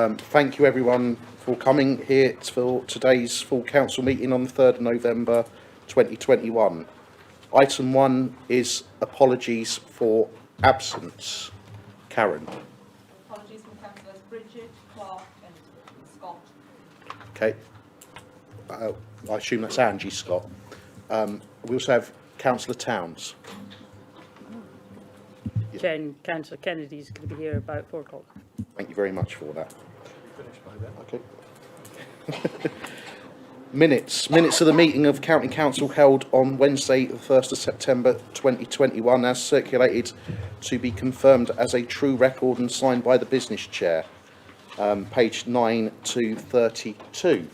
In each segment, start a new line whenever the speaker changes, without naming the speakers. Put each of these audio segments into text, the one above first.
Thank you everyone for coming here for today's full council meeting on the 3rd of November 2021. Item 1 is apologies for absence. Karen.
Apologies from Councillors Bridget, Clark and Scott.
Okay. I assume that's Angie Scott. We also have Councillor Towns.
Jen, Councillor Kennedy's going to be here about 4 o'clock.
Thank you very much for that. Okay. Minutes of the meeting of County Council held on Wednesday the 1st of September 2021 as circulated to be confirmed as a true record and signed by the business chair. Page 9 to 32.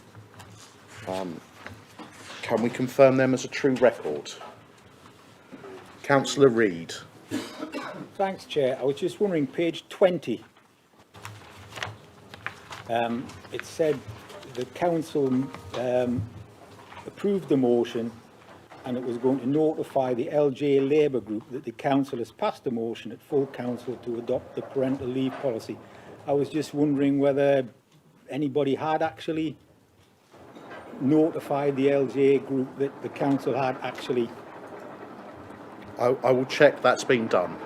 Can we confirm them as a true record? Councillor Reid.
Thanks, Chair. I was just wondering, page 20. It said the council approved the motion and it was going to notify the LJ Labour Group that the council has passed a motion at full council to adopt the parental leave policy. I was just wondering whether anybody had actually notified the LJ Group that the council had actually...
I will check that's been done.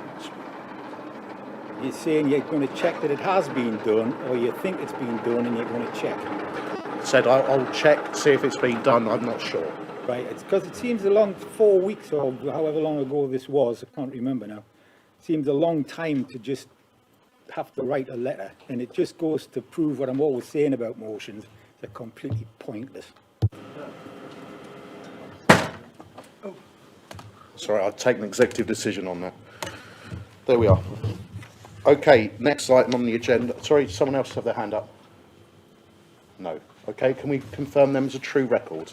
You're saying you're going to check that it has been done, or you think it's been done and you're going to check?
Said I'll check, see if it's been done, I'm not sure.
Right, it's because it seems a long 4 weeks or however long ago this was, I can't remember now. It seems a long time to just have to write a letter, and it just goes to prove what I'm always saying about motions. They're completely pointless.
Sorry, I'll take an executive decision on that. There we are. Okay, next item on the agenda. Sorry, someone else have their hand up? No. Okay, can we confirm them as a true record?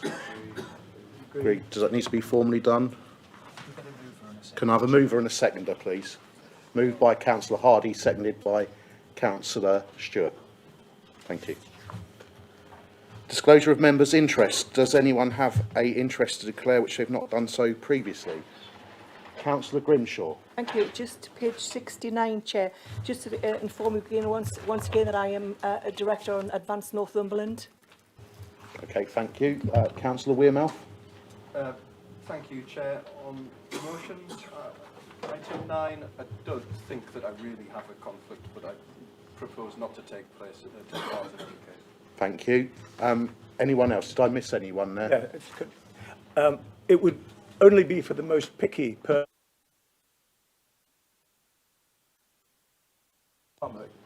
Agreed. Does that need to be formally done? Can I have a mover and a seconder, please? Moved by Councillor Hardy, seconded by Councillor Stewart. Thank you. Disclosure of members' interest. Does anyone have an interest to declare which they've not done so previously? Councillor Grimshaw.
Thank you. Just page 69, Chair. Just to inform you again, once again that I am a Director on Advanced Northumberland.
Okay, thank you. Councillor Wearmouth.
Thank you, Chair. On motions, item 9, I don't think that I really have a conflict, but I propose not to take part in any case.
Thank you. Anyone else? Did I miss anyone there?
Yeah, if you could. It would only be for the most picky person.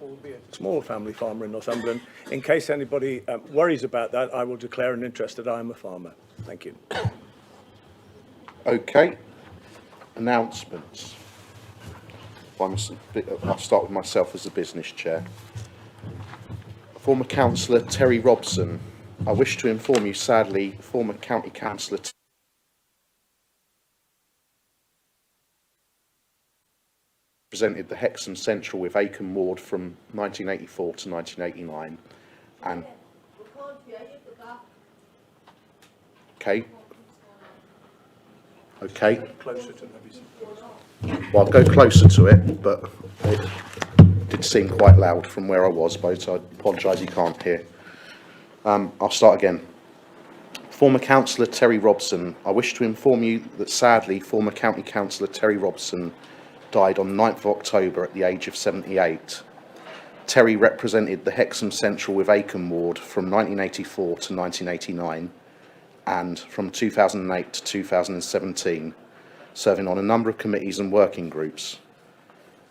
Albeit a small family farmer in Northumberland. In case anybody worries about that, I will declare an interest that I am a farmer. Thank you.
Okay. Announcements. I'll start with myself as the business chair. Former Councillor Terry Robson. I wish to inform you, sadly, former County Councillor represented the Hexham Central with Acomb Ward from 1984 to 1989, and okay. Well, I'll go closer to it, but it did seem quite loud from where I was, but I apologise you can't hear. I'll start again. Former Councillor Terry Robson. I wish to inform you that sadly, former County Councillor Terry Robson died on 9th of October at the age of 78. Terry represented the Hexham Central with Acomb Ward from 1984 to 1989 and from 2008 to 2017, serving on a number of committees and working groups.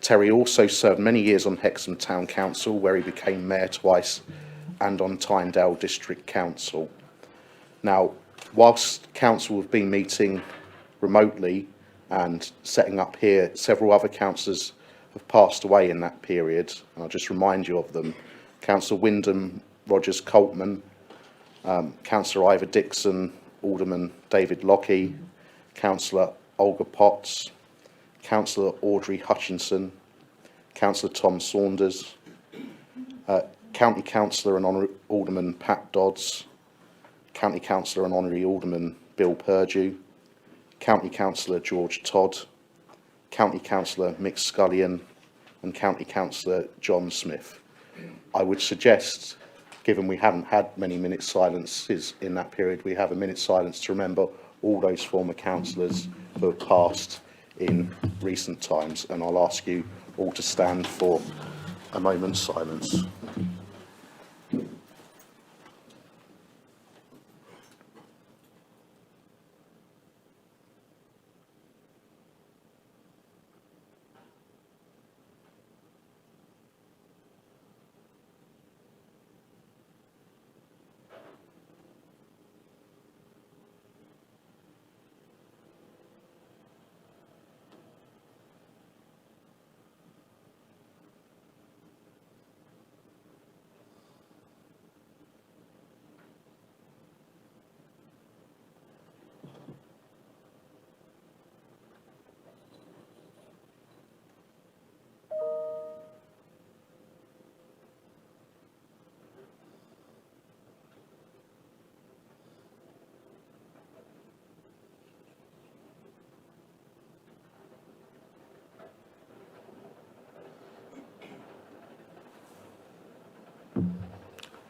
Terry also served many years on Hexham Town Council, where he became mayor twice, and on Tynedale District Council. Now, whilst council have been meeting remotely and setting up here, several other councillors have passed away in that period. I'll just remind you of them. Councillor Wyndham Rogers Coltman, Councillor Ivor Dixon, Alderman David Lockie, Councillor Olga Potts, Councillor Audrey Hutchinson, Councillor Tom Saunders, County Councillor and Honorary Alderman Pat Dodds, County Councillor and Honorary Alderman Bill Purdue, County Councillor George Todd, County Councillor Mick Scullion and County Councillor John Smith. I would suggest, given we haven't had many minutes silences in that period, we have a minute's silence to remember all those former councillors who have passed in recent times. And I'll ask you all to stand for a moment's silence.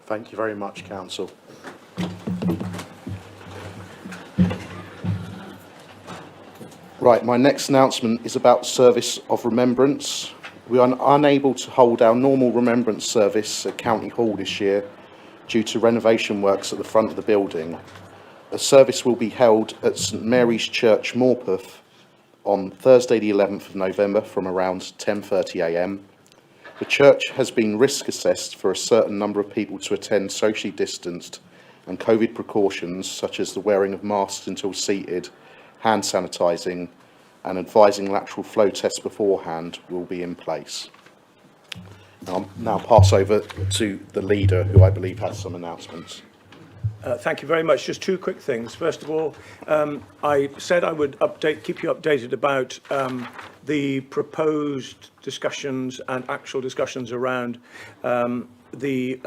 Thank you very much, Council. Right, my next announcement is about service of Remembrance. We are unable to hold our normal Remembrance service at County Hall this year due to renovation works at the front of the building. A service will be held at St Mary's Church, Morpeth, on Thursday the 11th of November from around 10:30 a.m. The church has been risk assessed for a certain number of people to attend socially distanced, and COVID precautions such as the wearing of masks until seated, hand sanitising and advising lateral flow tests beforehand will be in place. I'll now pass over to the leader, who I believe has some announcements.
Thank you very much. Just two quick things. First of all, I said I would keep you updated about the proposed discussions and actual discussions around the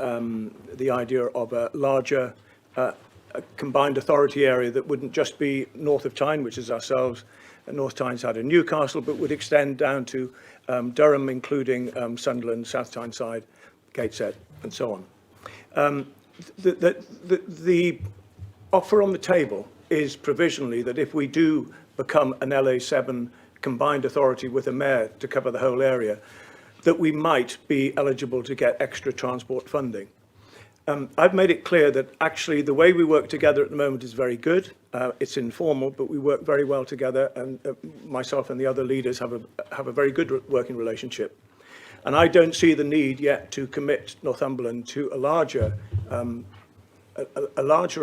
idea of a larger a combined authority area that wouldn't just be north of Tyne, which is ourselves, North Tyneside and Newcastle, but would extend down to Durham, including Sunderland, South Tyneside, Gateshead, and so on. The offer on the table is provisionally that if we do become an LA7 combined authority with a mayor to cover the whole area, that we might be eligible to get extra transport funding. I've made it clear that actually the way we work together at the moment is very good. It's informal, but we work very well together, and myself and the other leaders have a very good working relationship. And I don't see the need yet to commit Northumberland to a larger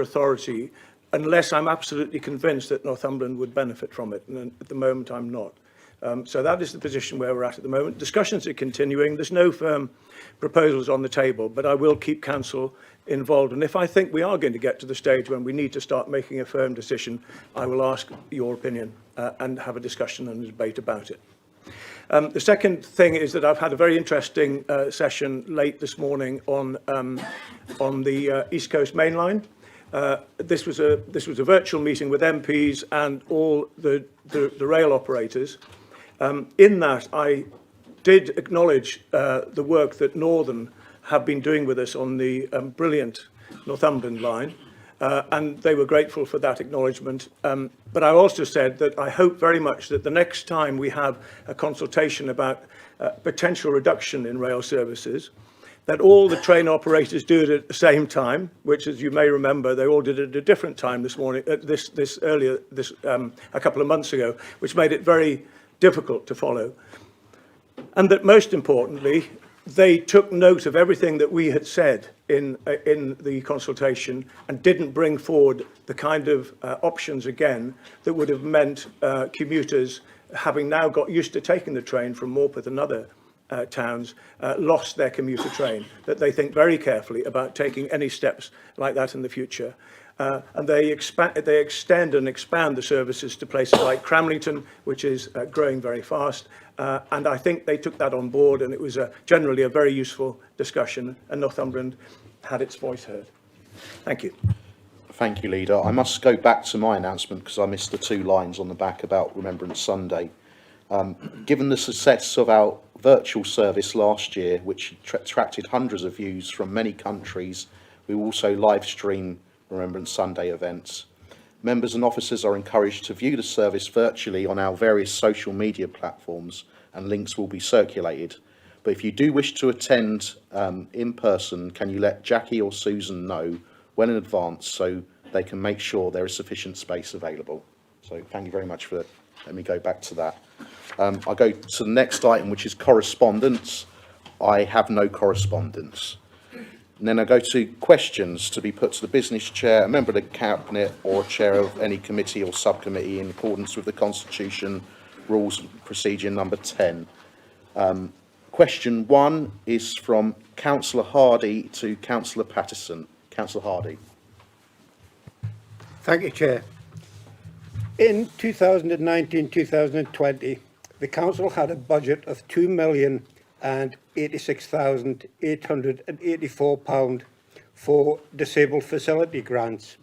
authority unless I'm absolutely convinced that Northumberland would benefit from it. And at the moment, I'm not. So that is the position where we're at the moment. Discussions are continuing. There's no firm proposals on the table, but I will keep council involved. And if I think we are going to get to the stage when we need to start making a firm decision, I will ask your opinion and have a discussion and a debate about it. The second thing is that I've had a very interesting session late this morning on the East Coast Main Line. This was a virtual meeting with MPs and all the rail operators. In that, I did acknowledge the work that Northern have been doing with us on the brilliant Northumberland line, and they were grateful for that acknowledgement. But I also said that I hope very much that the next time we have a consultation about potential reduction in rail services, that all the train operators do it at the same time, which, as you may remember, they all did it at a different time this morning, a couple of months ago, which made it very difficult to follow. And that most importantly, they took note of everything that we had said in the consultation and didn't bring forward the kind of options again that would have meant commuters, having now got used to taking the train from Morpeth and other towns, lost their commuter train, that they think very carefully about taking any steps like that in the future. And they extend and expand the services to places like Cramlington, which is growing very fast. And I think they took that on board, and it was generally a very useful discussion, and Northumberland had its voice heard. Thank you.
Thank you, Leader. I must go back to my announcement because I missed the two lines on the back about Remembrance Sunday. Given the success of our virtual service last year, which attracted hundreds of views from many countries. We will also live stream Remembrance Sunday events. Members and officers are encouraged to view the service virtually on our various social media platforms, and links will be circulated. But if you do wish to attend in person, can you let Jackie or Susan know well in advance so they can make sure there is sufficient space available? So thank you very much for letting me go back to that. I'll go to the next item, which is correspondence. I have no correspondence. And then I go to questions to be put to the business chair, a member of the cabinet, or a chair of any committee or subcommittee in accordance with the Constitution, Rules and Procedure number 10. Question 1 is from Councillor Hardy to Councillor Patterson. Councillor Hardy.
Thank you, Chair. In 2019-2020, the Council had a budget of £2,086,884 for disabled facility grants.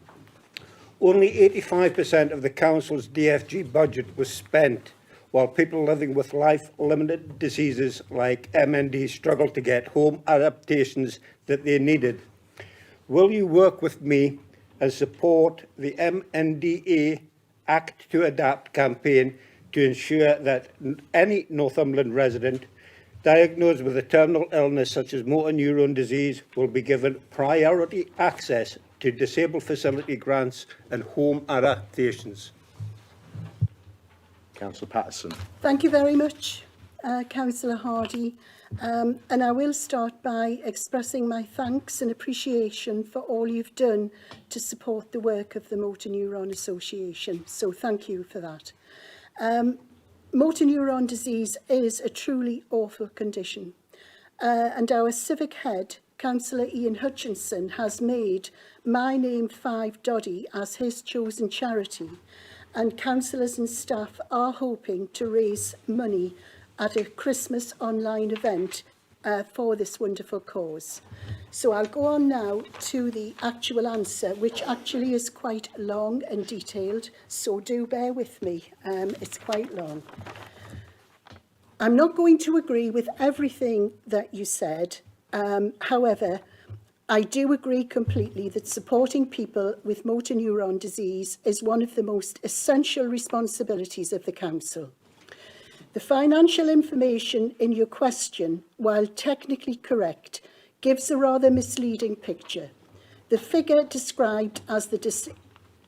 Only 85% of the Council's DFG budget was spent, while people living with life-limited diseases like MND struggled to get home adaptations that they needed. Will you work with me and support the MNDA Act to Adapt campaign to ensure that any Northumberland resident diagnosed with a terminal illness such as motor neuron disease will be given priority access to disabled facility grants and home adaptations?
Councillor Patterson.
Thank you very much, Councillor Hardy. And I will start by expressing my thanks and appreciation for all you've done to support the work of the Motor Neuron Association. So thank you for that. Motor neuron disease is a truly awful condition. And our civic head, Councillor Ian Hutchinson, has made My Name 5 Doddy as his chosen charity. And councillors and staff are hoping to raise money at a Christmas online event for this wonderful cause. So I'll go on now to the actual answer, which actually is quite long and detailed, so do bear with me, it's quite long. I'm not going to agree with everything that you said, however, I do agree completely that supporting people with motor neuron disease is one of the most essential responsibilities of the Council. The financial information in your question, while technically correct, gives a rather misleading picture. The figure described as the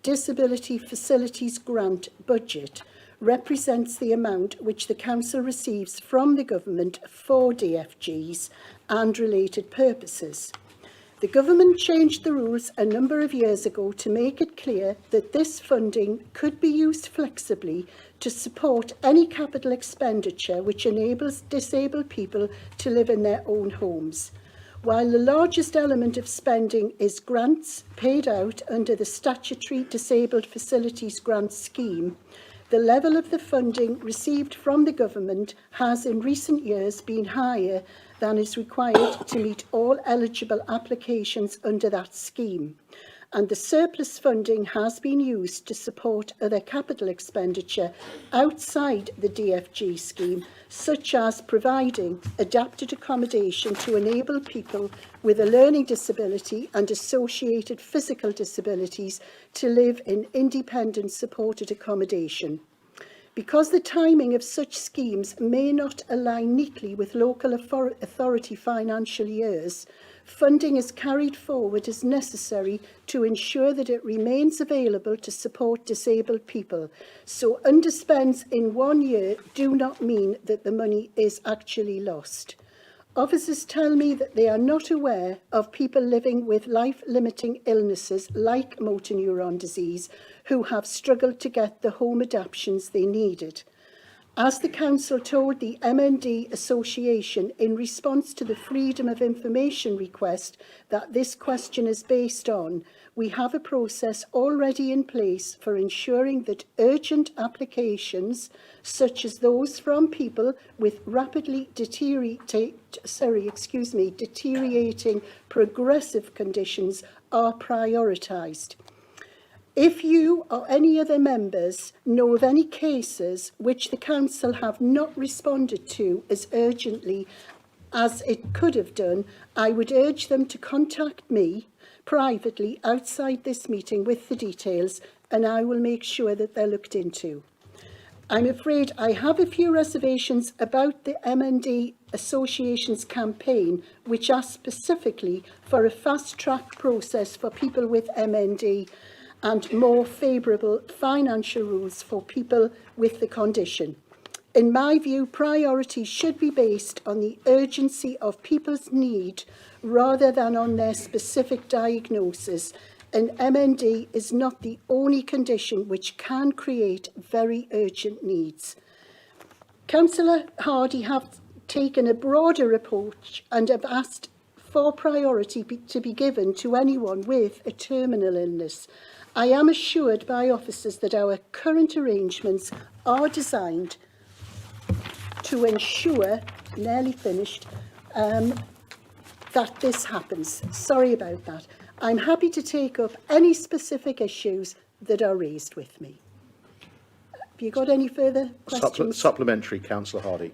Disability Facilities Grant budget represents the amount which the Council receives from the Government for DFGs and related purposes. The Government changed the rules a number of years ago to make it clear that this funding could be used flexibly to support any capital expenditure which enables disabled people to live in their own homes. While the largest element of spending is grants paid out under the statutory Disabled Facilities Grant Scheme, the level of the funding received from the Government has in recent years been higher than is required to meet all eligible applications under that scheme, and the surplus funding has been used to support other capital expenditure outside the DFG scheme, such as providing adapted accommodation to enable people with a learning disability and associated physical disabilities to live in independent supported accommodation. Because the timing of such schemes may not align neatly with local authority financial years, funding is carried forward as necessary to ensure that it remains available to support disabled people. So underspends in 1 year do not mean that the money is actually lost. Officers tell me that they are not aware of people living with life-limiting illnesses like motor neuron disease who have struggled to get the home adaptations they needed. As the Council told the MND Association in response to the Freedom of Information request that this question is based on, we have a process already in place for ensuring that urgent applications, such as those from people with rapidly deteriorating progressive conditions, are prioritised. If you or any other members know of any cases which the council have not responded to as urgently as it could have done, I would urge them to contact me privately outside this meeting with the details, and I will make sure that they're looked into. I'm afraid I have a few reservations about the MND Association's campaign, which asks specifically for a fast-track process for people with MND and more favourable financial rules for people with the condition. In my view, priorities should be based on the urgency of people's need rather than on their specific diagnosis, and MND is not the only condition which can create very urgent needs. Councillor Hardy have taken a broader approach and have asked for priority to be given to anyone with a terminal illness. I am assured by officers that our current arrangements are designed to ensure, nearly finished, that this happens. Sorry about that. I'm happy to take up any specific issues that are raised with me. Have you got any further questions?
Supplementary, Councillor Hardy.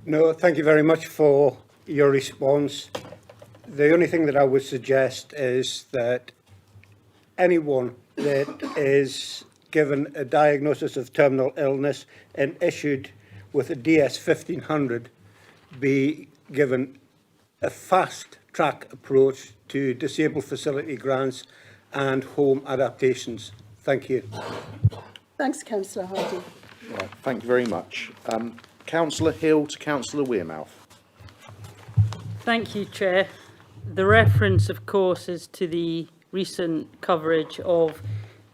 No, thank you very much for your response. The only thing that I would suggest is that anyone that is given a diagnosis of terminal illness and issued with a DS 1500 be given a fast-track approach to disabled facility grants and home adaptations. Thank you.
Thanks, Councillor Hardy.
Right, thank you very much. Councillor Hill to Councillor Wearmouth.
Thank you, Chair. The reference, of course, is to the recent coverage of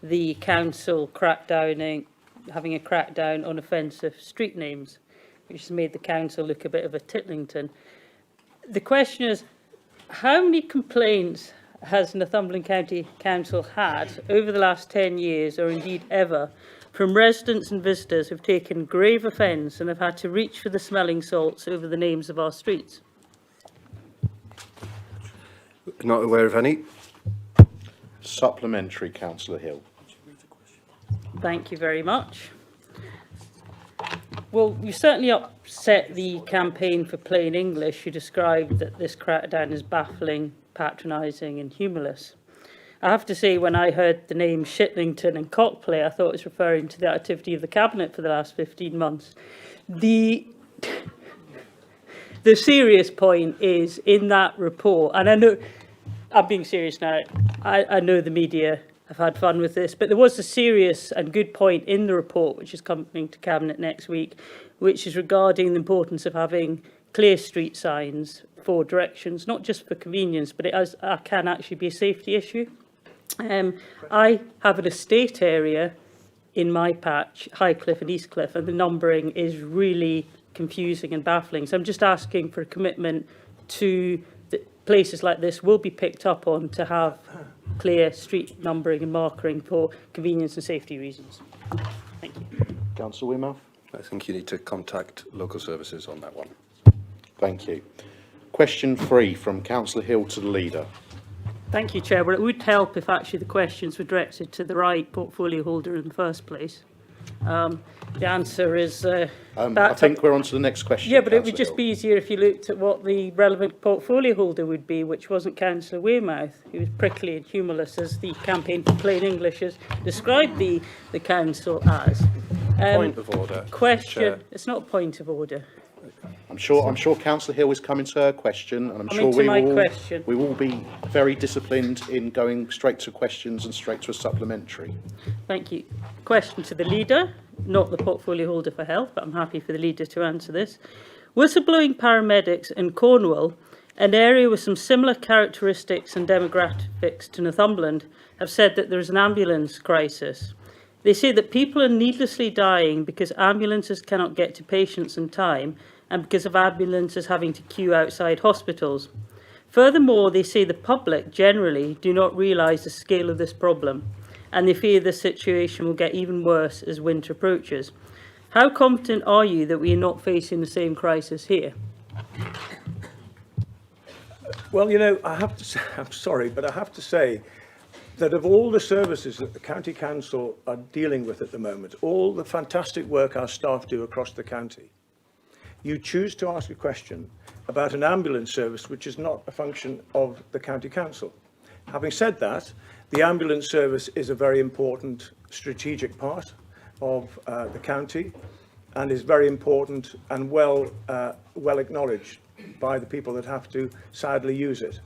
the council having a crackdown on offensive street names, which has made the council look a bit of a Titlington. The question is, how many complaints has Northumberland County Council had over the last 10 years, or indeed ever, from residents and visitors who've taken grave offence and have had to reach for the smelling salts over the names of our streets?
Not aware of any.
Supplementary, Councillor Hill.
Thank you very much. Well, you certainly upset the campaign for plain English. You described that this crackdown is baffling, patronising and humorless. I have to say, when I heard the name Shitlington and Cockplay, I thought it was referring to the activity of the Cabinet for the last 15 months. The serious point is, in that report, and I know, I'm being serious now, I know the media have had fun with this, but there was a serious and good point in the report, which is coming to Cabinet next week, which is regarding the importance of having clear street signs for directions, not just for convenience, but it can actually be a safety issue. I have an estate area in my patch, Highcliffe and Eastcliffe, and the numbering is really confusing and baffling. So I'm just asking for a commitment to that places like this will be picked up on to have clear street numbering and markering for convenience and safety reasons. Thank you.
Councillor Wearmouth.
I think you need to contact local services on that one.
Thank you. Question 3 from Councillor Hill to the leader.
Thank you, Chair. Well, it would help if actually the questions were directed to the right portfolio holder in the first place. The answer is...
I think we're on to the next question.
Yeah, but it would
Councillor
just
Hill.
be easier if you looked at what the relevant portfolio holder would be, which wasn't Councillor Wearmouth, who was prickly and humorless, as the campaign for plain English has described the council as.
Point of order.
Question.
Chair.
It's not a point of order.
I'm sure Councillor Hill is coming to her question, and I'm sure we will be very disciplined in going straight to questions and straight to a supplementary.
Thank you. Question to the leader, not the portfolio holder for health, but I'm happy for the leader to answer this. Whistleblowing paramedics in Cornwall, an area with some similar characteristics and demographics to Northumberland, have said that there is an ambulance crisis. They say that people are needlessly dying because ambulances cannot get to patients in time and because of ambulances having to queue outside hospitals. Furthermore, they say the public generally do not realise the scale of this problem, and they fear the situation will get even worse as winter approaches. How confident are you that we are not facing the same crisis here?
Well, you know, I have to say, I'm sorry, but I have to say that of all the services that the County Council are dealing with at the moment, all the fantastic work our staff do across the county, you choose to ask a question about an ambulance service which is not a function of the County Council. Having said that, the ambulance service is a very important strategic part of the county and is very important and well acknowledged by the people that have to sadly use it.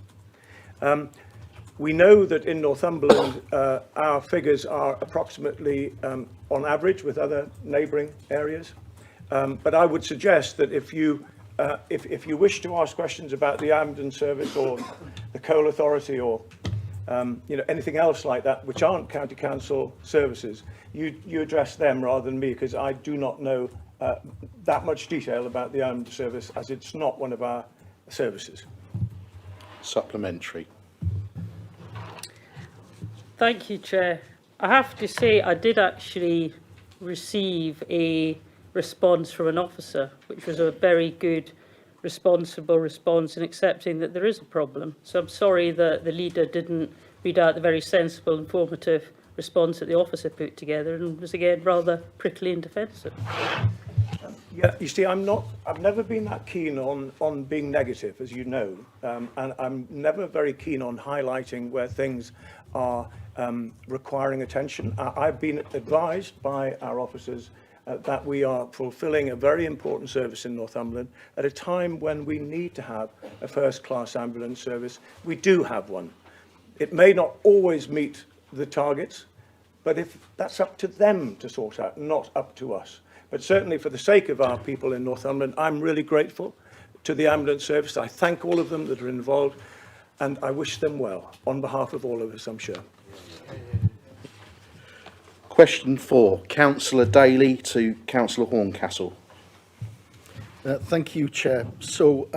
We know that in Northumberland our figures are approximately on average with other neighbouring areas, but I would suggest that if you wish to ask questions about the ambulance service or the coal authority or anything else like that which aren't county council services, you address them rather than me, because I do not know that much detail about the ambulance service, as it's not one of our services.
Supplementary.
Thank you, Chair. I have to say I did actually receive a response from an officer, which was a very good, responsible response in accepting that there is a problem. So I'm sorry that the leader didn't read out the very sensible, informative response that the officer put together and was again rather prickly and defensive.
Yeah, you see, I've never been that keen on being negative, as you know, and I'm never very keen on highlighting where things are requiring attention. I've been advised by our officers that we are fulfilling a very important service in Northumberland at a time when we need to have a first-class ambulance service. We do have one. It may not always meet the targets, but if that's up to them to sort out, not up to us. But certainly for the sake of our people in Northumberland, I'm really grateful to the ambulance service. I thank all of them that are involved, and I wish them well on behalf of all of us, I'm sure.
Question 4, Councillor Daly to Councillor Horncastle.
Thank you, Chair. So,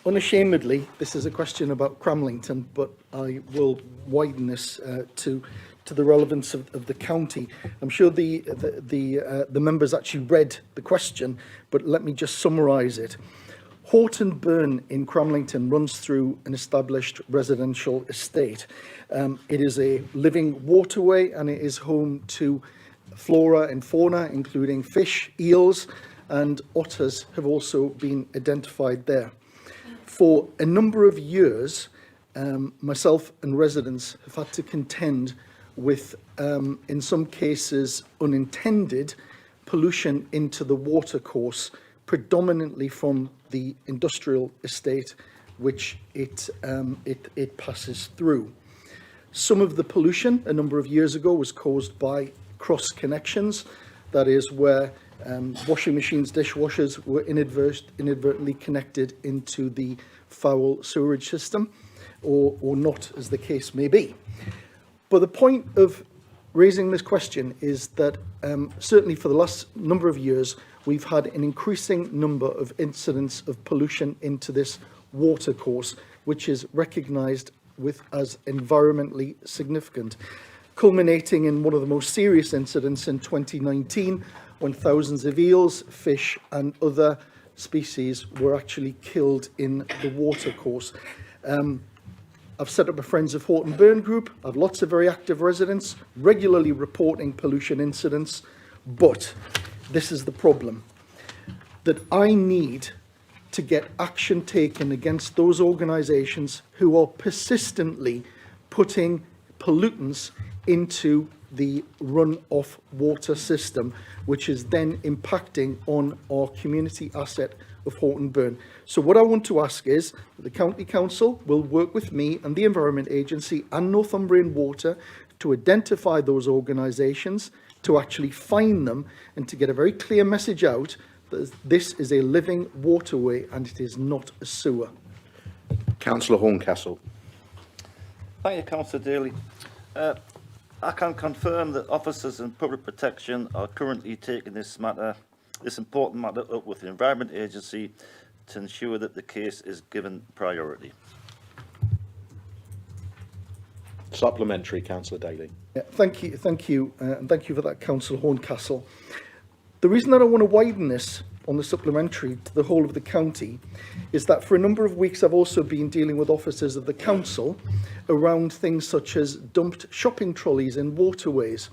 unashamedly, this is a question about Cramlington, but I will widen this to the relevance of the county. I'm sure the members actually read the question, but let me just summarise it. Horton Burn in Cramlington runs through an established residential estate. It is a living waterway and it is home to flora and fauna, including fish, eels, and otters have also been identified there. For a number of years, myself and residents have had to contend with, in some cases, unintended pollution into the watercourse, predominantly from the industrial estate which it passes through. Some of the pollution a number of years ago was caused by cross connections, that is where washing machines, dishwashers were inadvertently connected into the foul sewerage system, or not, as the case may be. But the point of raising this question is that certainly for the last number of years, we've had an increasing number of incidents of pollution into this watercourse, which is recognised as environmentally significant, culminating in one of the most serious incidents in 2019, when thousands of eels, fish and other species were actually killed in the watercourse. I've set up a Friends of Horton Burn group. I have lots of very active residents regularly reporting pollution incidents, but this is the problem, that I need to get action taken against those organisations who are persistently putting pollutants into the run-off water system, which is then impacting on our community asset of Horton Burn. So what I want to ask is that the County Council will work with me and the Environment Agency and Northumbrian Water to identify those organisations, to actually find them, and to get a very clear message out that this is a living waterway and it is not a sewer.
Councillor Horncastle.
Thank you, Councillor Daly. I can confirm that officers in public protection are currently taking this important matter up with the Environment Agency to ensure that the case is given priority.
Supplementary, Councillor Daly.
Yeah, thank you, and thank you for that, Councillor Horncastle. The reason that I want to widen this on the supplementary to the whole of the county is that for a number of weeks I've also been dealing with officers of the council around things such as dumped shopping trolleys in waterways,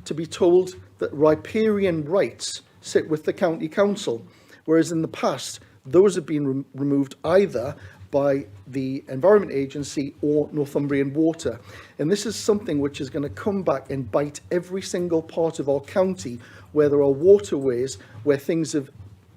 to be told that riparian rights sit with the county council, whereas in the past those have been removed either by the Environment Agency or Northumbrian Water. And this is something which is going to come back and bite every single part of our county where there are waterways where things have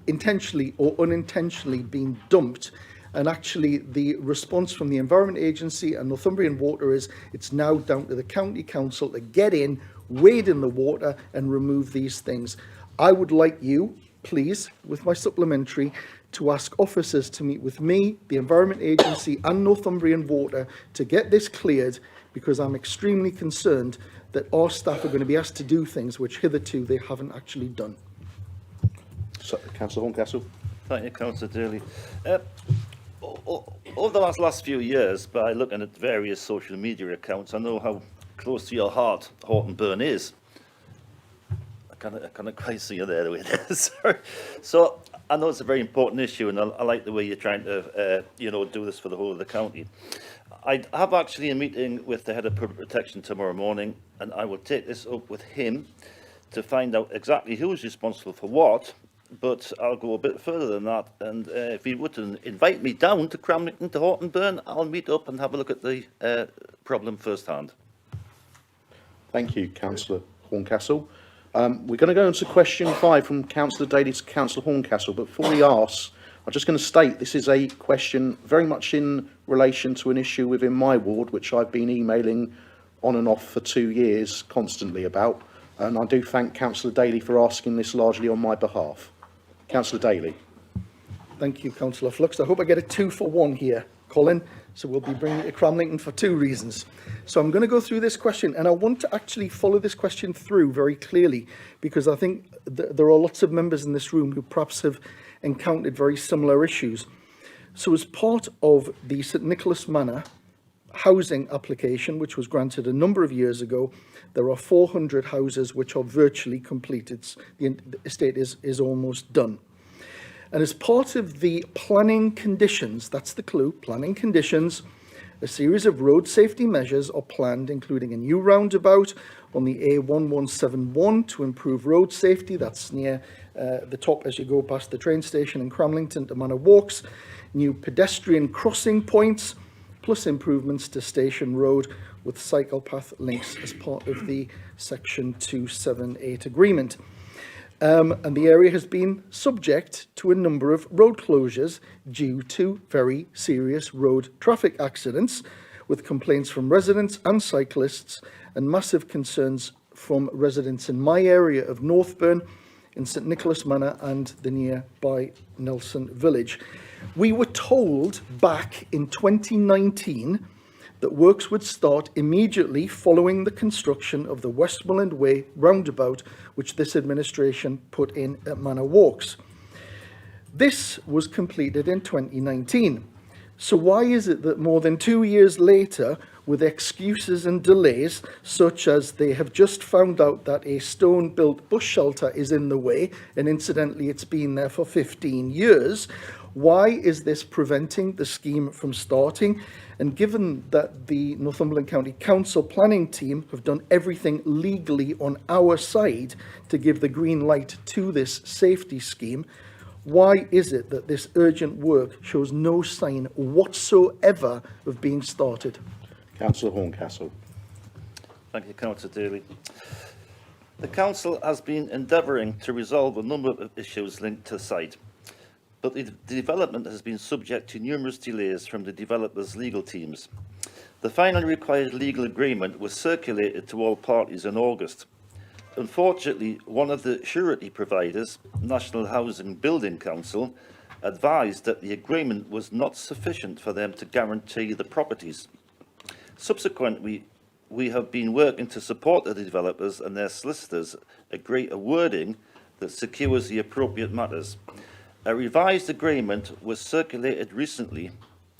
intentionally or unintentionally been dumped. And actually the response from the Environment Agency and Northumbrian Water is it's now down to the county council to get in, wade in the water and remove these things. I would like you, please, with my supplementary, to ask officers to meet with me, the Environment Agency and Northumbrian Water to get this cleared, because I'm extremely concerned that our staff are going to be asked to do things which hitherto they haven't actually done.
So, Councillor Horncastle.
Thank you, Councillor Daly. Over the last few years, by looking at various social media accounts, I know how close to your heart Horton Burn is. I can't quite see you there, sorry. So I know it's a very important issue, and I like the way you're trying to, do this for the whole of the county. I have actually a meeting with the head of public protection tomorrow morning, and I will take this up with him to find out exactly who's responsible for what. But I'll go a bit further than that, and if he would invite me down to Cramlington to Horton Burn, I'll meet up and have a look at the problem firsthand.
Thank you, Councillor Horncastle. We're going to go on to question 5 from Councillor Daly to Councillor Horncastle, but before we ask, I'm just going to state this is a question very much in relation to an issue within my ward, which I've been emailing on and off for 2 years constantly about, and I do thank Councillor Daly for asking this largely on my behalf. Councillor Daly.
Thank you, Councillor Flux. I hope I get a 2 for 1 here, Colin. So we'll be bringing it to Cramlington for 2 reasons. So I'm going to go through this question, and I want to actually follow this question through very clearly, because I think there are lots of members in this room who perhaps have encountered very similar issues. So as part of the St Nicholas Manor housing application, which was granted a number of years ago, there are 400 houses which are virtually completed. The estate is almost done. And as part of the planning conditions, that's the clue, planning conditions, a series of road safety measures are planned, including a new roundabout on the A1171 to improve road safety. That's near the top as you go past the train station in Cramlington to Manor Walks. New pedestrian crossing points, plus improvements to Station Road with cycle path links as part of the Section 278 agreement. And the area has been subject to a number of road closures due to very serious road traffic accidents, with complaints from residents and cyclists and massive concerns from residents in my area of Northburn, in St Nicholas Manor and the nearby Nelson Village. We were told back in 2019 that works would start immediately following the construction of the Westmoreland Way roundabout, which this administration put in at Manor Walks. This was completed in 2019. So why is it that more than 2 years later, with excuses and delays, such as they have just found out that a stone-built bus shelter is in the way, and incidentally it's been there for 15 years, why is this preventing the scheme from starting? And given that the Northumberland County Council planning team have done everything legally on our side to give the green light to this safety scheme, why is it that this urgent work shows no sign whatsoever of being started?
Councillor Horncastle.
Thank you, Councillor Daly. The Council has been endeavouring to resolve a number of issues linked to the site, but the development has been subject to numerous delays from the developers' legal teams. The finally required legal agreement was circulated to all parties in August. Unfortunately, one of the surety providers, National Housing Building Council, advised that the agreement was not sufficient for them to guarantee the properties. Subsequently, we have been working to support the developers and their solicitors agree a wording that secures the appropriate matters. A revised agreement was circulated recently,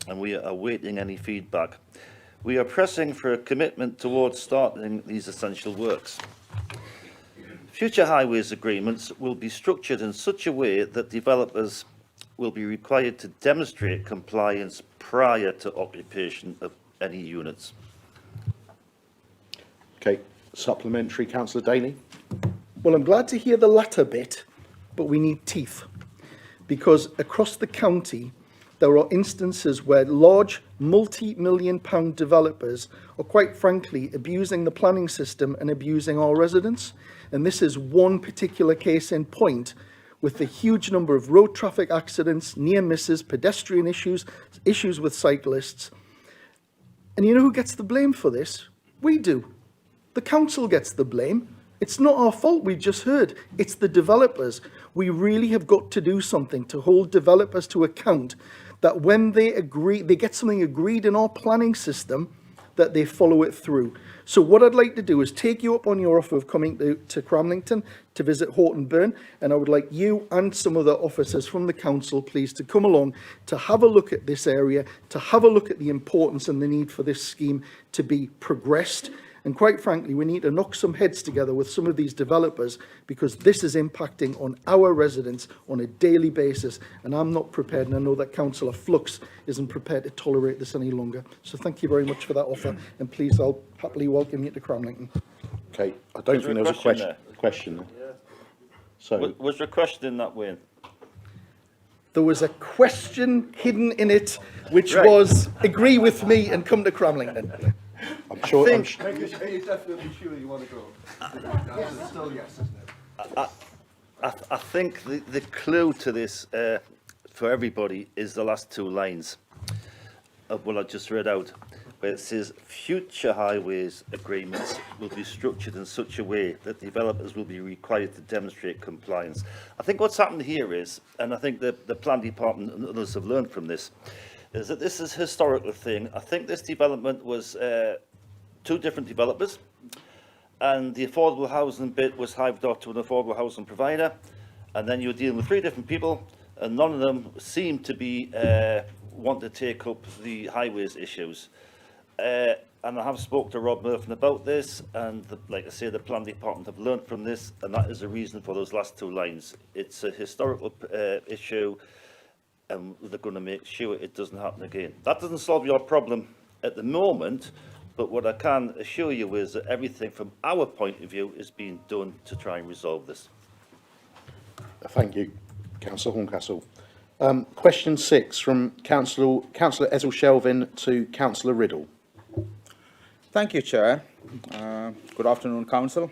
and we are awaiting any feedback. We are pressing for a commitment towards starting these essential works. Future highways agreements will be structured in such a way that developers will be required to demonstrate compliance prior to occupation of any units.
Okay, supplementary, Councillor Daly.
Well, I'm glad to hear the latter bit, but we need teeth. Because across the county, there are instances where large multi-million pound developers are quite frankly abusing the planning system and abusing our residents. And this is one particular case in point with the huge number of road traffic accidents, near misses, pedestrian issues, issues with cyclists. And you know who gets the blame for this? We do. The council gets the blame. It's not our fault, we just heard. It's the developers. We really have got to do something to hold developers to account that when they agree, they get something agreed in our planning system, that they follow it through. So what I'd like to do is take you up on your offer of coming to Cramlington to visit Horton Burn, and I would like you and some other officers from the council, please, to come along to have a look at this area, to have a look at the importance and the need for this scheme to be progressed. And quite frankly, we need to knock some heads together with some of these developers, because this is impacting on our residents on a daily basis. And I'm not prepared, and I know that Councillor Flux isn't prepared to tolerate this any longer. So thank you very much for that offer. And please, I'll happily welcome you to Cramlington.
Okay, I don't think there was a question there.
Yeah.
So,
Was there a question in that, Wayne?
There was a question hidden in it, which
Right.
was, agree with me and come to Cramlington.
I'm sure.
I
I'm
think-
Are you definitely sure you want to go? It's still yes, isn't it?
I think the clue to this for everybody is the last two lines of what I just read out, where it says future highways agreements will be structured in such a way that developers will be required to demonstrate compliance. I think what's happened here is, and I think the plan department and others have learned from this, is that this is a historical thing. I think this development was two different developers, and the affordable housing bit was hived off to an affordable housing provider, and then you were dealing with three different people, and none of them seemed to be want to take up the highways issues. And I have spoke to Rob Murphy about this, and like I say, the plan department have learnt from this, and that is the reason for those last two lines. It's a historical issue, and they're going to make sure it doesn't happen again. That doesn't solve your problem at the moment, but what I can assure you is that everything from our point of view is being done to try and resolve this.
Thank you, Councillor Horncastle. Question 6 from Councillor Ezel-Shelvin to Councillor Riddle.
Thank you, Chair. Good afternoon, Council.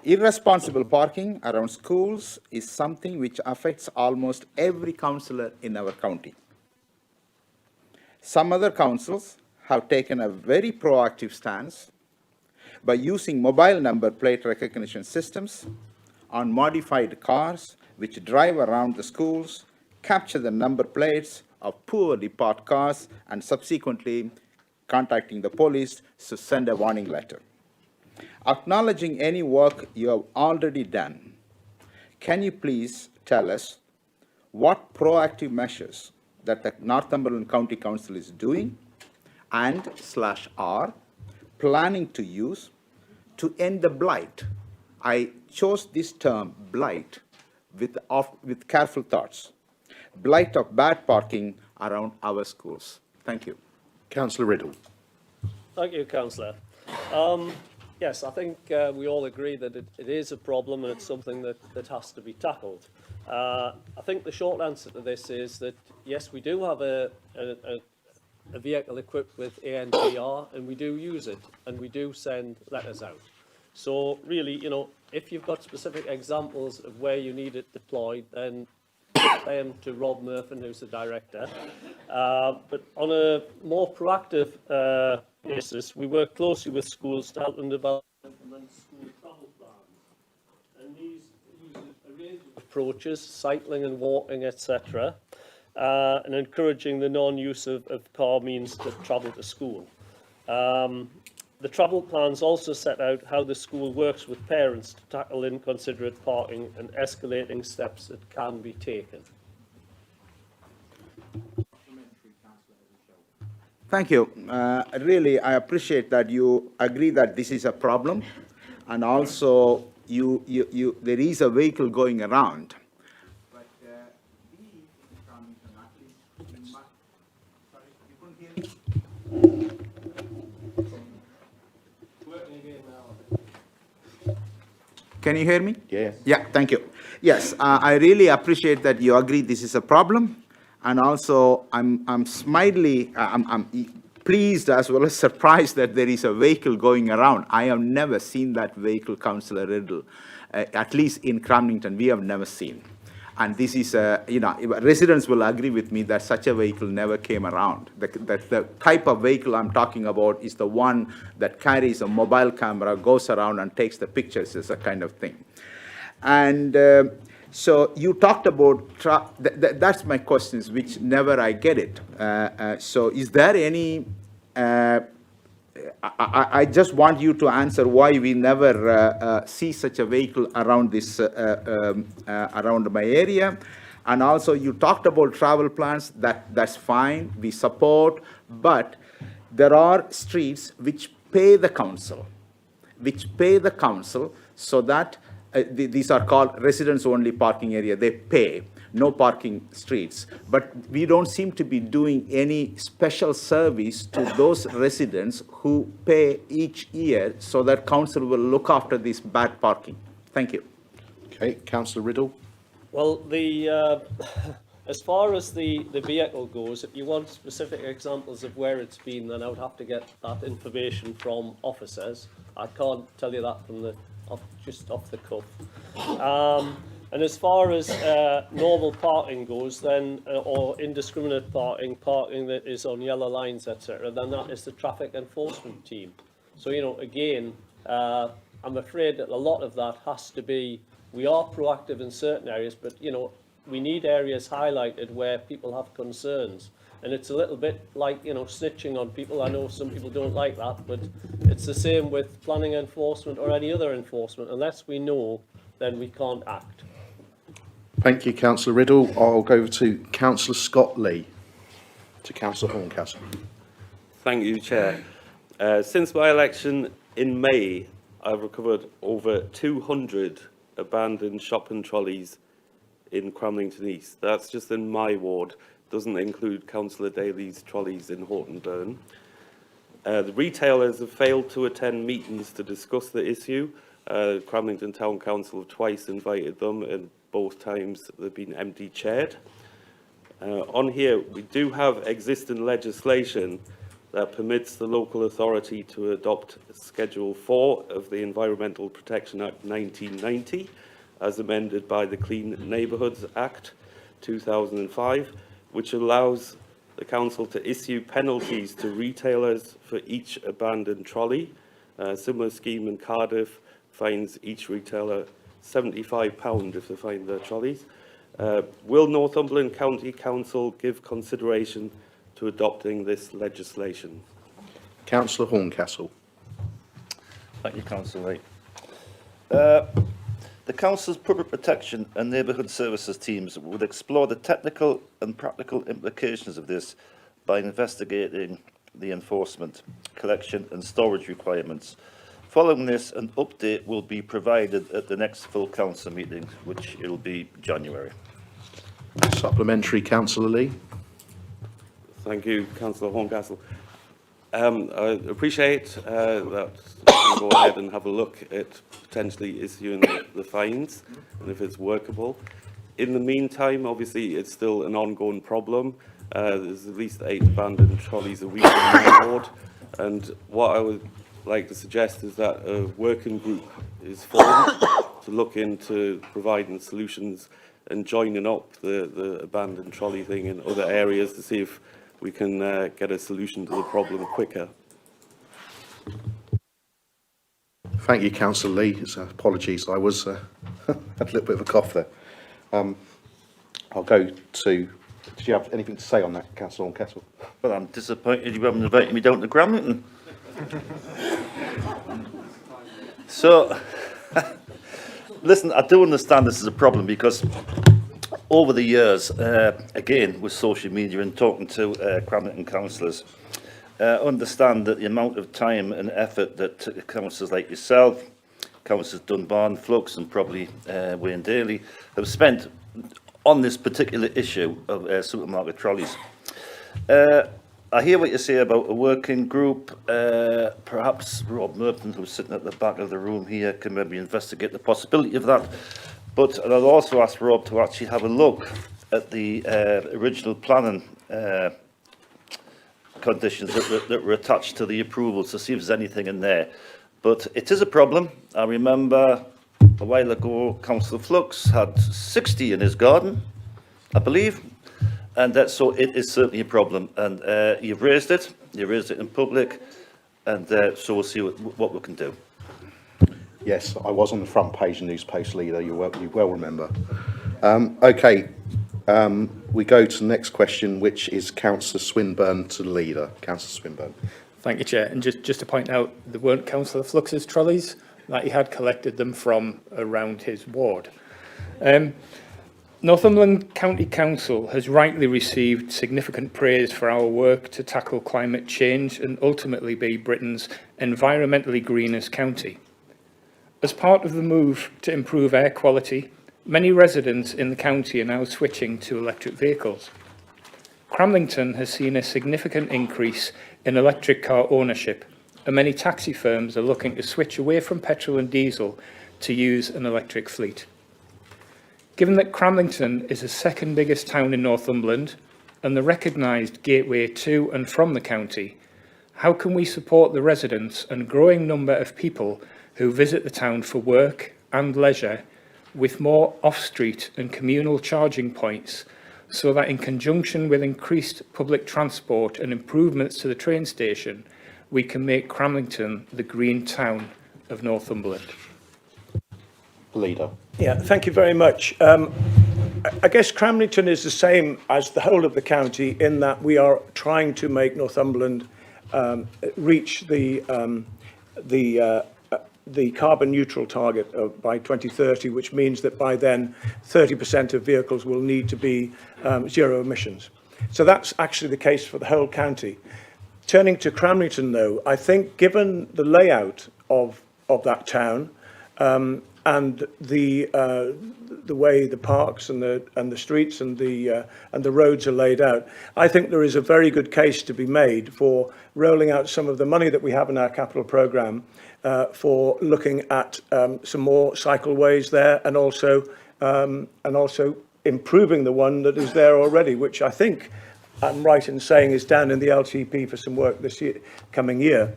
Irresponsible parking around schools is something which affects almost every councillor in our county. Some other councils have taken a very proactive stance by using mobile number plate recognition systems on modified cars which drive around the schools, capture the number plates of poorly parked cars, and subsequently contacting the police to send a warning letter. Acknowledging any work you have already done, can you please tell us what proactive measures that the Northumberland County Council is doing and/are planning to use to end the blight? I chose this term, blight, with careful thoughts. Blight of bad parking around our schools. Thank you.
Councillor Riddle.
Thank you, Councillor. Yes, I think we all agree that it is a problem and it's something that has to be tackled. I think the short answer to this is that, yes, we do have a vehicle equipped with ANPR, and we do use it, and we do send letters out. So really, you know, if you've got specific examples of where you need it deployed, then them to Rob Murphy, who's the director. But on a more proactive basis, we work closely with schools to help them develop and implement school travel plans. And these use a range of approaches, cycling and walking, etc., and encouraging the non-use of car means to travel to school. The travel plans also set out how the school works with parents to tackle inconsiderate parking and escalating steps that can be taken.
Thank you. Really, I appreciate that you agree that this is a problem, and also there is a vehicle going around. But we in Cramlington, at least in my, sorry, you couldn't hear me? Can you hear me?
Yeah.
Yeah, thank you. Yes, I really appreciate that you agree this is a problem, and also I'm pleased as well as surprised that there is a vehicle going around. I have never seen that vehicle, Councillor Riddle. At least in Cramlington, we have never seen. And this is, residents will agree with me that such a vehicle never came around. The type of vehicle I'm talking about is the one that carries a mobile camera, goes around and takes the pictures, is a kind of thing. And so you talked about, that's my questions, which never I get it. So is there any, I just want you to answer why we never see such a vehicle around this, around my area. And also you talked about travel plans, that's fine, we support, but there are streets which pay the council, so that these are called residents-only parking area. They pay, no parking streets. But we don't seem to be doing any special service to those residents who pay each year, so that council will look after this bad parking. Thank you.
Okay, Councillor Riddle.
Well, as far as the vehicle goes, if you want specific examples of where it's been, then I would have to get that information from officers. I can't tell you that from just off the cuff. And as far as normal parking goes, then, or indiscriminate parking that is on yellow lines, etc., then that is the traffic enforcement team. So, again, I'm afraid that a lot of that has to be, we are proactive in certain areas, but, we need areas highlighted where people have concerns. And it's a little bit like, snitching on people. I know some people don't like that, but it's the same with planning enforcement or any other enforcement. Unless we know, then we can't act.
Thank you, Councillor Riddle. I'll go over to Councillor Scott Lee, to Councillor Horncastle.
Thank you, Chair. Since my election in May, I've recovered over 200 abandoned shopping trolleys in Cramlington East. That's just in my ward. Doesn't include Councillor Daly's trolleys in Horton Burn. The retailers have failed to attend meetings to discuss the issue. Cramlington Town Council have twice invited them, and both times they've been empty-chaired. On here, we do have existing legislation that permits the local authority to adopt Schedule 4 of the Environmental Protection Act 1990, as amended by the Clean Neighbourhoods Act 2005, which allows the council to issue penalties to retailers for each abandoned trolley. A similar scheme in Cardiff fines each retailer £75 if they find their trolleys. Will Northumberland County Council give consideration to adopting this legislation?
Councillor Horncastle.
Thank you, Councillor Lee. The Council's Public Protection and Neighbourhood Services teams would explore the technical and practical implications of this by investigating the enforcement, collection and storage requirements. Following this, an update will be provided at the next full council meeting, which will be January.
Supplementary, Councillor Lee.
Thank you, Councillor Horncastle. I appreciate that you go ahead and have a look at potentially issuing the fines and if it's workable. In the meantime, obviously, it's still an ongoing problem. There's at least 8 abandoned trolleys a week in my ward, and what I would like to suggest is that a working group is formed to look into providing solutions and joining up the abandoned trolley thing in other areas to see if we can get a solution to the problem quicker.
Thank you, Councillor Lee. Apologies, I was had a little bit of a cough there. I'll go to. Did you have anything to say on that, Councillor Horncastle?
Well, I'm disappointed you haven't invited me down to Cramlington. So, listen, I do understand this is a problem because over the years, again, with social media and talking to Cramlington councillors, understand that the amount of time and effort that councillors like yourself, Councillors Dunbar and Flux and probably Wayne Daly have spent on this particular issue of supermarket trolleys. I hear what you say about a working group. Perhaps Rob Merton, who's sitting at the back of the room here, can maybe investigate the possibility of that. But I'll also ask Rob to actually have a look at the original planning conditions that were attached to the approvals to see if there's anything in there. But it is a problem. I remember a while ago, Councillor Flux had 60 in his garden, I believe. And so it is certainly a problem. And you've raised it in public, and so we'll see what we can do.
Yes, I was on the front page of Newspost Leader, you well remember. Okay, we go to the next question, which is Councillor Swinburne to the Leader. Councillor Swinburne.
Thank you, Chair. And just to point out, there weren't Councillor Flux's trolleys, that he had collected them from around his ward. Northumberland County Council has rightly received significant praise for our work to tackle climate change and ultimately be Britain's environmentally greenest county. As part of the move to improve air quality, many residents in the county are now switching to electric vehicles. Cramlington has seen a significant increase in electric car ownership, and many taxi firms are looking to switch away from petrol and diesel to use an electric fleet. Given that Cramlington is the second biggest town in Northumberland and the recognised gateway to and from the county, how can we support the residents and growing number of people who visit the town for work and leisure with more off-street and communal charging points, so that in conjunction with increased public transport and improvements to the train station, we can make Cramlington the green town of Northumberland?
Leader.
Yeah, thank you very much. I guess Cramlington is the same as the whole of the county in that we are trying to make Northumberland reach the carbon neutral target by 2030, which means that by then 30% of vehicles will need to be zero emissions. So that's actually the case for the whole county. Turning to Cramlington, though, I think given the layout of that town, and the way the parks and the streets and the roads are laid out, I think there is a very good case to be made for rolling out some of the money that we have in our capital programme for looking at some more cycleways there, and also improving the one that is there already, which I think I'm right in saying is down in the LTP for some work this year, coming year.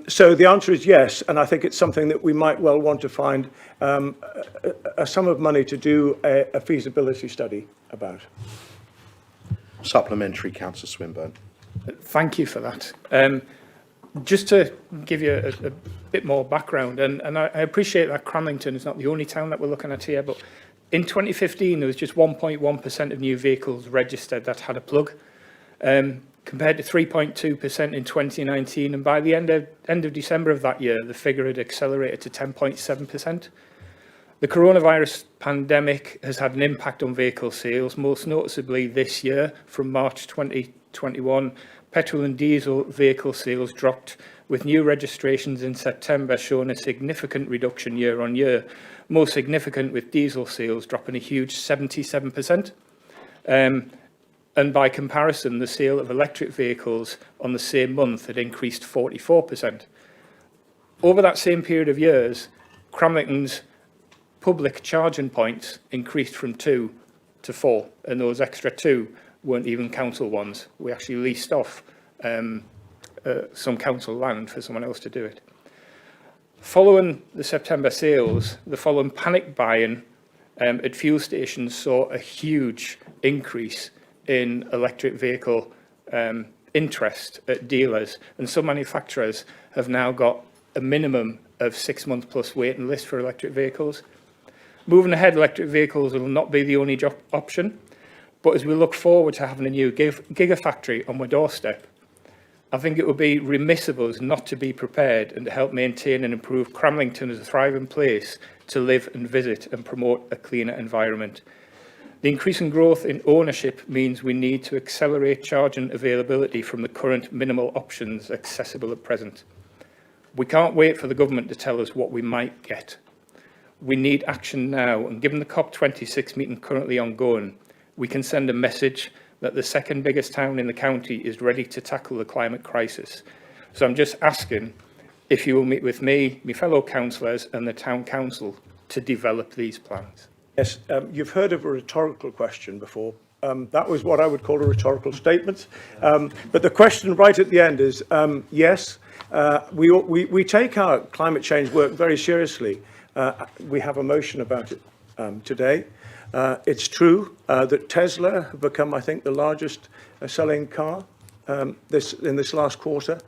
So the answer is yes, and I think it's something that we might well want to find a sum of money to do a feasibility study about.
Supplementary, Councillor Swinburne.
Thank you for that. Just to give you a bit more background, and I appreciate that Cramlington is not the only town that we're looking at here, but in 2015 there was just 1.1% of new vehicles registered that had a plug, compared to 3.2% in 2019, and by the end of December of that year, the figure had accelerated to 10.7%. The coronavirus pandemic has had an impact on vehicle sales, most noticeably this year. From March 2021, petrol and diesel vehicle sales dropped, with new registrations in September showing a significant reduction year on year, most significant with diesel sales dropping a huge 77%. And by comparison, the sale of electric vehicles on the same month had increased 44%. Over that same period of years, Cramlington's public charging points increased from 2 to 4, and those extra 2 weren't even council ones. We actually leased off some council land for someone else to do it. Following the September sales, the following panic buying at fuel stations saw a huge increase in electric vehicle interest at dealers, and some manufacturers have now got a minimum of 6-month plus waiting list for electric vehicles. Moving ahead, electric vehicles will not be the only option, but as we look forward to having a new gigafactory on my doorstep, I think it would be remiss of us not to be prepared and to help maintain and improve Cramlington as a thriving place to live and visit and promote a cleaner environment. The increasing growth in ownership means we need to accelerate charging availability from the current minimal options accessible at present. We can't wait for the government to tell us what we might get. We need action now, and given the COP26 meeting currently ongoing, we can send a message that the second biggest town in the county is ready to tackle the climate crisis. So I'm just asking if you will meet with me, my fellow councillors and the town council to develop these plans.
Yes, you've heard of a rhetorical question before. That was what I would call a rhetorical statement. But the question right at the end is, yes, we take our climate change work very seriously. We have a motion about it today. It's true that Tesla have become, I think, the largest selling car in this last quarter.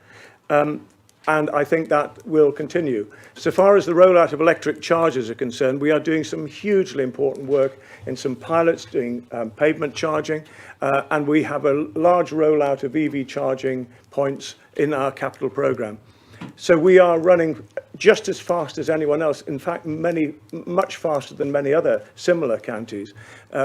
And I think that will continue. So far as the rollout of electric chargers are concerned, we are doing some hugely important work in some pilots doing pavement charging, and we have a large rollout of EV charging points in our capital programme. So we are running just as fast as anyone else, in fact, much faster than many other similar counties.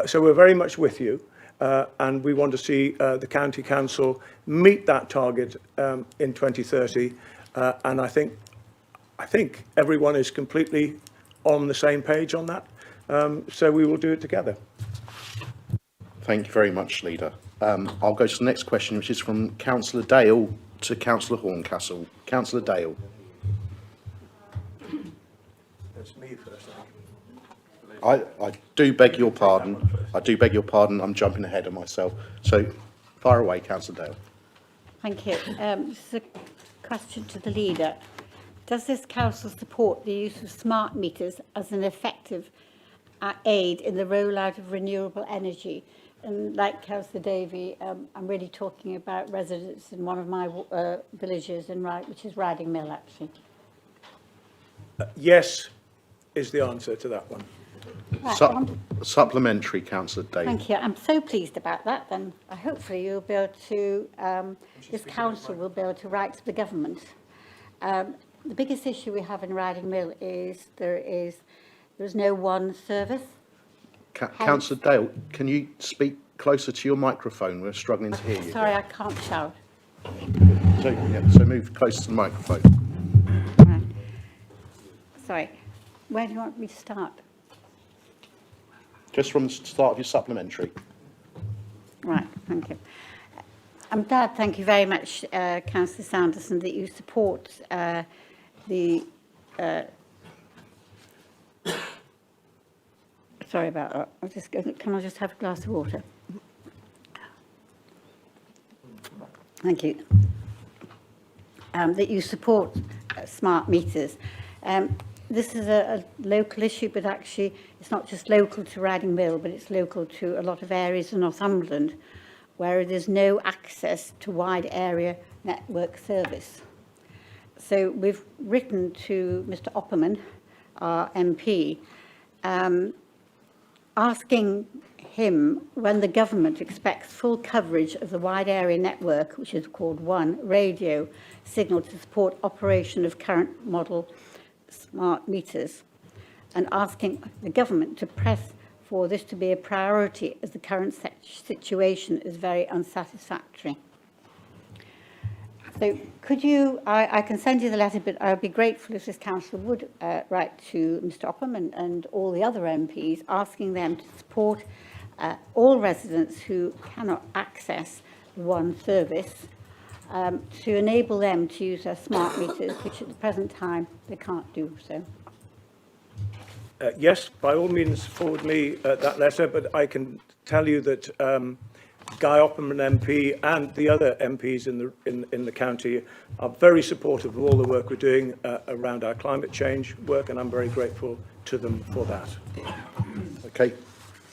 So we're very much with you, and we want to see the County Council meet that target in 2030. And I think everyone is completely on the same page on that. So we will do it together.
Thank you very much, Leader. I'll go to the next question, which is from Councillor Dale to Councillor Horncastle. Councillor Dale.
That's me first, I think.
I do beg your pardon. I do beg your pardon. I'm jumping ahead of myself. So, fire away, Councillor Dale.
Thank you. This is a question to the Leader. Does this council support the use of smart meters as an effective aid in the rollout of renewable energy? And like Councillor Davey, I'm really talking about residents in one of my villages, which is Riding Mill, actually.
Yes is the answer to that one.
Right,
Supplementary, Councillor Davey.
thank you. I'm so pleased about that. Then hopefully you'll be able to, this council will be able to write to the government. The biggest issue we have in Riding Mill is there's no one service.
Councillor Dale, can you speak closer to your microphone? We're struggling to hear you.
Sorry, I can't shout.
So move closer to the microphone.
Right. Sorry. Where do you want me to start?
Just from the start of your supplementary.
Right, thank you. I'm glad, thank you very much, Councillor Sanderson, that you support the... sorry about that. Can I just have a glass of water? Thank you. That you support smart meters. This is a local issue, but actually it's not just local to Riding Mill, but it's local to a lot of areas in Northumberland where there's no access to wide area network service. So we've written to Mr. Opperman, our MP, asking him when the government expects full coverage of the wide area network, which is called One radio signal, to support operation of current model smart meters, and asking the government to press for this to be a priority as the current situation is very unsatisfactory. So could you, I can send you the letter, but I would be grateful if this council would write to Mr. Opham and all the other MPs, asking them to support all residents who cannot access One service, to enable them to use their smart meters, which at the present time they can't do so.
Yes, by all means, forward me that letter, but I can tell you that Guy Opperman MP and the other MPs in the county are very supportive of all the work we're doing around our climate change work, and I'm very grateful to them for that.
Okay.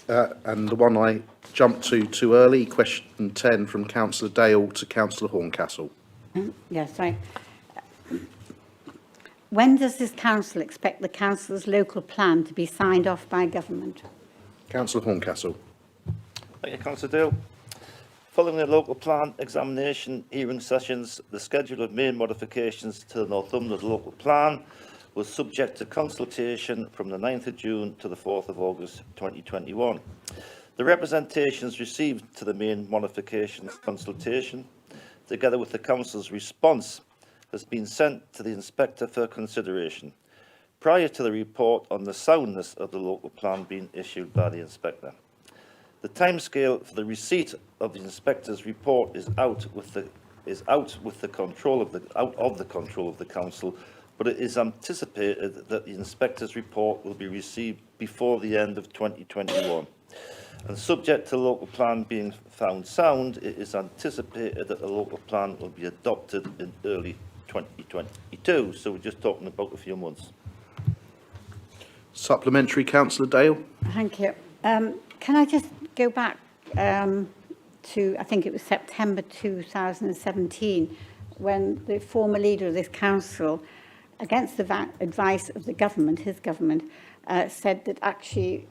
And the one I jumped to too early, question 10 from Councillor Dale to Councillor Horncastle.
Yes, sorry. When does this council expect the council's local plan to be signed off by government?
Councillor Horncastle.
Thank you, Councillor Dale. Following the local plan examination hearing sessions, the schedule of main modifications to the Northumberland local plan was subject to consultation from the 9th of June to the 4th of August 2021. The representations received to the main modifications consultation, together with the Council's response, has been sent to the inspector for consideration, prior to the report on the soundness of the local plan being issued by the inspector. The timescale for the receipt of the inspector's report is out of the control of the council, but it is anticipated that the inspector's report will be received before the end of 2021. And subject to the local plan being found sound, it is anticipated that the local plan will be adopted in early 2022. So we're just talking about a few months.
Supplementary, Councillor Dale.
Thank you. Can I just go back to, I think it was September 2017, when the former leader of this council, against the advice of the government, his government, said that actually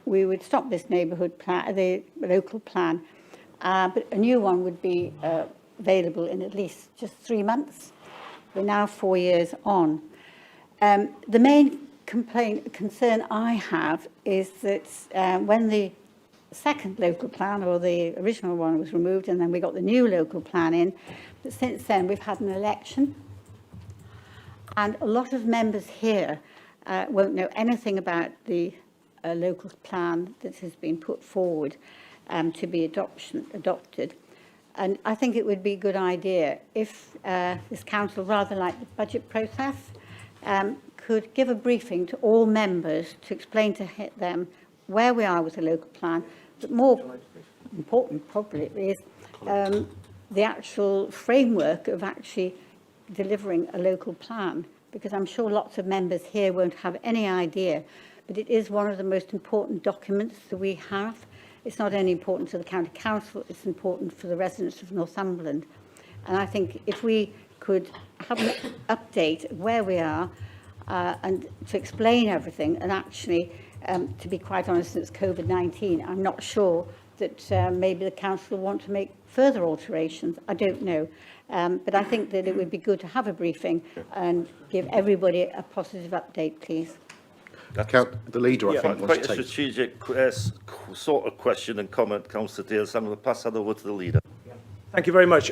we would stop this neighbourhood plan, the local plan, but a new one would be available in at least just 3 months. We're now 4 years on. The main concern I have is that when the second local plan, or the original one, was removed, and then we got the new local plan in, but since then we've had an election, and a lot of members here won't know anything about the local plan that has been put forward to be adopted. And I think it would be a good idea if this council, rather like the budget process, could give a briefing to all members to explain to them where we are with the local plan, but more important probably is the actual framework of actually delivering a local plan, because I'm sure lots of members here won't have any idea, but it is one of the most important documents that we have. It's not only important to the county council, it's important for the residents of Northumberland. And I think if we could have an update where we are and to explain everything, and actually, to be quite honest, since COVID-19, I'm not sure that maybe the council will want to make further alterations. I don't know. But I think that it would be good to have a briefing and give everybody a positive update, please.
The leader, I think, wants
quite
to
a
take.
strategic sort of question and comment, Councillor Dale, so I'm going to pass that over to the leader.
Thank you very much.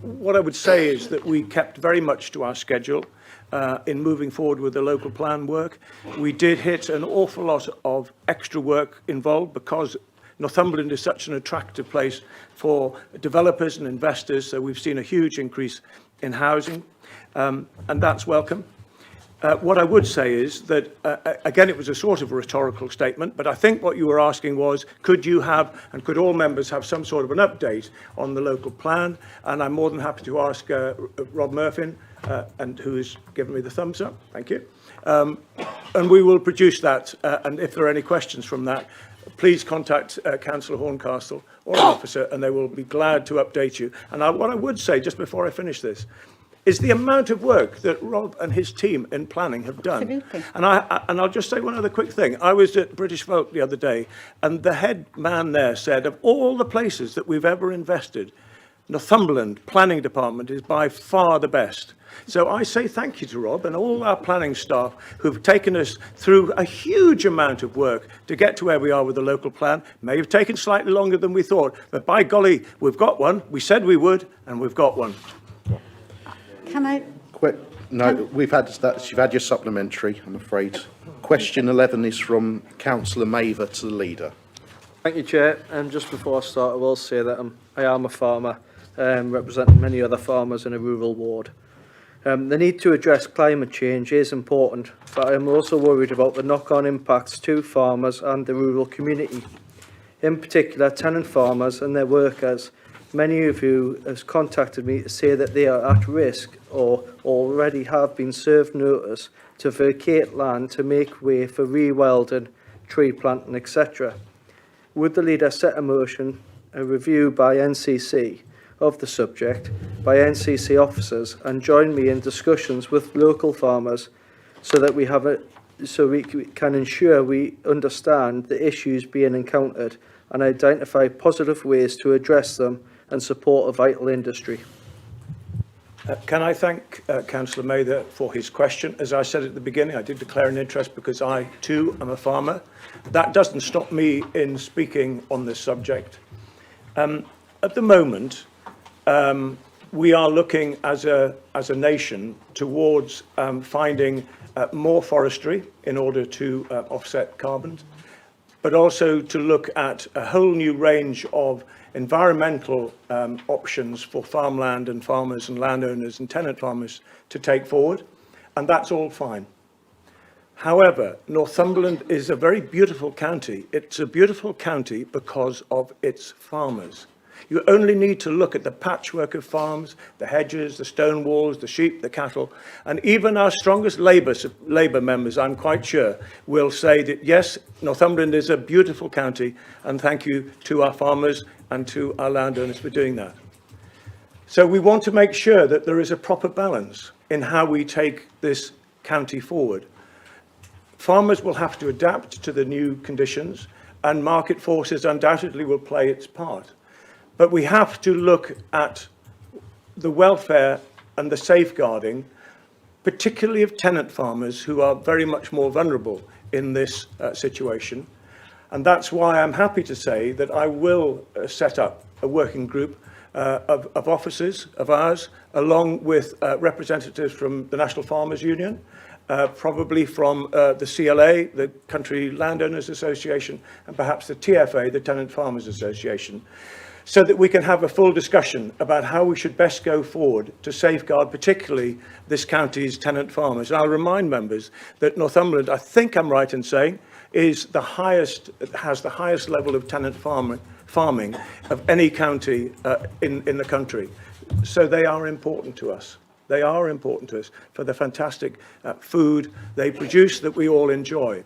What I would say is that we kept very much to our schedule in moving forward with the local plan work. We did hit an awful lot of extra work involved because Northumberland is such an attractive place for developers and investors, so we've seen a huge increase in housing, and that's welcome. What I would say is that, again, it was a sort of a rhetorical statement, but I think what you were asking was, could you have, and could all members have some sort of an update on the local plan? And I'm more than happy to ask Rob Murphy, and who has given me the thumbs up, thank you. And we will produce that, and if there are any questions from that, please contact Councillor Horncastle or an officer, and they will be glad to update you. And what I would say, just before I finish this, is the amount of work that Rob and his team in planning have done.
Absolutely.
And I'll just say one other quick thing. I was at British Folk the other day, and the head man there said, of all the places that we've ever invested, Northumberland Planning Department is by far the best. So I say thank you to Rob and all our planning staff who've taken us through a huge amount of work to get to where we are with the local plan. May have taken slightly longer than we thought, but by golly, we've got one. We said we would, and we've got one.
Can I?
No, we've had that. You've had your supplementary, I'm afraid. Question 11 is from Councillor Maver to the leader.
Thank you, Chair. Just before I start, I will say that I am a farmer, representing many other farmers in a rural ward. The need to address climate change is important, but I am also worried about the knock-on impacts to farmers and the rural community. In particular, tenant farmers and their workers. Many of you have contacted me to say that they are at risk or already have been served notice to vacate land to make way for rewilding, tree planting, etc. Would the leader set a motion, a review by NCC of the subject by NCC officers, and join me in discussions with local farmers so that we can ensure we understand the issues being encountered and identify positive ways to address them and support a vital industry.
Can I thank Councillor Mather for his question? As I said at the beginning, I did declare an interest because I too am a farmer. That doesn't stop me in speaking on this subject. At the moment, we are looking as a nation towards finding more forestry in order to offset carbon, but also to look at a whole new range of environmental options for farmland and farmers and landowners and tenant farmers to take forward, and that's all fine. However, Northumberland is a very beautiful county. It's a beautiful county because of its farmers. You only need to look at the patchwork of farms, the hedges, the stone walls, the sheep, the cattle, and even our strongest Labour members, I'm quite sure, will say that, yes, Northumberland is a beautiful county, and thank you to our farmers and to our landowners for doing that. So we want to make sure that there is a proper balance in how we take this county forward. Farmers will have to adapt to the new conditions, and market forces undoubtedly will play its part. But we have to look at the welfare and the safeguarding, particularly of tenant farmers who are very much more vulnerable in this situation. And that's why I'm happy to say that I will set up a working group of officers of ours, along with representatives from the National Farmers Union, probably from the CLA, the Country Landowners Association, and perhaps the TFA, the Tenant Farmers Association, so that we can have a full discussion about how we should best go forward to safeguard particularly this county's tenant farmers. And I'll remind members that Northumberland, I think I'm right in saying, has the highest level of tenant farming of any county in the country. So they are important to us. They are important to us for the fantastic food they produce that we all enjoy.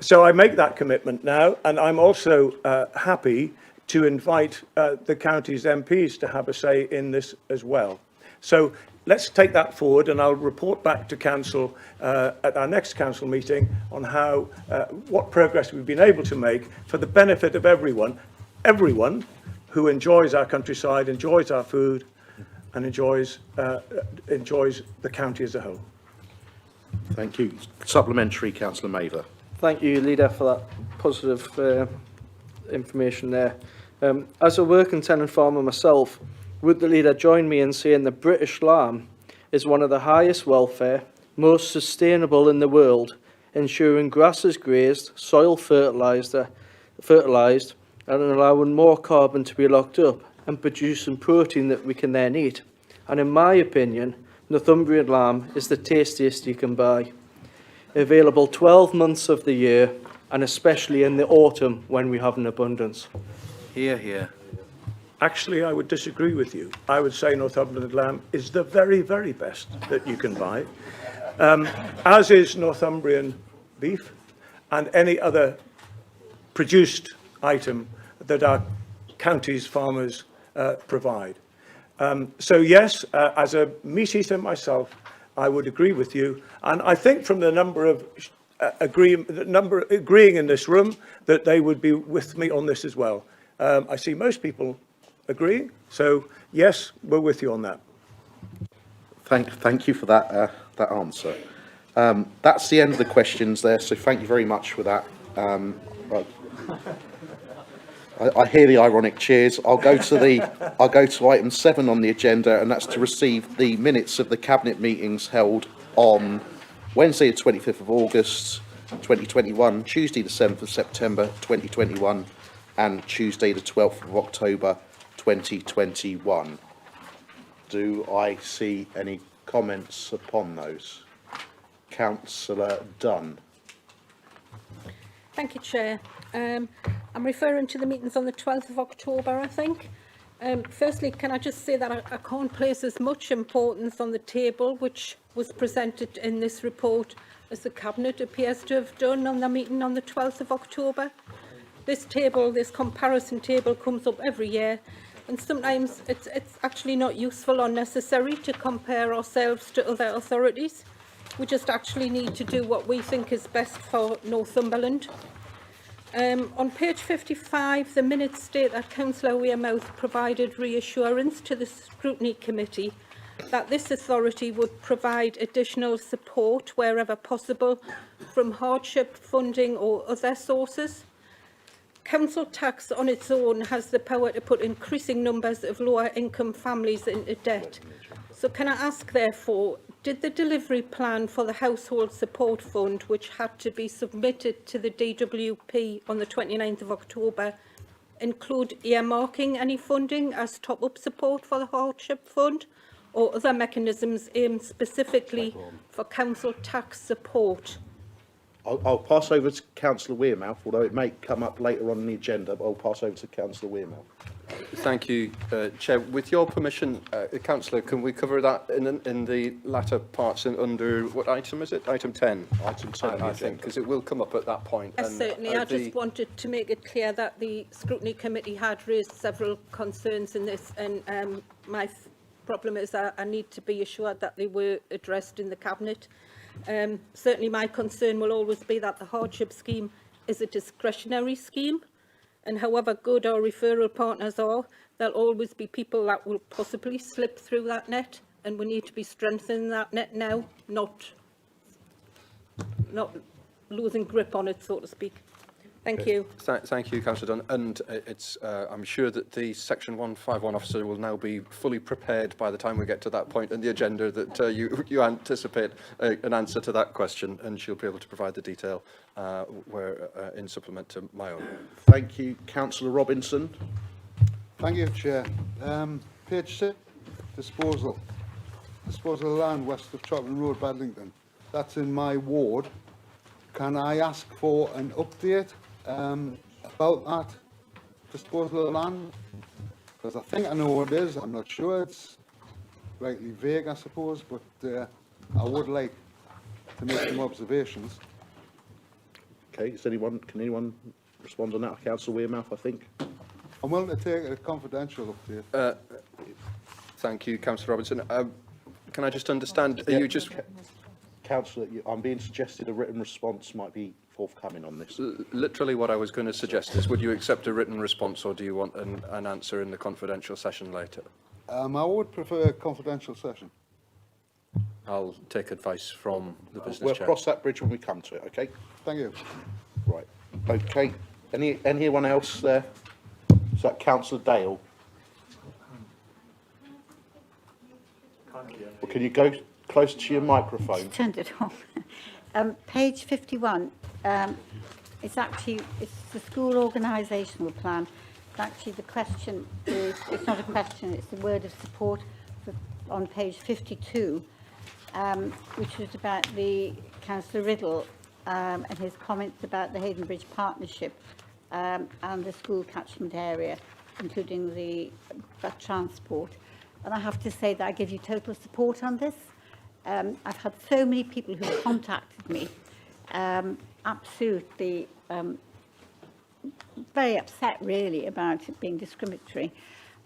So I make that commitment now, and I'm also happy to invite the county's MPs to have a say in this as well. So let's take that forward, and I'll report back to Council at our next Council meeting on how what progress we've been able to make for the benefit of everyone who enjoys our countryside, enjoys our food, and enjoys the county as a whole.
Thank you. Supplementary, Councillor Maver.
Thank you, Leader, for that positive information there. As a working tenant farmer myself, would the Leader join me in saying the British lamb is one of the highest welfare, most sustainable in the world, ensuring grass is grazed, soil fertilised, and allowing more carbon to be locked up and producing protein that we can then eat. And in my opinion, Northumbrian lamb is the tastiest you can buy. Available 12 months of the year, and especially in the autumn when we have an abundance.
Hear, hear.
Actually, I would disagree with you. I would say Northumberland lamb is the very, very best that you can buy, as is Northumbrian beef and any other produced item that our county's farmers provide. So yes, as a meat eater myself, I would agree with you, and I think from the number of agreeing in this room that they would be with me on this as well. I see most people agreeing, so yes, we're with you on that.
Thank you for that answer. That's the end of the questions there, so thank you very much for that. I hear the ironic cheers. I'll go to item 7 on the agenda, and that's to receive the minutes of the Cabinet meetings held on Wednesday the 25th of August 2021, Tuesday the 7th of September 2021, and Tuesday the 12th of October 2021. Do I see any comments upon those? Councillor Dunn.
Thank you, Chair. I'm referring to the meetings on the 12th of October, I think. Firstly, can I just say that I can't place as much importance on the table which was presented in this report as the Cabinet appears to have done on the meeting on the 12th of October. This table, this comparison table, comes up every year, and sometimes it's actually not useful or necessary to compare ourselves to other authorities. We just actually need to do what we think is best for Northumberland. On page 55, the minutes state that Councillor Wearmouth provided reassurance to the Scrutiny Committee that this authority would provide additional support wherever possible from hardship funding or other sources. council tax on its own has the power to put increasing numbers of lower income families into debt. So can I ask, therefore, did the delivery plan for the Household Support Fund, which had to be submitted to the DWP on the 29th of October, include earmarking any funding as top-up support for the hardship fund, or other mechanisms aimed specifically for council tax support?
I'll pass over to Councillor Wearmouth, although it may come up later on in the agenda, but I'll pass over to Councillor Wearmouth.
Thank you, Chair. With your permission, Councillor, can we cover that in the latter parts under, what item is it? Item 10?
Item 10,
I think, because it will come up at that point.
Yes, certainly. I just wanted to make it clear that the Scrutiny Committee had raised several concerns in this, and my problem is that I need to be assured that they were addressed in the Cabinet. Certainly my concern will always be that the hardship scheme is a discretionary scheme, and however good our referral partners are, there'll always be people that will possibly slip through that net, and we need to be strengthening that net now, not losing grip on it, so to speak. Thank you.
Thank you, Councillor Dunn. And I'm sure that the Section 151 officer will now be fully prepared by the time we get to that point in the agenda that you anticipate an answer to that question, and she'll be able to provide the detail in supplement to my own.
Thank you, Councillor Robinson.
Thank you, Chair. Page 6, disposal. Disposal of land west of Chopin Road, Badlington. That's in my ward. Can I ask for an update about that disposal of land? Because I think I know what it is. I'm not sure. It's slightly vague, I suppose, but I would like to make some observations.
Okay, can anyone respond on that? Councillor Wearmouth, I think.
I'm willing to take a confidential update.
Thank you, Councillor Robinson. Can I just understand, are you just...
Councillor, I'm being suggested a written response might be forthcoming on this.
Literally what I was going to suggest is, would you accept a written response, or do you want an answer in the confidential session later?
I would prefer a confidential session.
I'll take advice from the business
We'll
chair.
cross that bridge when we come to it, okay?
Thank you.
Right, okay. Anyone else there? Is that Councillor Dale? Well, can you go close to your microphone?
Turned it off. Page 51. It's the school organisational plan. Actually, the question is, it's not a question, it's a word of support on page 52, which was about the Councillor Riddle and his comments about the Hayden Bridge Partnership and the school catchment area, including the transport. And I have to say that I give you total support on this. I've had so many people who have contacted me, absolutely very upset really about it being discriminatory.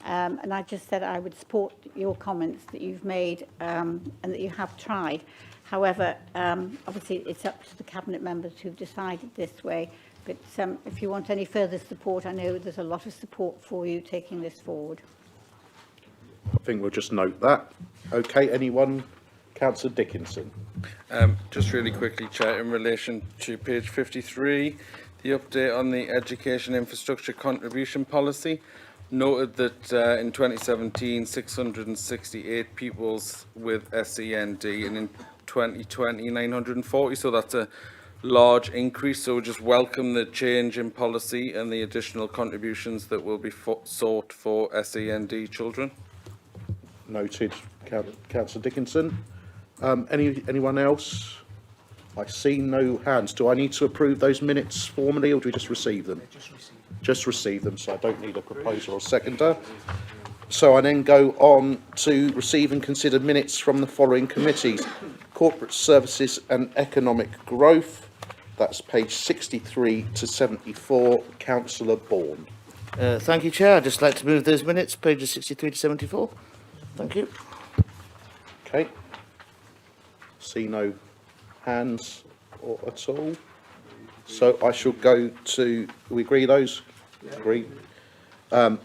And I just said I would support your comments that you've made and that you have tried. However, obviously it's up to the Cabinet members who've decided this way. But if you want any further support, I know there's a lot of support for you taking this forward.
I think we'll just note that. Okay, anyone? Councillor Dickinson.
Just really quickly, Chair, in relation to page 53, the update on the Education Infrastructure Contribution Policy noted that in 2017, 668 pupils with SEND, and in 2020, 940, so that's a large increase. So we just welcome the change in policy and the additional contributions that will be sought for SEND children.
Noted, Councillor Dickinson. Anyone else? I see no hands. Do I need to approve those minutes formally, or do we just receive them? Just receive them, so I don't need a proposer or seconder. So I then go on to receive and consider minutes from the following committees: Corporate Services and Economic Growth. That's page 63 to 74. Councillor Bourne.
Thank you, Chair. I'd just like to move those minutes, pages 63 to 74. Thank you.
Okay. See no hands at all. So I shall go to, we agree those? Agree.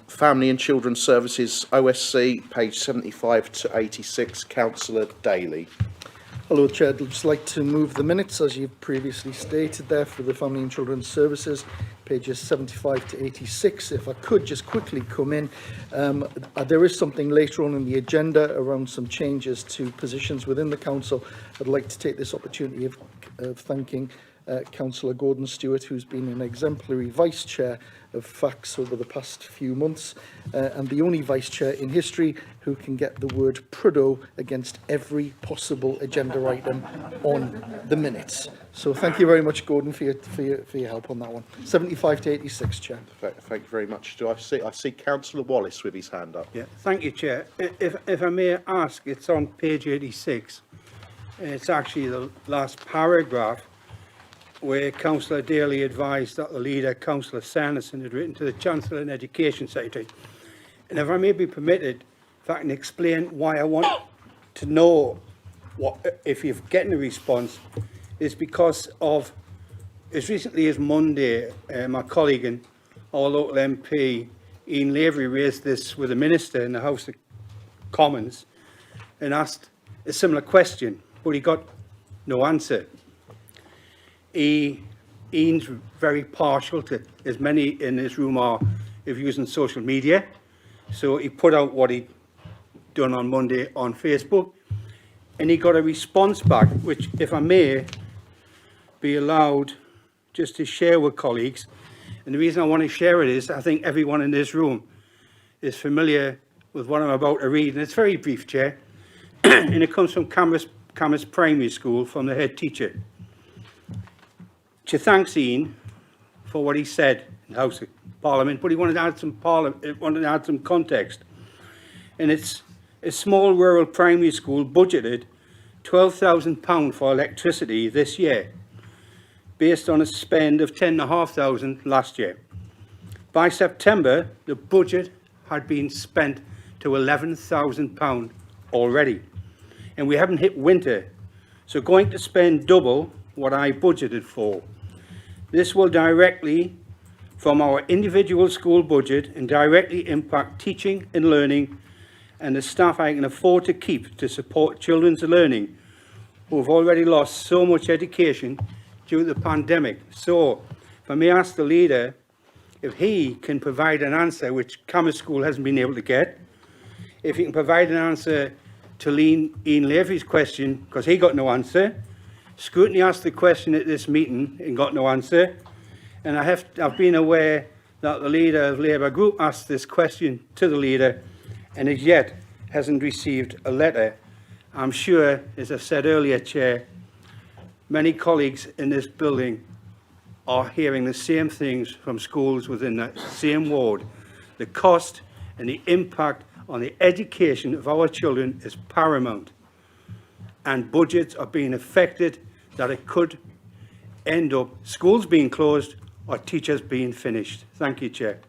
Family and Children's Services, OSC, page 75 to 86, Councillor Daly.
Hello, Chair. I'd just like to move the minutes, as you've previously stated there, for the Family and Children's Services, pages 75 to 86. If I could just quickly come in, there is something later on in the agenda around some changes to positions within the Council. I'd like to take this opportunity of thanking Councillor Gordon Stewart, who's been an exemplary Vice Chair of FACS over the past few months, and the only Vice Chair in history who can get the word Prudhoe against every possible agenda item on the minutes. So thank you very much, Gordon, for your help on that one. 75 to 86, Chair.
Thank you very much. I see Councillor Wallace with his hand up.
Yeah, thank you, Chair. If I may ask, it's on page 86. It's actually the last paragraph where Councillor Daly advised that the leader, Councillor Sanderson, had written to the Chancellor and Education Secretary. And if I may be permitted, if I can explain why I want to know what, if you're getting a response, is because of, as recently as Monday, my colleague and our local MP, Ian Lavery, raised this with the Minister in the House of Commons and asked a similar question, but he got no answer. Ian's very partial to, as many in this room are, of using social media. So he put out what he'd done on Monday on Facebook, and he got a response back, which, if I may be allowed just to share with colleagues. And the reason I want to share it is I think everyone in this room is familiar with what I'm about to read, and it's very brief, Chair. And it comes from Camas Primary School, from the head teacher. She thanks Ian for what he said in the House of Parliament, but he wanted to add some context. And it's a small rural primary school budgeted £12,000 for electricity this year, based on a spend of £10,500 last year. By September, the budget had been spent to £11,000 already, and we haven't hit winter, so going to spend double what I budgeted for. This will directly from our individual school budget and directly impact teaching and learning and the staff I can afford to keep to support children's learning who have already lost so much education due to the pandemic. So, if I may ask the leader if he can provide an answer, which Camas School hasn't been able to get, if he can provide an answer to Ian Lavery's question, because he got no answer. Scrutiny asked the question at this meeting and got no answer. And I've been aware that the leader of Labour Group asked this question to the leader and as yet hasn't received a letter. I'm sure, as I've said earlier, Chair, many colleagues in this building are hearing the same things from schools within that same ward. The cost and the impact on the education of our children is paramount, and budgets are being affected that it could end up schools being closed or teachers being finished. Thank you, Chair.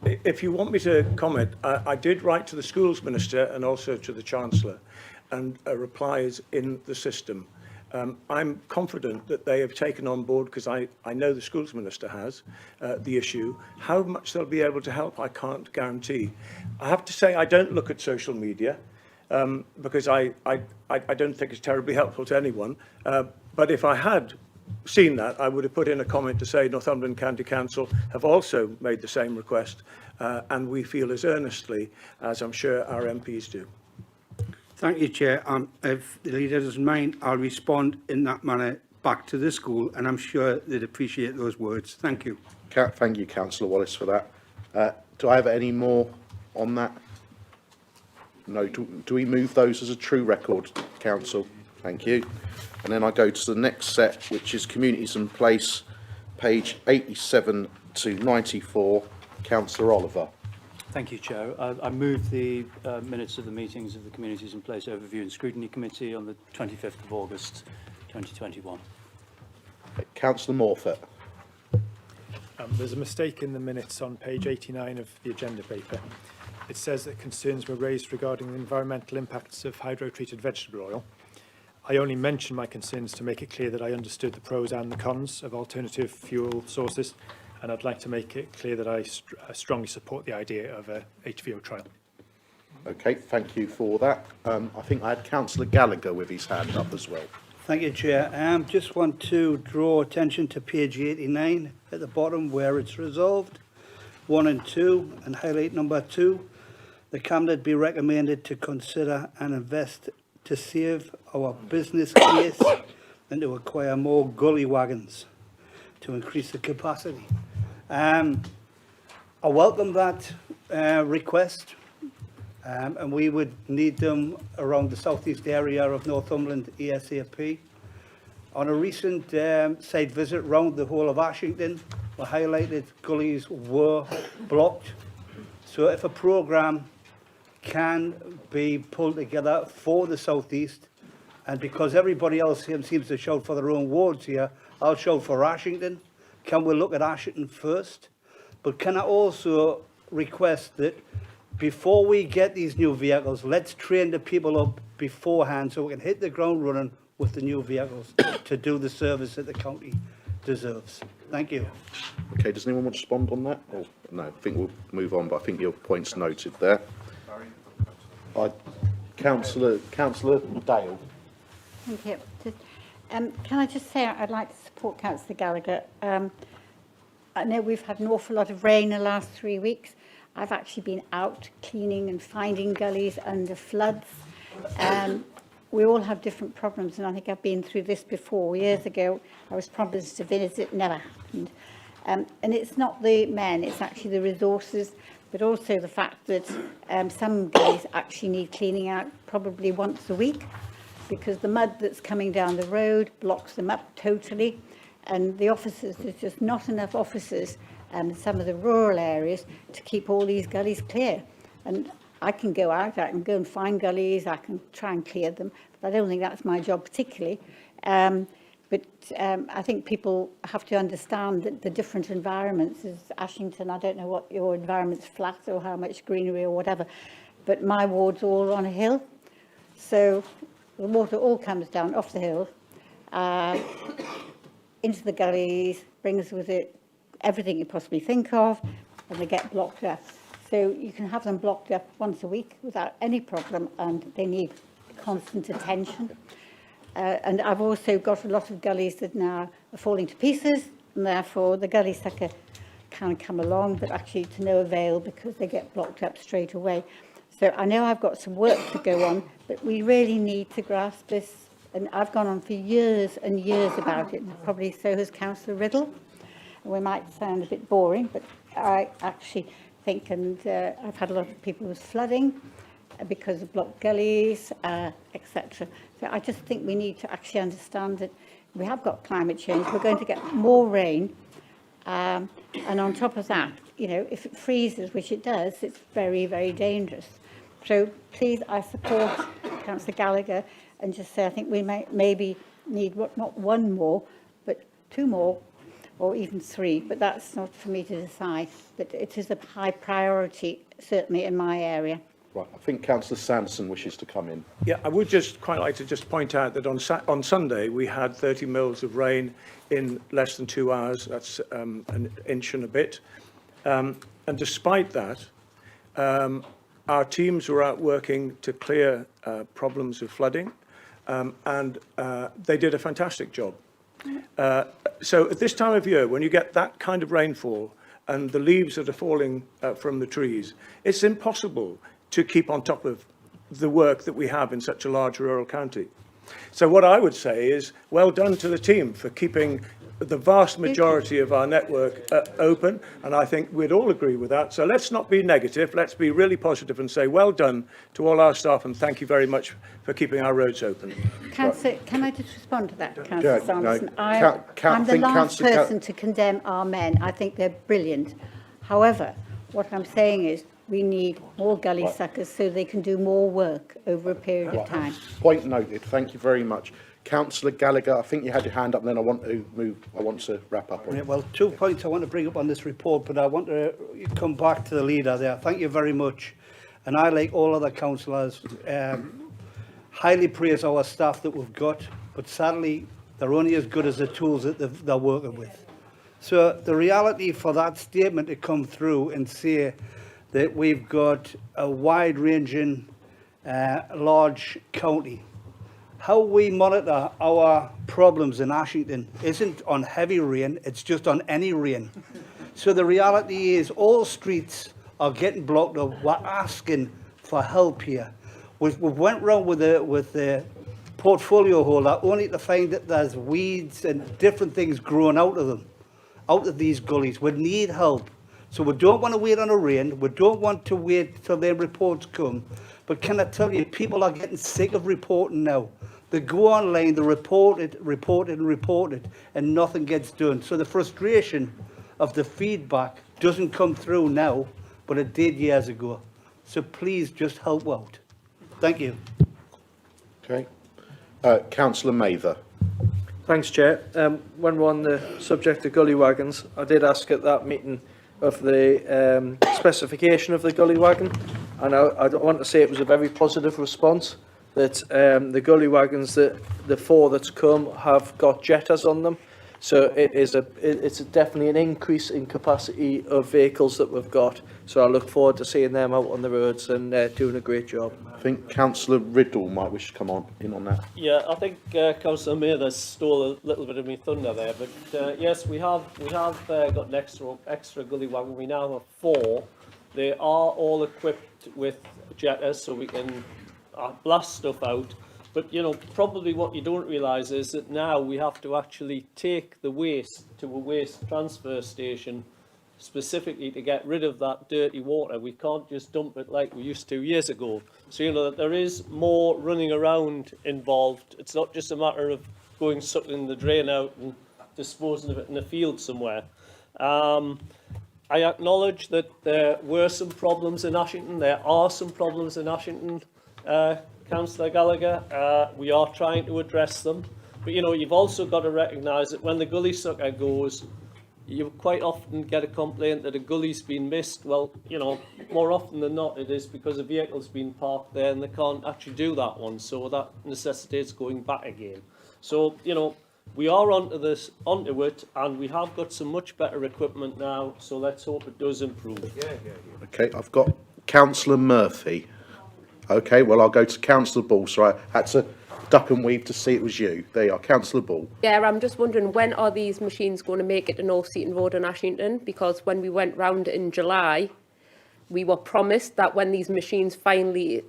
If you want me to comment, I did write to the Schools Minister and also to the Chancellor, and a reply is in the system. I'm confident that they have taken on board, because I know the Schools Minister has, the issue. How much they'll be able to help, I can't guarantee. I have to say I don't look at social media, because I don't think it's terribly helpful to anyone. But if I had seen that, I would have put in a comment to say Northumberland County Council have also made the same request, and we feel as earnestly as I'm sure our MPs do.
Thank you, Chair. If the leader doesn't mind, I'll respond in that manner back to the school, and I'm sure they'd appreciate those words. Thank you.
Thank you, Councillor Wallace, for that. Do I have any more on that? No. Do we move those as a true record, Council? Thank you. And then I go to the next set, which is Communities in Place, page 87 to 94. Councillor Oliver.
Thank you, Chair. I move the minutes of the meetings of the Communities in Place Overview and Scrutiny Committee on the 25th of August 2021.
Councillor Morfett.
There's a mistake in the minutes on page 89 of the agenda paper. It says that concerns were raised regarding the environmental impacts of hydro-treated vegetable oil. I only mentioned my concerns to make it clear that I understood the pros and the cons of alternative fuel sources, and I'd like to make it clear that I strongly support the idea of a HVO trial.
Okay, thank you for that. I think I had Councillor Gallagher with his hand up as well.
Thank you, Chair. Just want to draw attention to page 89 at the bottom where it's resolved, 1 and 2, and highlight number 2. The Cabinet be recommended to consider and invest to save our business case and to acquire more gully wagons to increase the capacity. I welcome that request, and we would need them around the southeast area of Northumberland ASAP. On a recent site visit round the whole of Ashington, we highlighted gullies were blocked. So if a programme can be pulled together for the southeast, and because everybody else seems to shout for their own wards here, I'll shout for Ashington. Can we look at Ashington first? But can I also request that before we get these new vehicles, let's train the people up beforehand so we can hit the ground running with the new vehicles to do the service that the county deserves. Thank you.
Okay, does anyone want to respond on that? Oh, no, I think we'll move on, but I think your point's noted there. Councillor Dale.
Thank you. Can I just say I'd like to support Councillor Gallagher. I know we've had an awful lot of rain the last 3 weeks. I've actually been out cleaning and finding gullies under floods. We all have different problems, and I think I've been through this before. Years ago, I was promised to visit, it never happened. And it's not the men, it's actually the resources, but also the fact that some gullies actually need cleaning out probably once a week, because the mud that's coming down the road blocks them up totally. And the officers, there's just not enough officers in some of the rural areas to keep all these gullies clear. And I can go out, I can go and find gullies, I can try and clear them, but I don't think that's my job particularly. But I think people have to understand that the different environments. As Ashington, I don't know what your environment's flat or how much greenery or whatever, but my ward's all on a hill. So the water all comes down off the hill, into the gullies, brings with it everything you possibly think of, and they get blocked up. So you can have them blocked up once a week without any problem, and they need constant attention. And I've also got a lot of gullies that now are falling to pieces, and therefore the gully sucker can come along, but actually to no avail because they get blocked up straight away. So I know I've got some work to go on, but we really need to grasp this. And I've gone on for years and years about it, and probably so has Councillor Riddle. And we might sound a bit boring, but I actually think, and I've had a lot of people with flooding because of blocked gullies, etc. So I just think we need to actually understand that we have got climate change. We're going to get more rain. And on top of that, you know, if it freezes, which it does, it's very, very dangerous. So please, I support Councillor Gallagher and just say I think we maybe need not one more, but 2 more, or even 3. But that's not for me to decide. But it is a high priority, certainly in my area.
Right, I think Councillor Sanderson wishes to come in.
Yeah, I would just quite like to just point out that on Sunday we had 30 mils of rain in less than 2 hours. That's an inch and a bit. And despite that, our teams were out working to clear problems of flooding, and they did a fantastic job. So at this time of year, when you get that kind of rainfall and the leaves that are falling from the trees, it's impossible to keep on top of the work that we have in such a large rural county. So what I would say is, well done to the team for keeping the vast majority of our network open, and I think we'd all agree with that. So let's not be negative, let's be really positive and say well done to all our staff, and thank you very much for keeping our roads open.
Councillor, can I just respond to that, Councillor Sanderson?
No,
I'm the last person to condemn our men. I think they're brilliant. However, what I'm saying is we need more gully suckers so they can do more work over a period of time.
Point noted. Thank you very much. Councillor Gallagher, I think you had your hand up, and then I want to wrap up on it.
Well, 2 points I want to bring up on this report, but I want to come back to the leader there. Thank you very much. And I, like all other councillors, highly praise our staff that we've got, but sadly, they're only as good as the tools that they're working with. So the reality for that statement to come through and say that we've got a wide-ranging, large county. How we monitor our problems in Ashington isn't on heavy rain, it's just on any rain. So the reality is all streets are getting blocked up. We're asking for help here. We went round with the portfolio holder only to find that there's weeds and different things growing out of them, out of these gullies. We need help. So we don't want to wait on a rain. We don't want to wait till their reports come. But can I tell you, people are getting sick of reporting now. They go online, they report it, and nothing gets done. So the frustration of the feedback doesn't come through now, but it did years ago. So please just help out. Thank you.
Okay. Councillor Maver.
Thanks, Chair. When we're on the subject of gully wagons, I did ask at that meeting of the specification of the gully wagon, and I want to say it was a very positive response that the gully wagons, the 4 that's come, have got jetters on them. So it's definitely an increase in capacity of vehicles that we've got. So I look forward to seeing them out on the roads and doing a great job.
I think Councillor Riddle might wish to come in on that.
Yeah, I think Councillor Maver stole a little bit of my thunder there, but yes, we have got an extra gully wagon. We now have 4. They are all equipped with jetters, so we can blast stuff out. But, you know, probably what you don't realise is that now we have to actually take the waste to a waste transfer station specifically to get rid of that dirty water. We can't just dump it like we used to years ago. So, you know, that there is more running around involved. It's not just a matter of sucking the drain out and disposing of it in a field somewhere. I acknowledge that there were some problems in Ashington. There are some problems in Ashington, Councillor Gallagher. We are trying to address them. But, you know, you've also got to recognise that when the gully sucker goes, you quite often get a complaint that a gully's been missed. Well, you know, more often than not it is because a vehicle's been parked there and they can't actually do that one. So that necessitates going back again. So, you know, we are onto it, and we have got some much better equipment now. So let's hope it does improve.
Okay, I've got Councillor Murphy. Okay, well, I'll go to Councillor Ball. So I had to duck and weave to see it was you. There you are, Councillor Ball.
Yeah, I'm just wondering, when are these machines going to make it to North Seaton Road in Ashington? Because when we went round in July, we were promised that when these machines finally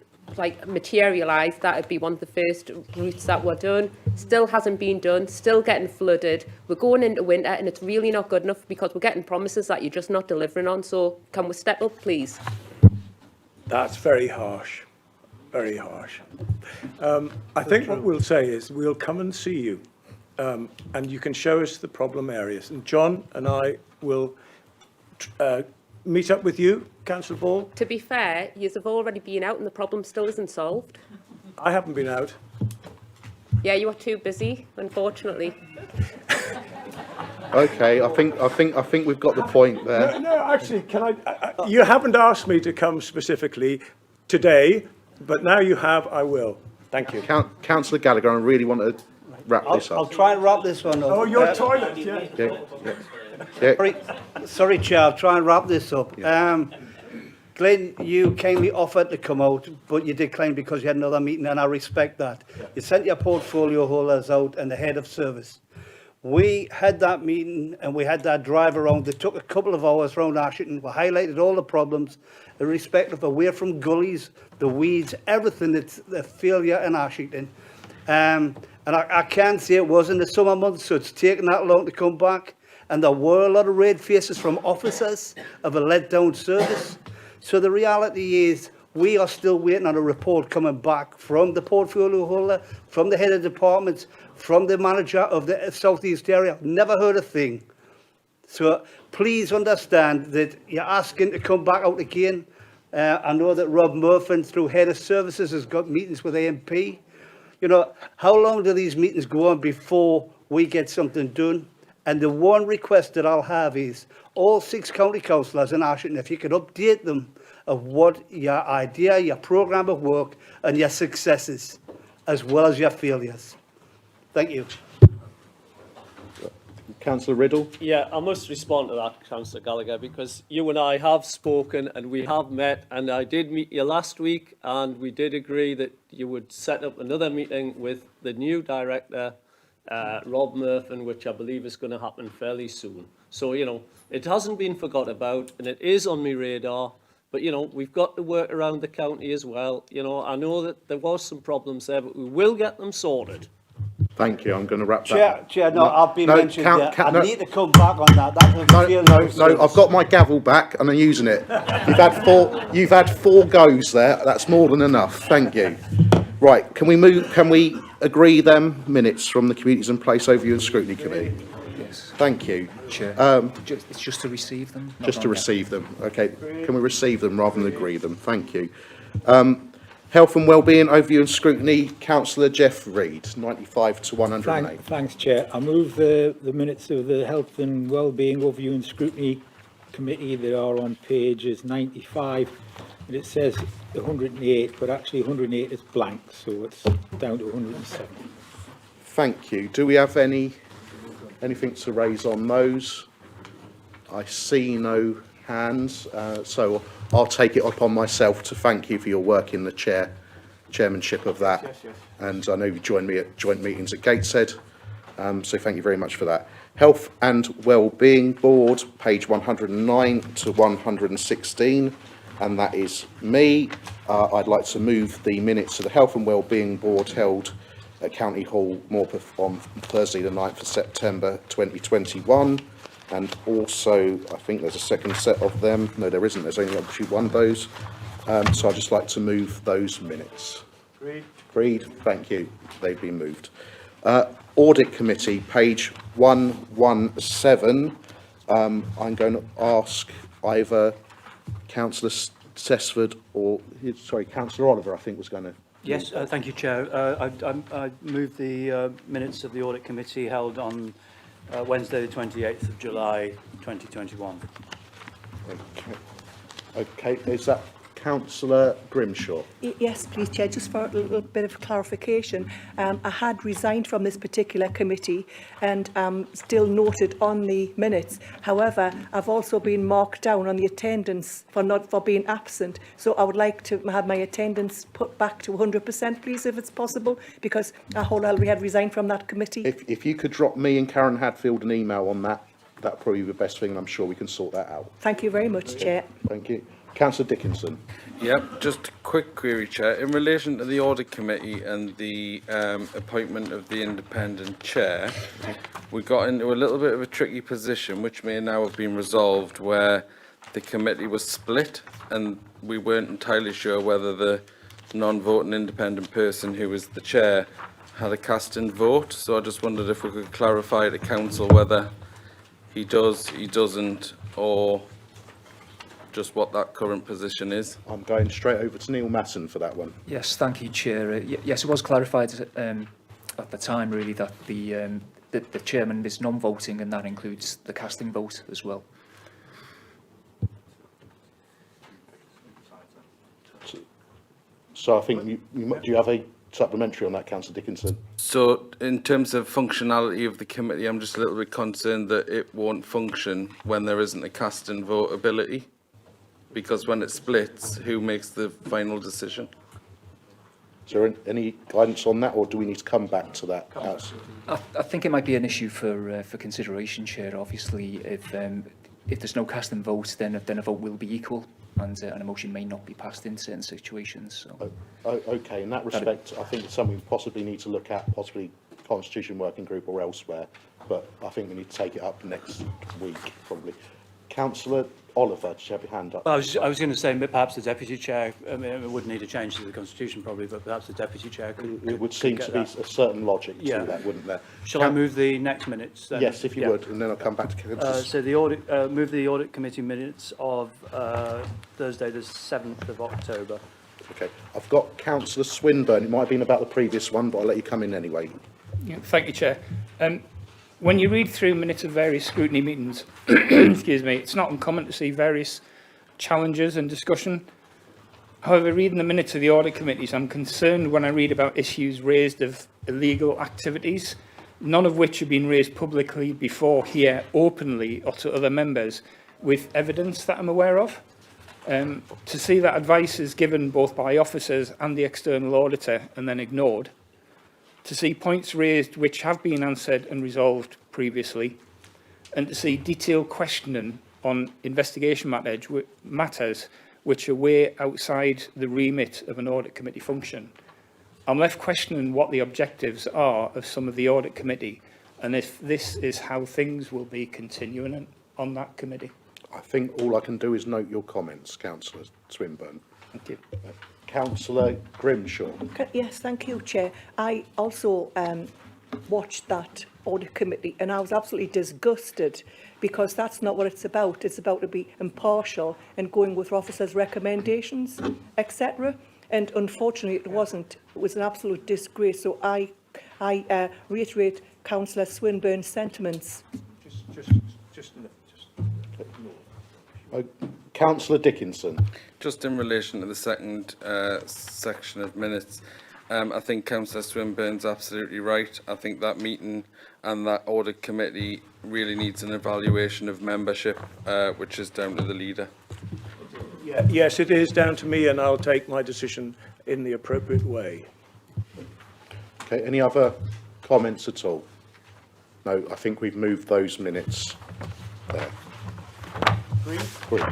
materialised, that would be one of the first routes that were done. Still hasn't been done, still getting flooded. We're going into winter and it's really not good enough because we're getting promises that you're just not delivering on. So can we step up, please?
That's very harsh. Very harsh. I think what we'll say is we'll come and see you, and you can show us the problem areas. And John and I will meet up with you, Councillor Ball.
To be fair, you have already been out and the problem still isn't solved.
I haven't been out.
Yeah, you are too busy, unfortunately.
Okay, I think we've got the point there.
No, actually, can I? You haven't asked me to come specifically today, but now you have. I will. Thank you.
Councillor Gallagher, I really want to wrap this up.
I'll try and wrap this one up.
Oh, your toilet, yeah.
Sorry, Chair, I'll try and wrap this up. Glenn, you kindly offered to come out, but you declined because you had another meeting, and I respect that. Yeah. You sent your portfolio holders out and the head of service. We had that meeting and we had that drive around. It took a couple of hours around Ashington. We highlighted all the problems, irrespective of away from gullies, the weeds, everything that's the failure in Ashington. And I can say it was in the summer months, so it's taken that long to come back. And there were a lot of red faces from officers of a let-down service. So the reality is we are still waiting on a report coming back from the portfolio holder, from the head of departments, from the manager of the South East area. Never heard a thing. So please understand that you're asking to come back out again. I know that Rob Murphy, through head of services, has got meetings with AMP. You know, how long do these meetings go on before we get something done? And the one request that I'll have is all 6 county councillors in Ashington, if you could update them of what your idea, your programme of work and your successes, as well as your failures. Thank you.
Councillor Riddle?
Yeah, I must respond to that, Councillor Gallagher, because you and I have spoken and we have met, and I did meet you last week, and we did agree that you would set up another meeting with the new director, Rob Murphy, which I believe is going to happen fairly soon. So, you know, it hasn't been forgot about, and it is on my radar. But, you know, we've got to work around the county as well. You know, I know that there was some problems there, but we will get them sorted.
Thank you. I'm going to wrap that
Chair,
up.
Chair, no, I've been mentioned there. I
no.
need to come back on that.
No, I've got my gavel back and I'm using it. You've had four goes there. That's more than enough. Thank you. Right, can we agree them minutes from the Communities and Place Overview and Scrutiny Committee?
Yes.
Thank you.
Chair. It's just to receive them?
Just to receive them. Okay. Can we receive them rather than agree them? Thank you. Health and Wellbeing Overview and Scrutiny, Councillor Jeff Reid, 95 to 108.
Thanks, Chair. I move the minutes of the Health and Wellbeing Overview and Scrutiny Committee. They are on pages 95, and it says 108, but actually 108 is blank, so it's down to 107.
Thank you. Do we have anything to raise on those? I see no hands, so I'll take it upon myself to thank you for your work in the chairmanship of that. Yes. And I know you joined me at joint meetings at Gateshead, so thank you very much for that. Health and Wellbeing Board, page 109 to 116, and that is me. I'd like to move the minutes of the Health and Wellbeing Board held at County Hall, Morpeth, on Thursday the 9th of September 2021. And also, I think there's a second set of them. No, there isn't. There's only actually one of those. So I'd just like to move those minutes. Agreed. Thank you. They've been moved. Audit Committee, page 117. I'm going to ask either Councillor Cessford or, sorry, Councillor Oliver, I think, was going to.
Yes, thank you, Chair. I move the minutes of the Audit Committee held on Wednesday the 28th of July 2021.
Okay, is that Councillor Grimshaw?
Yes, please, Chair, just for a little bit of clarification. I had resigned from this particular committee and still noted on the minutes. However, I've also been marked down on the attendance for being absent. So I would like to have my attendance put back to 100%, please, if it's possible, because I wholeheartedly had resigned from that committee.
If you could drop me and Karen Hadfield an email on that, that'd probably be the best thing, and I'm sure we can sort that out.
Thank you very much, Chair.
Thank you. Councillor Dickinson.
Yep, just a quick query, Chair. In relation to the Audit Committee and the appointment of the independent chair, we got into a little bit of a tricky position, which may now have been resolved, where the committee was split and we weren't entirely sure whether the non-voting independent person who was the chair had a casting vote. So I just wondered if we could clarify to Council whether he does, he doesn't, or just what that current position is.
I'm going straight over to Neil Masson for that one.
Yes, thank you, Chair. Yes, it was clarified at the time, really, that the chairman is non-voting, and that includes the casting vote as well.
So I think do you have a supplementary on that, Councillor Dickinson?
So in terms of functionality of the committee, I'm just a little bit concerned that it won't function when there isn't a casting vote ability, because when it splits, who makes the final decision?
Is there any guidance on that, or do we need to come back to that?
I think it might be an issue for consideration, Chair. Obviously, if there's no casting vote, then a vote will be equal, and a motion may not be passed in certain situations. So.
Okay, in that respect, I think it's something we possibly need to look at, possibly Constitution Working Group or elsewhere, but I think we need to take it up next week, probably. Councillor Oliver, did you have your hand up?
Well, I was going to say perhaps the Deputy Chair, I mean, it would need a change to the Constitution probably, but perhaps the Deputy Chair could...
It would seem to be a certain logic to that, wouldn't there?
Shall I move the next minutes then?
Yes, if you would, and then I'll come back to...
So the audit, move the Audit Committee minutes of Thursday the 7th of October.
Okay, I've got Councillor Swinburne. It might have been about the previous one, but I'll let you come in anyway.
Yeah, thank you, Chair. When you read through minutes of various scrutiny meetings, excuse me, it's not uncommon to see various challenges and discussion. However, reading the minutes of the audit committees, I'm concerned when I read about issues raised of illegal activities none of which have been raised publicly before here openly or to other members with evidence that I'm aware of. To see that advice is given both by officers and the external auditor and then ignored, to see points raised which have been answered and resolved previously, and to see detailed questioning on investigation matters which are way outside the remit of an audit committee function. I'm left questioning what the objectives are of some of the audit committee and if this is how things will be continuing on that committee.
I think all I can do is note your comments, Councillor Swinburne.
Thank you.
Councillor Grimshaw.
Yes, thank you, Chair. I also watched that audit committee and I was absolutely disgusted because that's not what it's about. It's about to be impartial and going with officers' recommendations, etc. And unfortunately, it wasn't. It was an absolute disgrace. So I reiterate Councillor Swinburne's sentiments.
Councillor Dickinson.
Just in relation to the second section of minutes, I think Councillor Swinburne's absolutely right. I think that meeting and that audit committee really needs an evaluation of membership, which is down to the leader.
Yeah, yes, it is down to me, and I'll take my decision in the appropriate way.
Okay, any other comments at all? No, I think we've moved those minutes there. Great.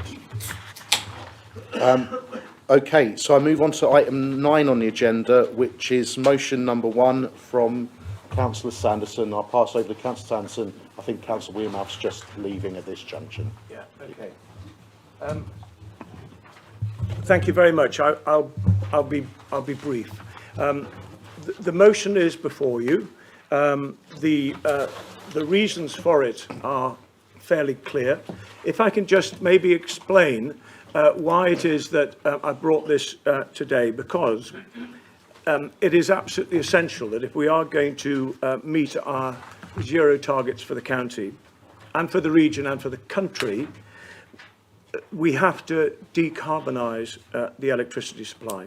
Okay, so I move on to item 9 on the agenda, which is motion number 1 from Councillor Sanderson. I'll pass over to Councillor Sanderson. I think Councillor Wearmouth's just leaving at this junction.
Yeah, okay. Thank you very much. I'll be brief. The motion is before you. The reasons for it are fairly clear. If I can just maybe explain why it is that I brought this today, because it is absolutely essential that if we are going to meet our zero targets for the county and for the region and for the country, we have to decarbonise the electricity supply.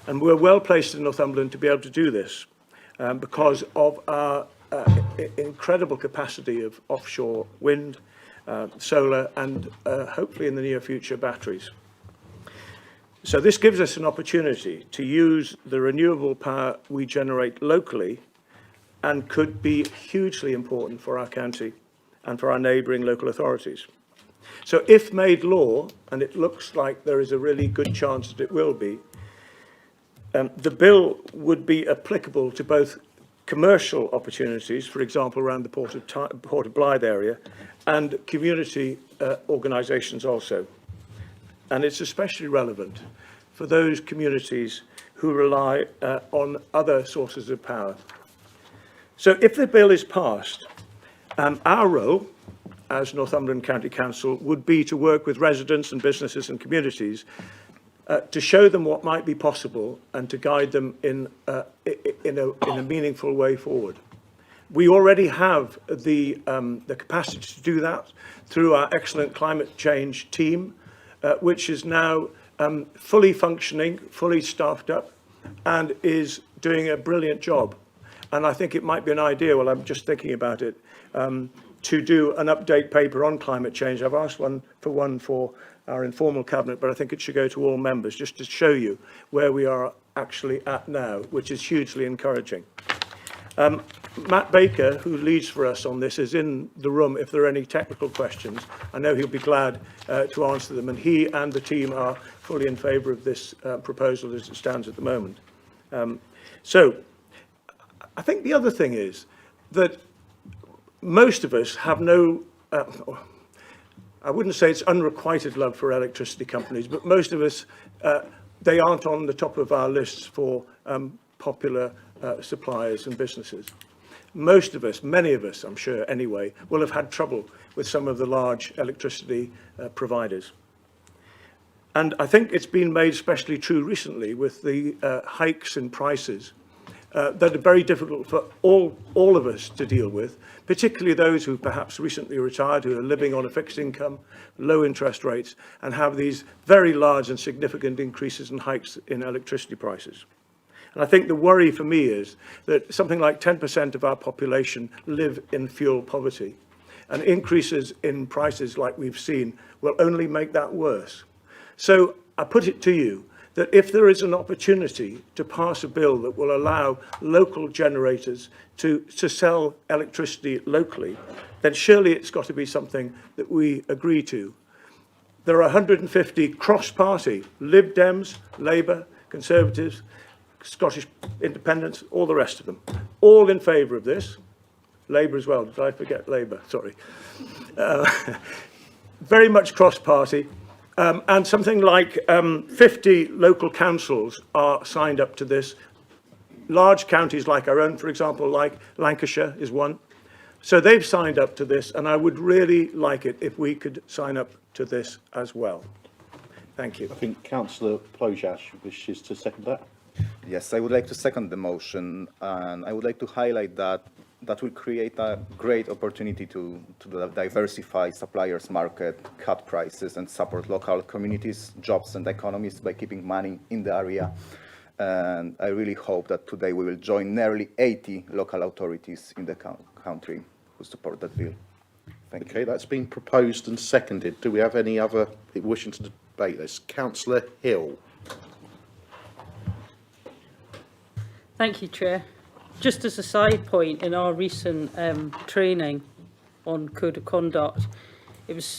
And we're well placed in Northumberland to be able to do this because of our incredible capacity of offshore wind, solar and hopefully in the near future batteries. So this gives us an opportunity to use the renewable power we generate locally and could be hugely important for our county and for our neighbouring local authorities. So if made law, and it looks like there is a really good chance that it will be, the bill would be applicable to both commercial opportunities, for example, around the Port of Blythe area, and community organisations also. And it's especially relevant for those communities who rely on other sources of power. So if the bill is passed, our role as Northumberland County Council would be to work with residents and businesses and communities to show them what might be possible and to guide them in a meaningful way forward. We already have the capacity to do that through our excellent climate change team, which is now fully functioning, fully staffed up, and is doing a brilliant job. And I think it might be an idea, well, I'm just thinking about it, to do an update paper on climate change. I've asked one for our informal cabinet, but I think it should go to all members just to show you where we are actually at now, which is hugely encouraging. Matt Baker, who leads for us on this, is in the room if there are any technical questions. I know he'll be glad to answer them, and he and the team are fully in favour of this proposal as it stands at the moment. So I think the other thing is that most of us have no, I wouldn't say it's unrequited love for electricity companies, but most of us, they aren't on the top of our lists for popular suppliers and businesses. Most of us, many of us, I'm sure anyway, will have had trouble with some of the large electricity providers. And I think it's been made especially true recently with the hikes in prices that are very difficult for all of us to deal with, particularly those who perhaps recently retired, who are living on a fixed income, low interest rates, and have these very large and significant increases and hikes in electricity prices. And I think the worry for me is that something like 10% of our population live in fuel poverty, and increases in prices like we've seen will only make that worse. So I put it to you that if there is an opportunity to pass a bill that will allow local generators to sell electricity locally, then surely it's got to be something that we agree to. There are 150 cross-party, Lib Dems, Labour, Conservatives, Scottish Independents, all the rest of them, all in favour of this. Labour as well, did I forget Labour? Sorry. Very much cross-party, and something like 50 local councils are signed up to this. Large counties like our own, for example, like Lancashire is one. So they've signed up to this, and I would really like it if we could sign up to this as well. Thank you.
I think Councillor Plojash wishes to second that.
Yes, I would like to second the motion, and I would like to highlight that will create a great opportunity to diversify suppliers market, cut prices, and support local communities, jobs, and economies by keeping money in the area. And I really hope that today we will join nearly 80 local authorities in the country who support that bill. Thank you.
Okay, that's been proposed and seconded. Do we have any other people wishing to debate this? Councillor Hill.
Thank you, Chair. Just as a side point, in our recent training on code of conduct,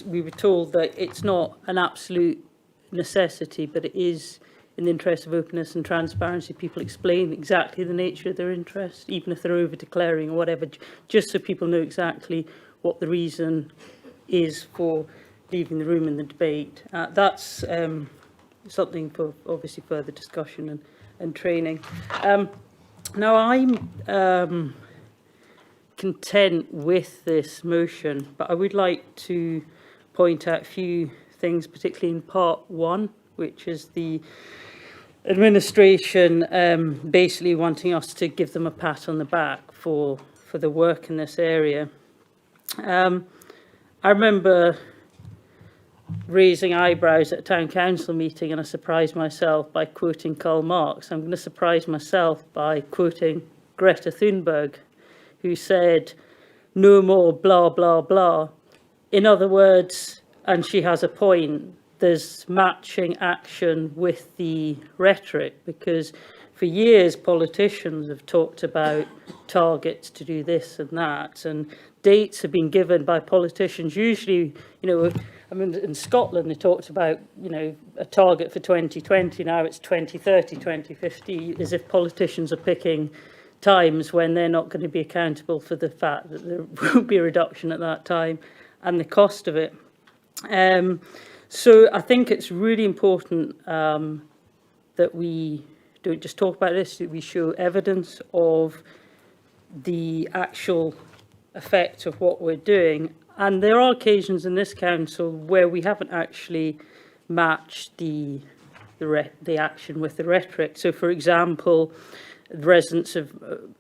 we were told that it's not an absolute necessity, but it is in the interest of openness and transparency. People explain exactly the nature of their interest, even if they're over-declaring or whatever, just so people know exactly what the reason is for leaving the room in the debate. That's something for obviously further discussion and training. Now, I'm content with this motion, but I would like to point out a few things, particularly in part 1, which is the administration basically wanting us to give them a pat on the back for the work in this area. I remember raising eyebrows at a town council meeting, and I surprised myself by quoting Karl Marx. I'm going to surprise myself by quoting Greta Thunberg, who said, "No more blah, blah, blah." In other words, and she has a point, there's matching action with the rhetoric, because for years politicians have talked about targets to do this and that, and dates have been given by politicians, usually, I mean, in Scotland, they talked about, a target for 2020. Now it's 2030, 2050, as if politicians are picking times when they're not going to be accountable for the fact that there will be a reduction at that time and the cost of it. So I think it's really important that we don't just talk about this, that we show evidence of the actual effect of what we're doing. And there are occasions in this council where we haven't actually matched the action with the rhetoric. So, for example, residents of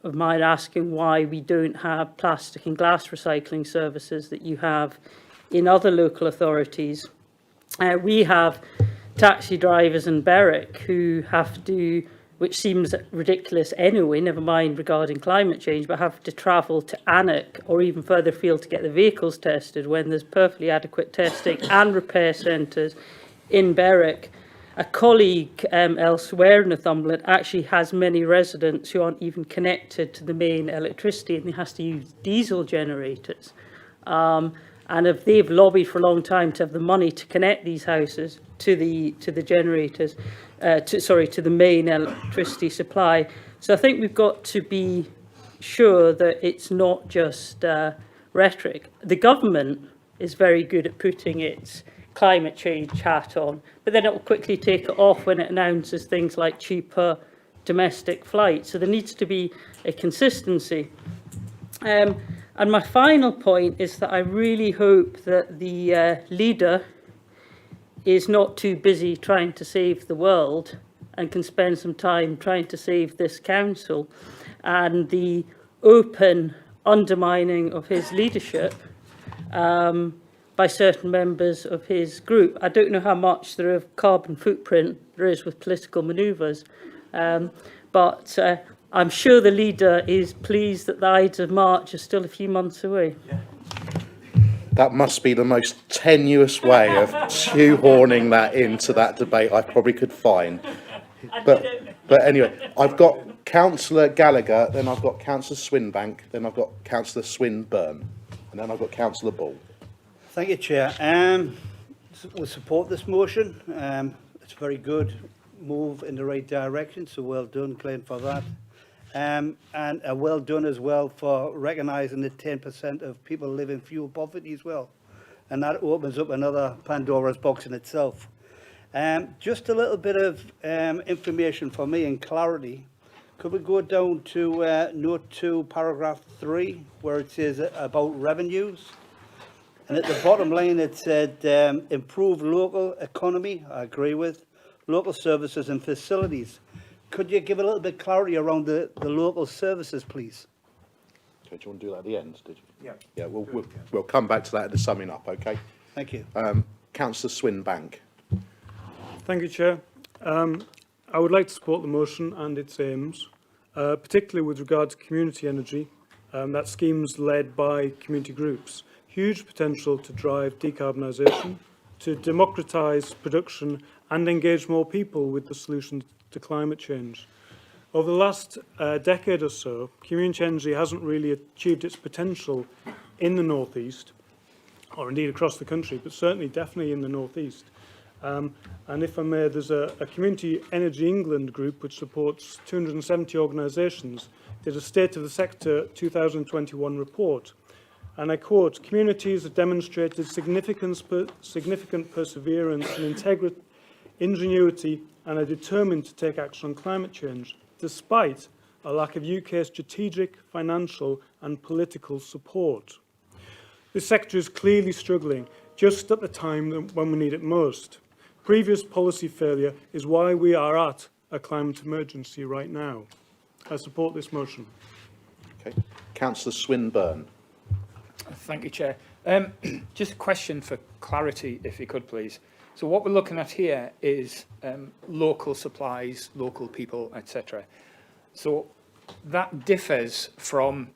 mine asking why we don't have plastic and glass recycling services that you have in other local authorities. We have taxi drivers in Berwick who have to, which seems ridiculous anyway, never mind regarding climate change, but have to travel to Alnwick or even further afield to get the vehicles tested when there's perfectly adequate testing and repair centres in Berwick. A colleague elsewhere in Northumberland actually has many residents who aren't even connected to the main electricity, and they have to use diesel generators. And if they've lobbied for a long time to have the money to connect these houses to the generators, to the main electricity supply. So I think we've got to be sure that it's not just rhetoric. The government is very good at putting its climate change hat on, but then it will quickly take it off when it announces things like cheaper domestic flights. So there needs to be a consistency. And my final point is that I really hope that the leader is not too busy trying to save the world and can spend some time trying to save this council, and the open undermining of his leadership by certain members of his group. I don't know how much there of carbon footprint there is with political manoeuvres, but I'm sure the leader is pleased that the Ides of March are still a few months away.
That must be the most tenuous way of shoehorning that into that debate I probably could find. But anyway, I've got Councillor Gallagher, then I've got Councillor Swinbank, then I've got Councillor Swinburne, and then I've got Councillor Ball.
Thank you, Chair. We support this motion. It's a very good move in the right direction, so well done, Glenn, for that. And well done as well for recognising that 10% of people live in fuel poverty as well. And that opens up another Pandora's box in itself. Just a little bit of information for me and clarity. Could we go down to note 2, paragraph 3, where it says about revenues? And at the bottom line it said improve local economy, I agree with, local services and facilities. Could you give a little bit of clarity around the local services, please?
Okay, do you want to do that at the end, did you?
Yeah.
Yeah, we'll come back to that at the summing up, okay?
Thank you.
Councillor Swinbank.
Thank you, Chair. I would like to support the motion and its aims, particularly with regard to community energy. That scheme's led by community groups. Huge potential to drive decarbonisation, to democratise production and engage more people with the solutions to climate change. Over the last decade or so, community energy hasn't really achieved its potential in the North East, or indeed across the country, but certainly definitely in the North East. And if I may, there's a Community Energy England group which supports 270 organisations, did a State of the Sector 2021 report. And I quote, communities have demonstrated significant perseverance and ingenuity and are determined to take action on climate change, despite a lack of UK strategic, financial and political support. This sector is clearly struggling just at the time when we need it most. Previous policy failure is why we are at a climate emergency right now. I support this motion.
Okay. Councillor Swinburne.
Thank you, Chair. Just a question for clarity, if you could, please. So what we're looking at here is local supplies, local people, etc. So that differs from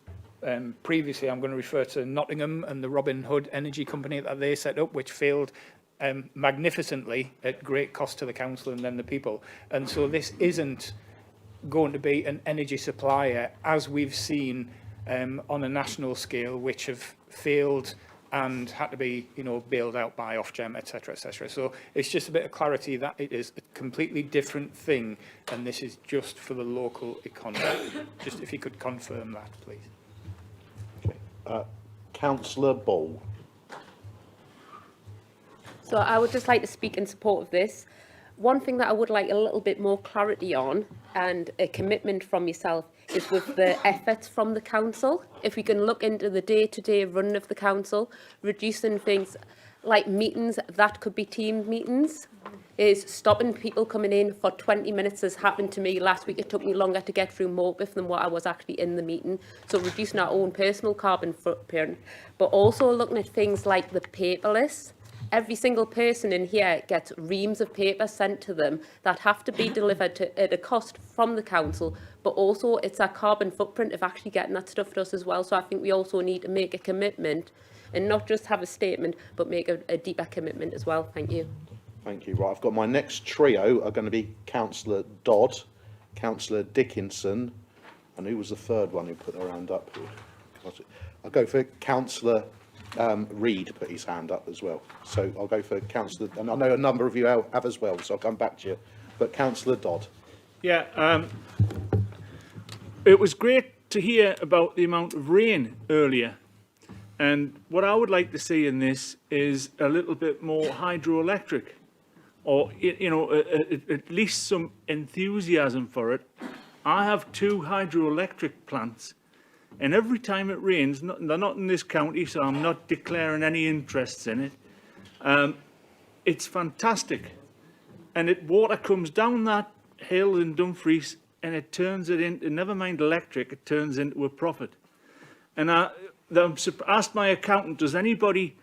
previously, I'm going to refer to Nottingham and the Robin Hood Energy Company that they set up, which failed magnificently at great cost to the council and then the people. And so this isn't going to be an energy supplier, as we've seen on a national scale, which have failed and had to be, bailed out by Ofgem, etc., etc. So it's just a bit of clarity that it is a completely different thing, and this is just for the local economy. Just if you could confirm that, please.
Okay. Councillor Ball.
So I would just like to speak in support of this. One thing that I would like a little bit more clarity on, and a commitment from yourself, is with the efforts from the council. If we can look into the day-to-day run of the council, reducing things like meetings, that could be team meetings, is stopping people coming in for 20 minutes, as happened to me last week. It took me longer to get through Morpeth than what I was actually in the meeting. So reducing our own personal carbon footprint, but also looking at things like the paperless. Every single person in here gets reams of paper sent to them that have to be delivered at a cost from the council, but also it's our carbon footprint of actually getting that stuff to us as well. So I think we also need to make a commitment and not just have a statement, but make a deeper commitment as well. Thank you.
Thank you. Right, I've got my next trio are going to be Councillor Dodd, Councillor Dickinson, and who was the third one who put their hand up? I'll go for Councillor Reid put his hand up as well. So I'll go for Councillor, and I know a number of you have as well, so I'll come back to you. But Councillor Dodd.
Yeah, it was great to hear about the amount of rain earlier. And what I would like to see in this is a little bit more hydroelectric, or, at least some enthusiasm for it. I have 2 hydroelectric plants. And every time it rains, they're not in this county, so I'm not declaring any interests in it. It's fantastic. And water comes down that hill in Dumfries, and it turns it into, never mind electric, it turns into a profit. And I asked my accountant, does anybody,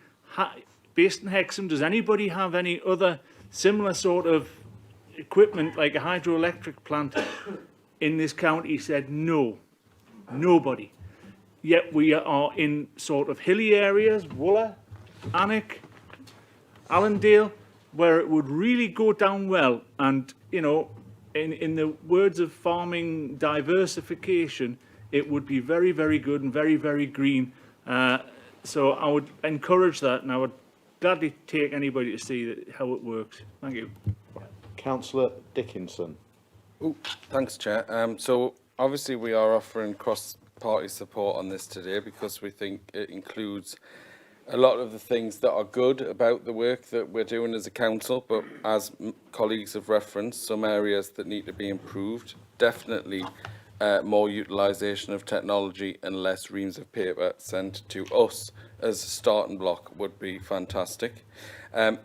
based in Hexham, does anybody have any other similar sort of equipment, like a hydroelectric plant? in this county said no. Nobody. Yet we are in sort of hilly areas, Wooler, Alnwick, Allendale, where it would really go down well. And, you know, in the words of farming diversification, it would be very, very good and very, very green. So I would encourage that, and I would gladly take anybody to see how it works. Thank you.
Councillor Dickinson.
Thanks, Chair. So obviously we are offering cross-party support on this today because we think it includes a lot of the things that are good about the work that we're doing as a council, but as colleagues have referenced, some areas that need to be improved. Definitely more utilisation of technology and less reams of paper sent to us as a starting block would be fantastic.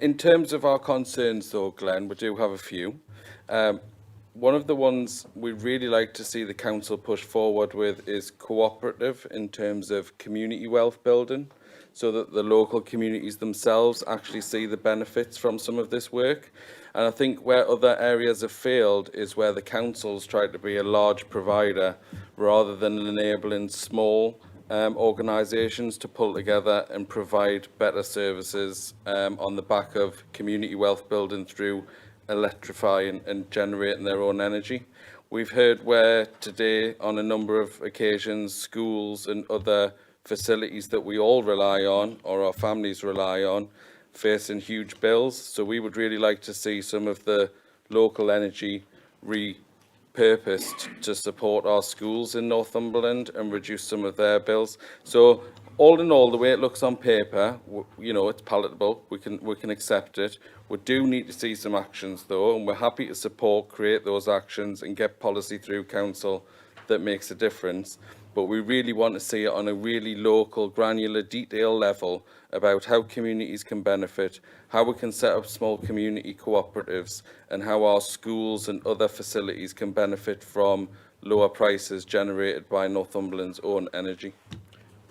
In terms of our concerns though, Glenn, we do have a few. One of the ones we'd really like to see the council push forward with is cooperative in terms of community wealth building, so that the local communities themselves actually see the benefits from some of this work. And I think where other areas have failed is where the councils try to be a large provider rather than enabling small organisations to pull together and provide better services on the back of community wealth building through electrifying and generating their own energy. We've heard where today on a number of occasions schools and other facilities that we all rely on or our families rely on facing huge bills, so we would really like to see some of the local energy repurposed to support our schools in Northumberland and reduce some of their bills. So all in all, the way it looks on paper, you know, it's palatable, we can accept it. We do need to see some actions though, and we're happy to create those actions and get policy through council that makes a difference. But we really want to see it on a really local, granular, detailed level about how communities can benefit, how we can set up small community cooperatives, and how our schools and other facilities can benefit from lower prices generated by Northumberland's own energy.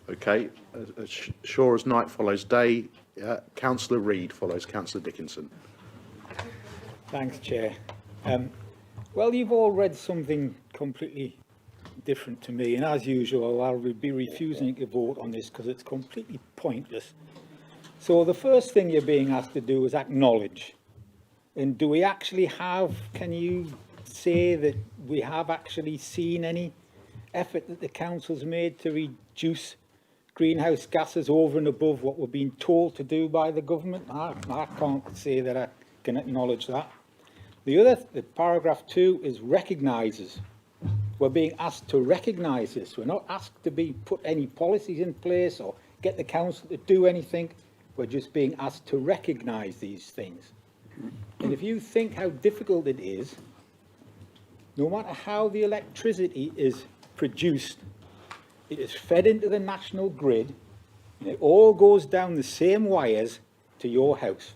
Okay, sure as night follows day, Councillor Reid follows Councillor Dickinson.
Thanks, Chair. Well, you've all read something completely different to me, and as usual, I'll be refusing to vote on this because it's completely pointless. So the first thing you're being asked to do is acknowledge. And do we actually have, can you say that we have actually seen any effort that the council's made to reduce greenhouse gases over and above what we're being told to do by the government? I can't say that I can acknowledge that. The paragraph 2 is recognises. We're being asked to recognise this. We're not asked to put any policies in place or get the council to do anything. We're just being asked to recognise these things. And if you think how difficult it is, no matter how the electricity is produced, it is fed into the national grid, and it all goes down the same wires to your house.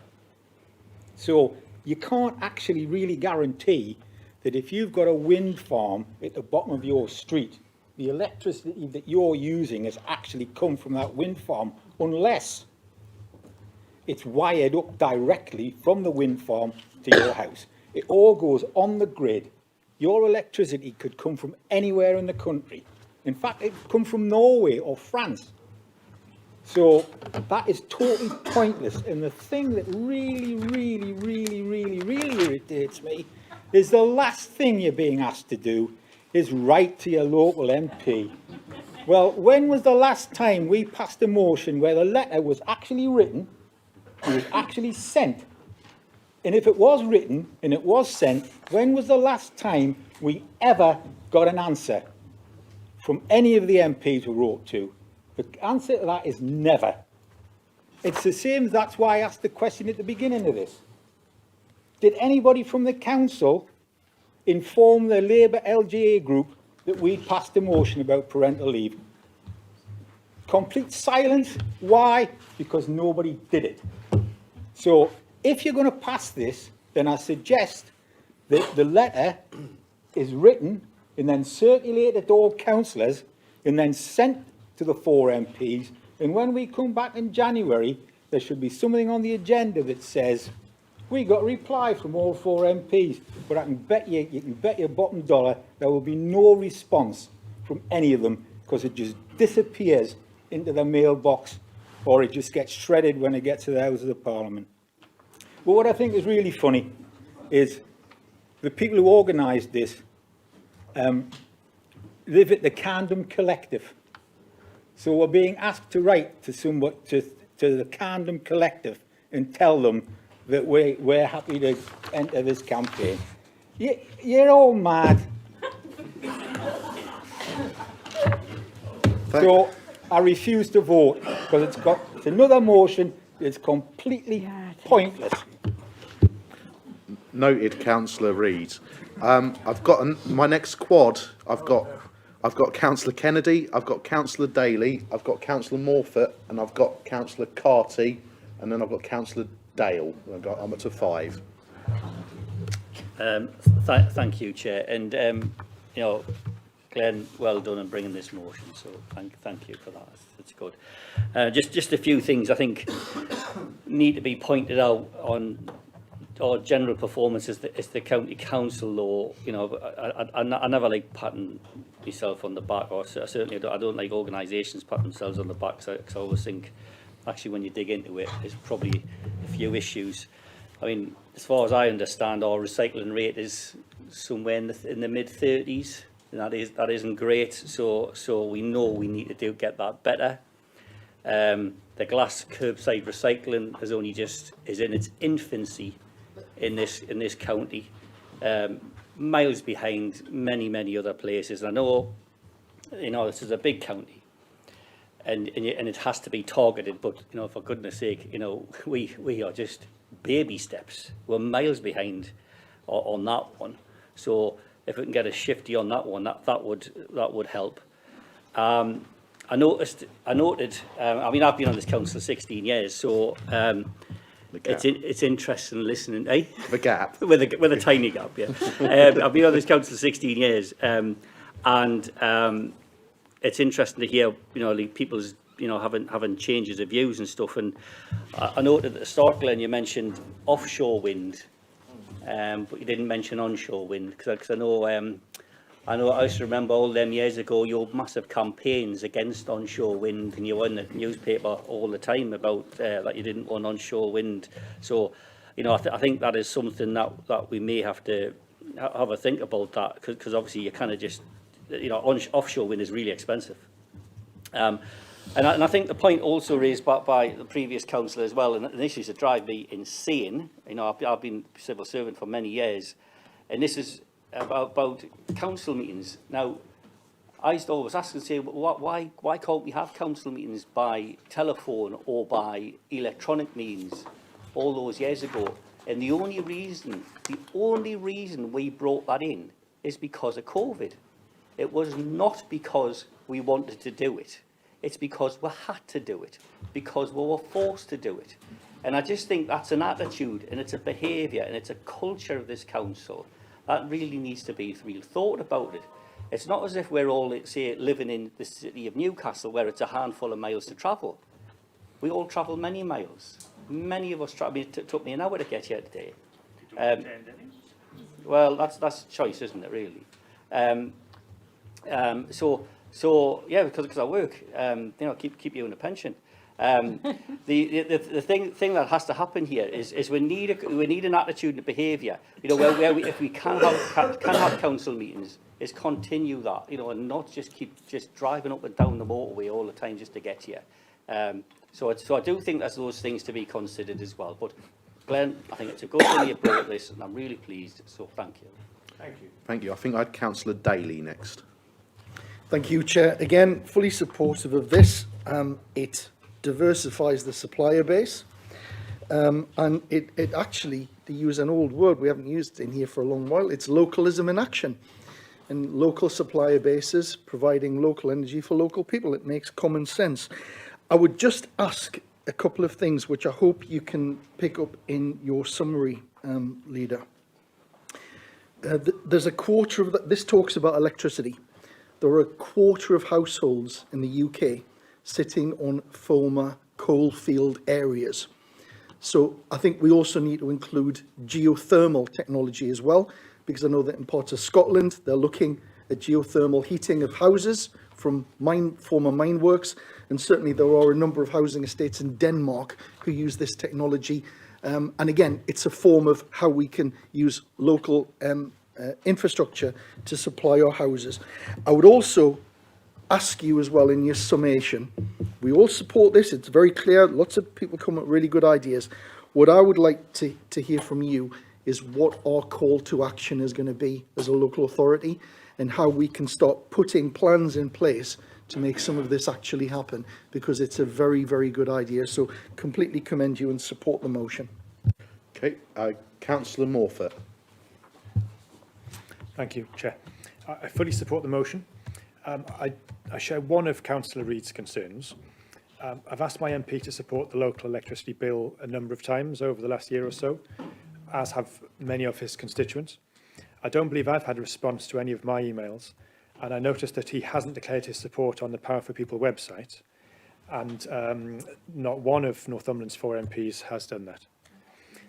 So you can't actually really guarantee that if you've got a wind farm at the bottom of your street, the electricity that you're using has actually come from that wind farm, unless it's wired up directly from the wind farm to your house. It all goes on the grid. Your electricity could come from anywhere in the country. In fact, it could come from Norway or France. So that is totally pointless. And the thing that really, really, really, really, really irritates me is the last thing you're being asked to do is write to your local MP. Well, when was the last time we passed a motion where the letter was actually written, it was actually sent? And if it was written and it was sent, when was the last time we ever got an answer from any of the MPs we wrote to? The answer to that is never. It's the same, that's why I asked the question at the beginning of this. Did anybody from the council inform the Labour LGA group that we passed a motion about parental leave? Complete silence. Why? Because nobody did it. So if you're going to pass this, then I suggest that the letter is written and then circulated to all councillors and then sent to the 4 MPs. And when we come back in January, there should be something on the agenda that says, We got a reply from all 4 MPs, but I can bet you can bet your bottom dollar there will be no response from any of them, because it just disappears into the mailbox, or it just gets shredded when it gets to the Houses of Parliament. But what I think is really funny is the people who organised this live at the Camden Collective. So we're being asked to write to the Camden Collective and tell them that we're happy to enter this campaign. You're all mad. So I refuse to vote, because it's another motion that's completely pointless.
Noted, Councillor Reid. I've got my next quad. I've got Councillor Kennedy, I've got Councillor Daly, I've got Councillor Morfitt, and I've got Councillor Carty, and then I've got Councillor Dale. I'm up to 5.
Thank you, Chair. And, you know, Glenn, well done on bringing this motion, so thank you for that. It's good. Just a few things I think need to be pointed out on our general performance as the county council law. You know, I never like patting myself on the back, or certainly I don't like organisations patting themselves on the back, because I always think, actually, when you dig into it, there's probably a few issues. I mean, as far as I understand, our recycling rate is somewhere in the mid-30s. That isn't great. So we know we need to get that better. The glass curbside recycling is in its infancy in this county, miles behind many other places. I know, you know, this is a big county, and it has to be targeted. But you know, for goodness sake, you know, we are just baby steps. We're miles behind on that one. So if we can get a shifty on that one, that would help. I noted. I mean, I've been on this council 16 years, so it's interesting listening. Eh?
The gap
with a tiny gap. Yeah, I've been on this council 16 years, and it's interesting to hear, you know, like people's, you know, having changes of views and stuff. And I noted at the start, Glenn, you mentioned offshore wind. But you didn't mention onshore wind, because I know I used to remember all them years ago your massive campaigns against onshore wind, and you were in the newspaper all the time about that you didn't want onshore wind. So, you know, I think that is something that we may have to have a think about, that, because obviously you kind of just, you know, offshore wind is really expensive. And I think the point also raised by the previous councillor as well, and this used to drive me insane. You know, I've been civil servant for many years, and this is about council meetings. Now, I used to always ask and say, why can't we have council meetings by telephone or by electronic means all those years ago? And the only reason we brought that in is because of COVID. It was not because we wanted to do it. It's because we had to do it, because we were forced to do it. And I just think that's an attitude, and it's a behaviour, and it's a culture of this council that really needs to be thought about it. It's not as if we're all, say, living in the city of Newcastle, where it's a handful of miles to travel. We all travel many miles. Many of us travel. I mean, it took me an hour to get here today. Well, that's choice, isn't it, really? So yeah, because I work, you know, keep you in a pension. The thing that has to happen here is we need an attitude and a behaviour. You know, where if we can have council meetings, is continue that. You know, and not just keep driving up and down the motorway all the time just to get here. So I do think there's those things to be considered as well. But Glenn, I think it's a good thing you brought this, and I'm really pleased. So thank you.
Thank you. Thank you. I think I had Councillor Daly next.
Thank you, Chair. Again, fully supportive of this. It diversifies the supplier base, and it actually, to use an old word we haven't used in here for a long while, it's localism in action. And local supplier bases providing local energy for local people. It makes common sense. I would just ask a couple of things which I hope you can pick up in your summary, Leader. There's a quarter of this talks about electricity. There are a quarter of households in the UK sitting on former coalfield areas. So I think we also need to include geothermal technology as well, because I know that in parts of Scotland, they're looking at geothermal heating of houses from former mine works. And certainly there are a number of housing estates in Denmark who use this technology. And again, it's a form of how we can use local infrastructure to supply our houses. I would also ask you as well in your summation, we all support this, it's very clear, lots of people come up with really good ideas. What I would like to hear from you is what our call to action is going to be as a local authority, and how we can start putting plans in place to make some of this actually happen, because it's a very, very good idea. So completely commend you and support the motion.
Okay, Councillor Morford.
Thank you, Chair. I fully support the motion. I share one of Councillor Reid's concerns. I've asked my MP to support the local electricity bill a number of times over the last year or so, as have many of his constituents. I don't believe I've had a response to any of my emails, and I noticed that he hasn't declared his support on the Power for People website, and not one of Northumberland's 4 MPs has done that.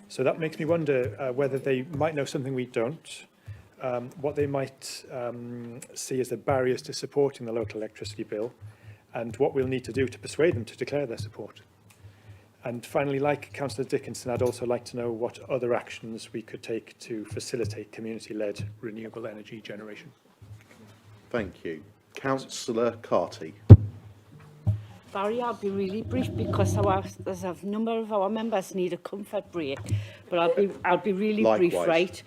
So that makes me wonder whether they might know something we don't, what they might see as the barriers to supporting the local electricity bill, and what we'll need to do to persuade them to declare their support. And finally, like Councillor Dickinson, I'd also like to know what other actions we could take to facilitate community-led renewable energy generation.
Thank you. Councillor Carty.
Barry, I'll be really brief because there's a number of our members need a comfort break, but I'll be really
Likewise.
brief, right?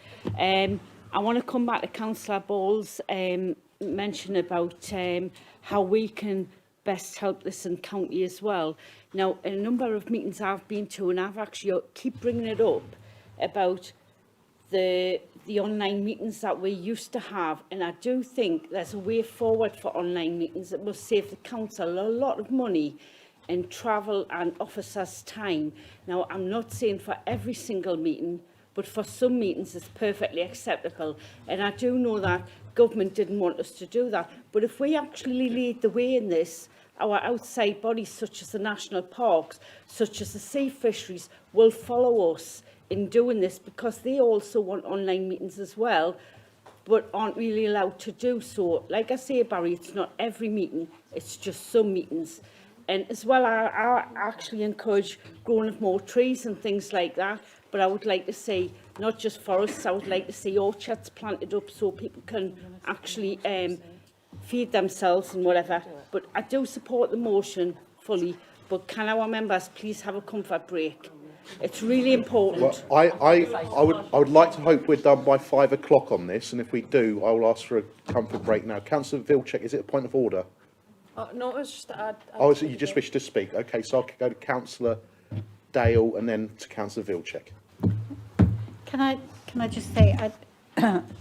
I want to come back to Councillor Ball's mention about how we can best help this in county as well. Now, in a number of meetings I've been to, and I've actually keep bringing it up about the online meetings that we used to have, and I do think there's a way forward for online meetings that will save the council a lot of money in travel and officers' time. Now, I'm not saying for every single meeting, but for some meetings it's perfectly acceptable, and I do know that government didn't want us to do that, but if we actually lead the way in this, our outside bodies such as the national parks, such as the sea fisheries, will follow us in doing this, because they also want online meetings as well, but aren't really allowed to do so. Like I say, Barry, it's not every meeting, it's just some meetings. And as well, I actually encourage growing of more trees and things like that, but I would like to see not just forests, I would like to see orchards planted up so people can actually feed themselves and whatever. But I do support the motion fully, but can our members please have a comfort break? It's really important.
Well, I would like to hope we're done by 5 o'clock on this, and if we do, I will ask for a comfort break now. Councillor Vilcek, is it a point of order?
No, it's just that
Oh, so you just wish to speak? Okay, so I'll go to Councillor Dale and then to Councillor Vilcek.
Can I just say,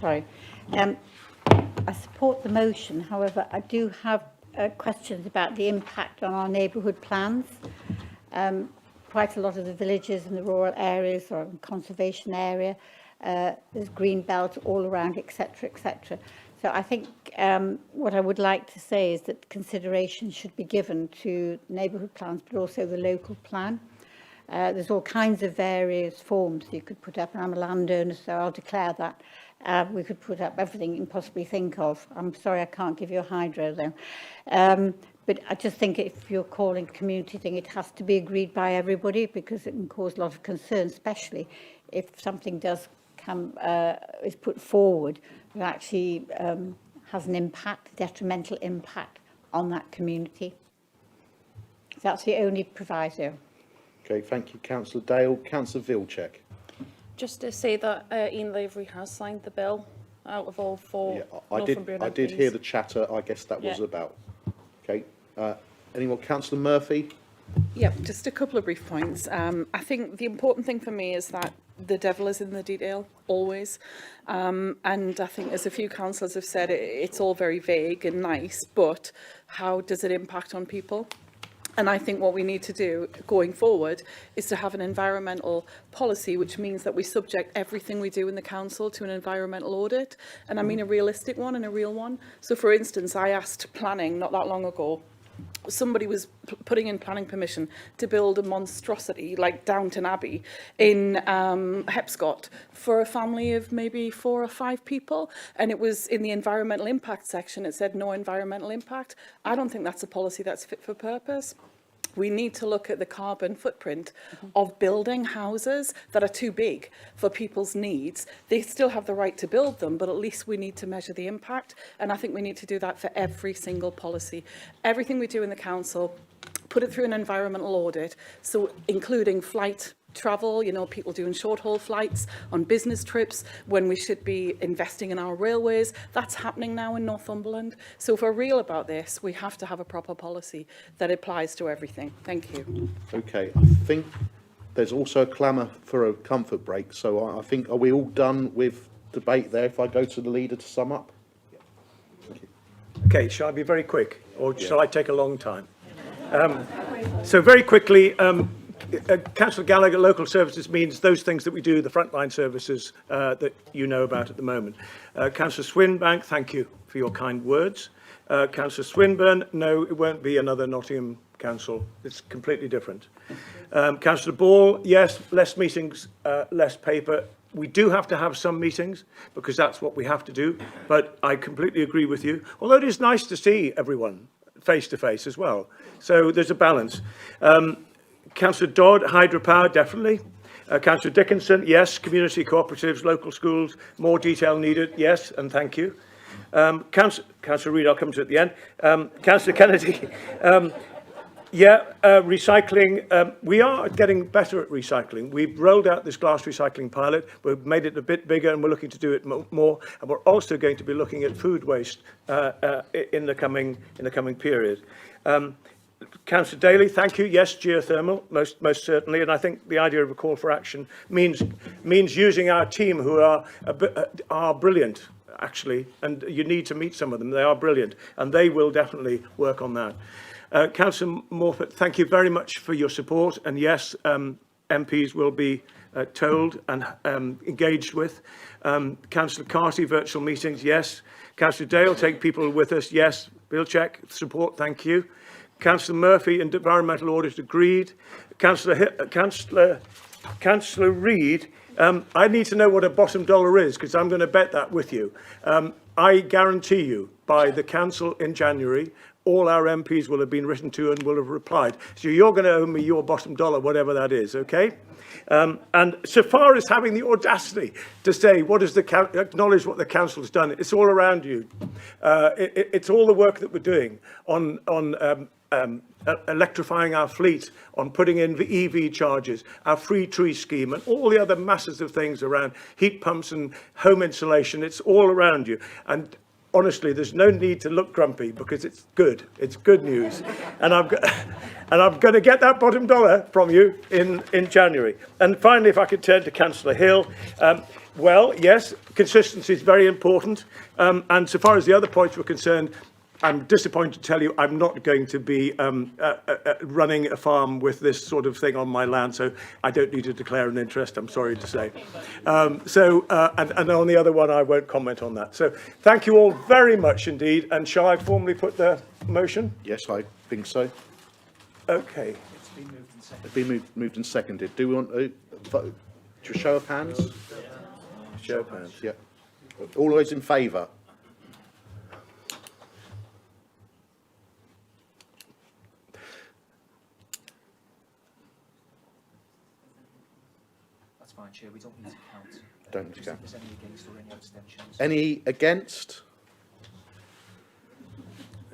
sorry, I support the motion. However, I do have questions about the impact on our neighbourhood plans. Quite a lot of the villages in the rural areas or conservation area, there's green belt all around, etc., etc. So I think what I would like to say is that consideration should be given to neighbourhood plans, but also the local plan. There's all kinds of various forms you could put up, and I'm a landowner, so I'll declare that. We could put up everything you can possibly think of. I'm sorry I can't give you a hydro, though. But I just think if you're calling community thing, it has to be agreed by everybody, because it can cause a lot of concern, especially if something does come, is put forward that actually has an impact, detrimental impact on that community. That's the only proviso.
Okay, thank you, Councillor Dale. Councillor Vilcek.
just to say that Ian Lavery has signed the bill out of all 4
I did hear the chatter. I guess that was about. Okay. Any more? Councillor Murphy?
Yeah, just a couple of brief points. I think the important thing for me is that the devil is in the detail, always. And I think, as a few councillors have said, it's all very vague and nice, but how does it impact on people? And I think what we need to do going forward is to have an environmental policy, which means that we subject everything we do in the council to an environmental audit. And I mean a realistic one and a real one. So, for instance, I asked planning not that long ago somebody was putting in planning permission to build a monstrosity like Downton Abbey in Hepscott for a family of maybe 4 or 5 people, and it was in the environmental impact section, it said no environmental impact. I don't think that's a policy that's fit for purpose. We need to look at the carbon footprint of building houses that are too big for people's needs. They still have the right to build them, but at least we need to measure the impact. And I think we need to do that for every single policy. Everything we do in the council, put it through an environmental audit, so including flight travel, you know, people doing short-haul flights on business trips when we should be investing in our railways. That's happening now in Northumberland. So if we're real about this, we have to have a proper policy that applies to everything. Thank you.
Okay, I think there's also a clamour for a comfort break, so I think, are we all done with debate there if I go to the leader to sum up?
Okay, shall I be very quick, or shall I take a long time? So very quickly, Councillor Gallagher, local services means those things that we do, the frontline services that you know about at the moment. Councillor Swinbank, thank you for your kind words. Councillor Swinburne, no, it won't be another Nottingham Council. It's completely different. Councillor Ball, yes, less meetings, less paper. We do have to have some meetings because that's what we have to do, but I completely agree with you. Although it is nice to see everyone face to face as well. So there's a balance. Councillor Dodd, hydropower, definitely. Councillor Dickinson, yes. Community cooperatives, local schools, more detail needed, yes, and thank you. Councillor Reid, I'll come to at the end. Councillor Kennedy, recycling. We are getting better at recycling. We've rolled out this glass recycling pilot. We've made it a bit bigger, and we're looking to do it more. And we're also going to be looking at food waste in the coming period. Councillor Daly, thank you. Yes, geothermal, most certainly. And I think the idea of a call for action means using our team, who are brilliant, actually. And you need to meet some of them. They are brilliant, and they will definitely work on that. Councillor Morford, thank you very much for your support. And yes, MPs will be told and engaged with. Councillor Carty, virtual meetings, yes. Councillor Dale, take people with us, yes. Bill check, support, thank you. Councillor Murphy, environmental audit, agreed. Councillor Reid, I need to know what a bottom dollar is, because I'm going to bet that with you. I guarantee you, by the council in January, all our MPs will have been written to and will have replied. So you're going to owe me your bottom dollar, whatever that is, okay? And so far as having the audacity to say, acknowledge what the council has done, it's all around you. It's all the work that we're doing on electrifying our fleet, on putting in the EV charges, our free tree scheme, and all the other masses of things around heat pumps and home insulation. It's all around you. And honestly, there's no need to look grumpy, because it's good. It's good news. And I'm going to get that bottom dollar from you in January. And finally, if I could turn to Councillor Hill. Well, yes, consistency is very important. And so far as the other points were concerned, I'm disappointed to tell you I'm not going to be running a farm with this sort of thing on my land, so I don't need to declare an interest, I'm sorry to say. And on the other one, I won't comment on that. So thank you all very much indeed. And shall I formally put the motion?
Yes, I think so.
Okay.
It's been moved and seconded. Do we want a vote? Show of hands?
Show of hands.
Yeah. All those in favour?
That's fine, Chair. We don't need to count.
Don't need to count.
If there's any against or any abstentions.
Any against?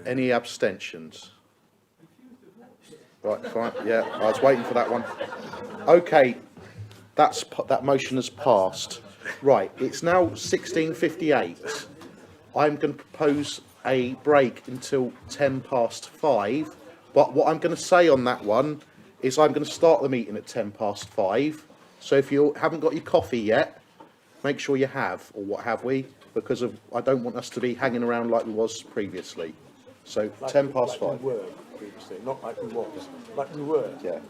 Any abstentions? Right, fine. Yeah, I was waiting for that one. Okay, that motion has passed. Right, it's now 16:58. I'm going to propose a break until 5:10. But what I'm going to say on that one is I'm going to start the meeting at 5:10. So if you haven't got your coffee yet, make sure you have, or what have we, because I don't want us to be hanging around like we was previously. So 5:10.
Like we were previously, not like we was, like we were.
Yeah.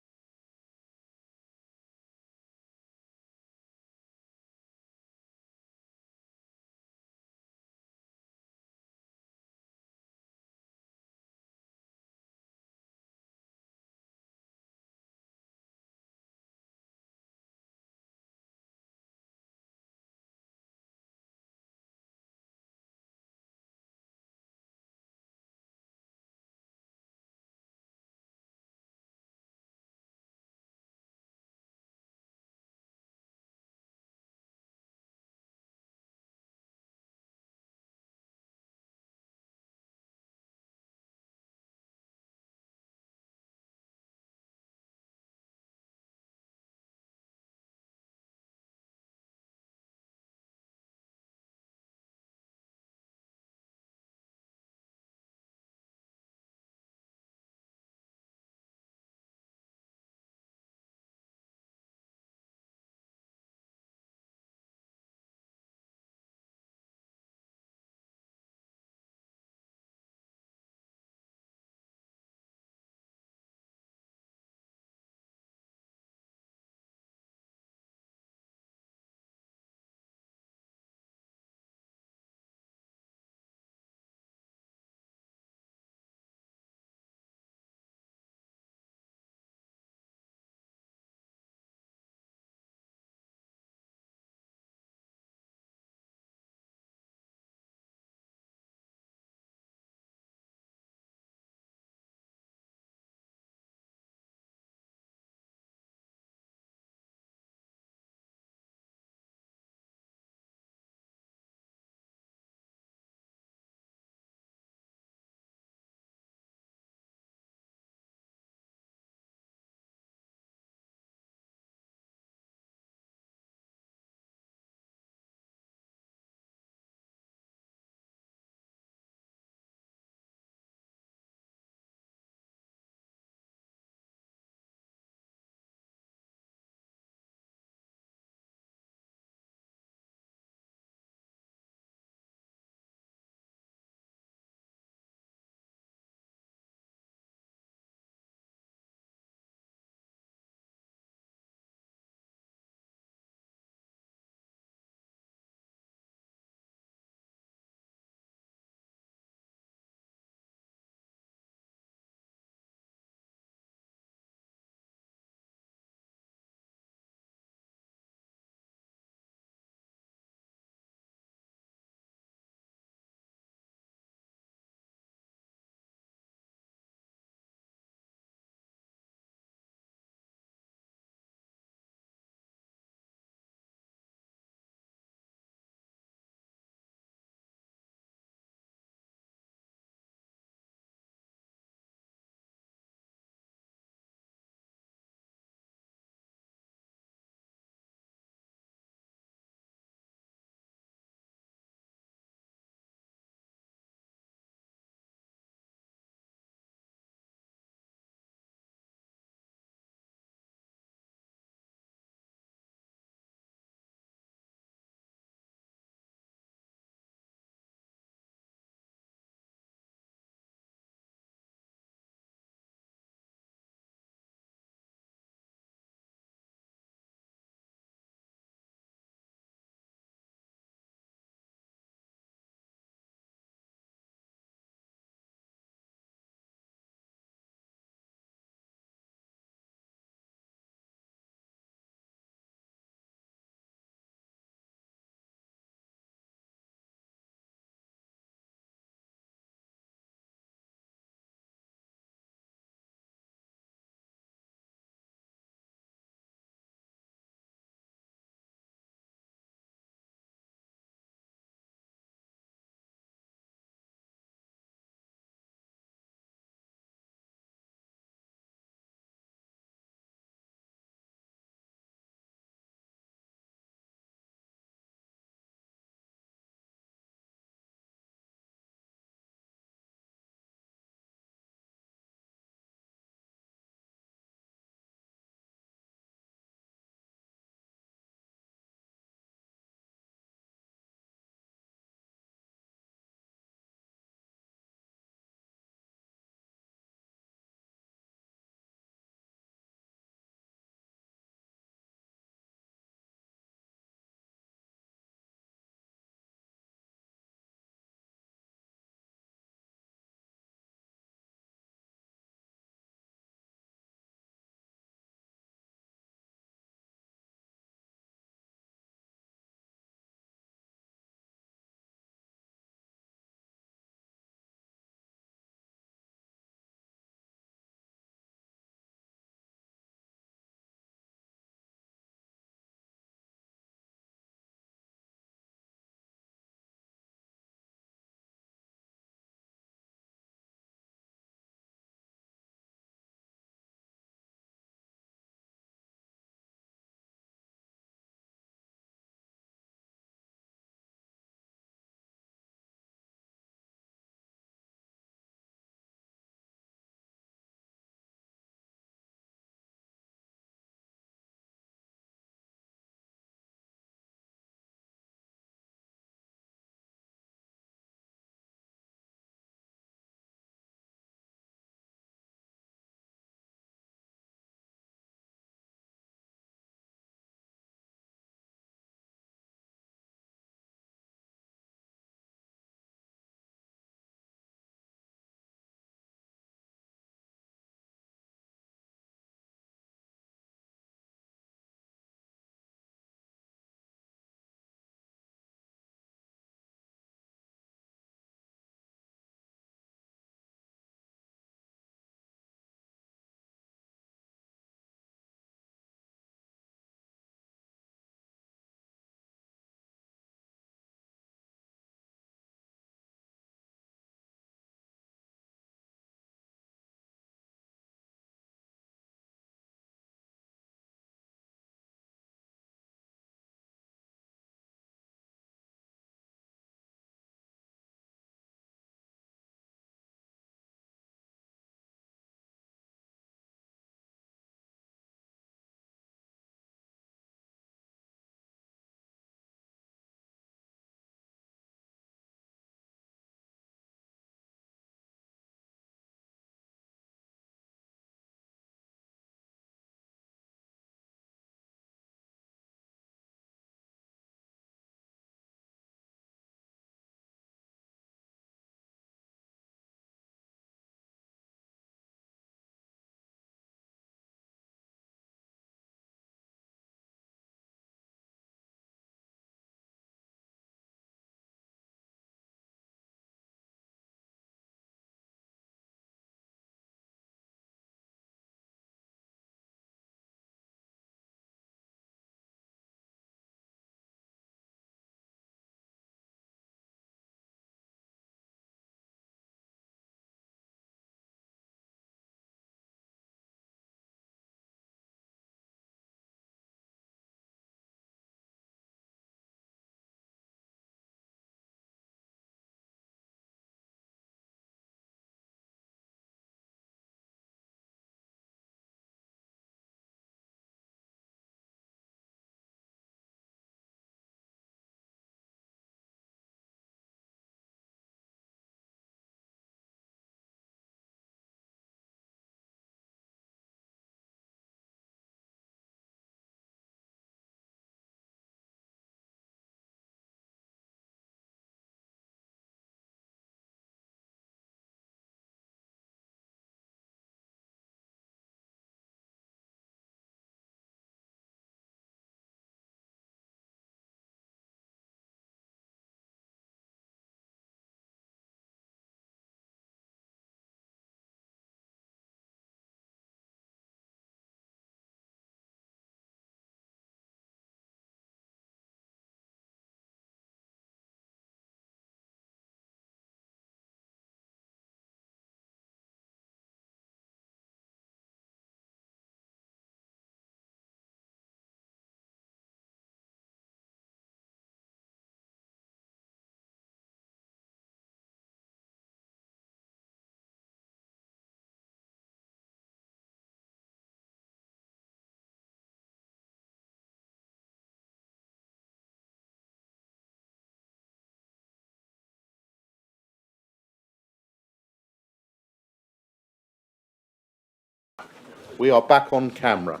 We are back on camera.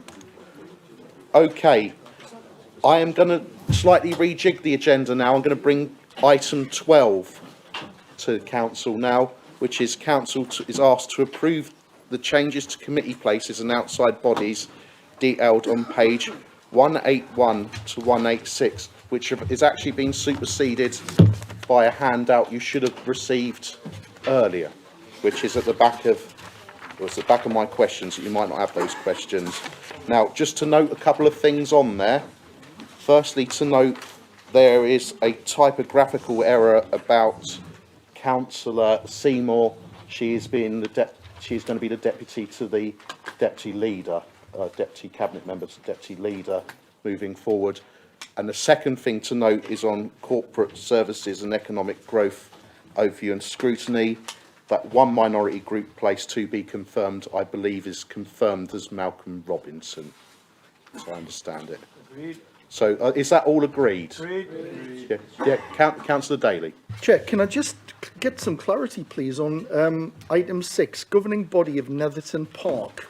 Okay, I am going to slightly rejig the agenda now. I'm going to bring item 12 to council now, which is council is asked to approve the changes to committee places and outside bodies detailed on page 181 to 186, which is actually being superseded by a handout you should have received earlier, which is at the back of, well, it's the back of my questions, that you might not have those questions. Now, just to note a couple of things on there. Firstly, to note there is a typographical error about Councillor Seymour. She is being she's going to be the deputy to the deputy leader, deputy cabinet member to deputy leader moving forward. And the second thing to note is on corporate services and economic growth overview and scrutiny. That one minority group place to be confirmed, I believe, is confirmed as Malcolm Robinson, as I understand it.
Agreed.
So is that all agreed?
Agreed.
Yeah. Councillor Daly.
Chair, can I just get some clarity, please, on item 6, governing body of Netherton Park,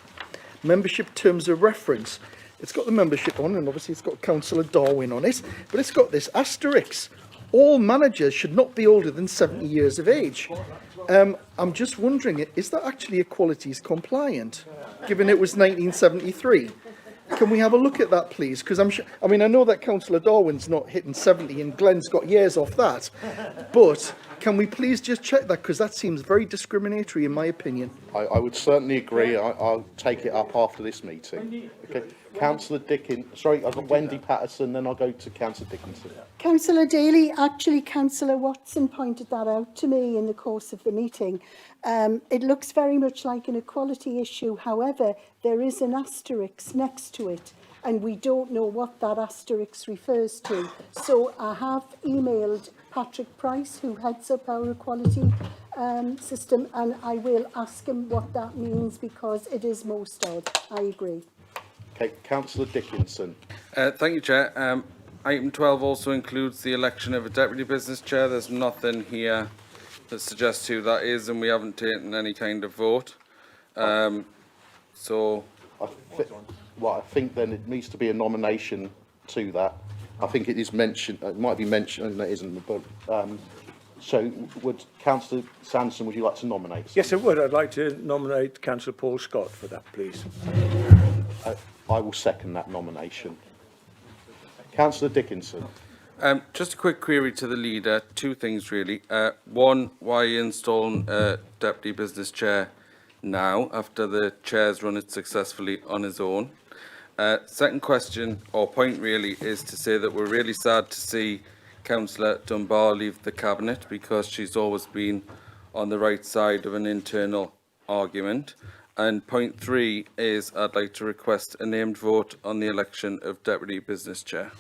membership terms of reference. It's got the membership on, and obviously it's got Councillor Darwin on it, but it's got this asterisk. All managers should not be older than 70 years of age. I'm just wondering, is that actually equalities compliant, given it was 1973? Can we have a look at that, please? Because I'm sure, I mean, I know that Councillor Darwin's not hitting 70 and Glenn's got years off that, but can we please just check that? Because that seems very discriminatory, in my opinion.
I would certainly agree. I'll take it up after this meeting. Okay. Councillor Dickinson. Sorry, I've got Wendy Patterson, then I'll go to Councillor Dickinson.
Councillor Daly, actually Councillor Watson pointed that out to me in the course of the meeting. It looks very much like an equality issue. However, there is an asterisk next to it, and we don't know what that asterisk refers to. So I have emailed Patrick Price, who heads up our equality system, and I will ask him what that means, because it is most odd. I agree.
Okay, Councillor Dickinson.
Thank you, Chair. Item 12 also includes the election of a deputy business chair. There's nothing here that suggests who that is, and we haven't taken any kind of vote. So,
I think then it needs to be a nomination to that. I think it is mentioned. It might be mentioned, and it isn't. But so, would Councillor Sanderson? Would you like to nominate?
Yes, I would. I'd like to nominate Councillor Paul Scott for that, please.
I will second that nomination. Councillor Dickinson.
Just a quick query to the leader. Two things really. One, why are you installing a deputy business chair now after the chair's run it successfully on his own? Second question or point really is to say that we're really sad to see Councillor Dunbar leave the cabinet, because she's always been on the right side of an internal argument. And point 3 is I'd like to request a named vote on the election of deputy business chair.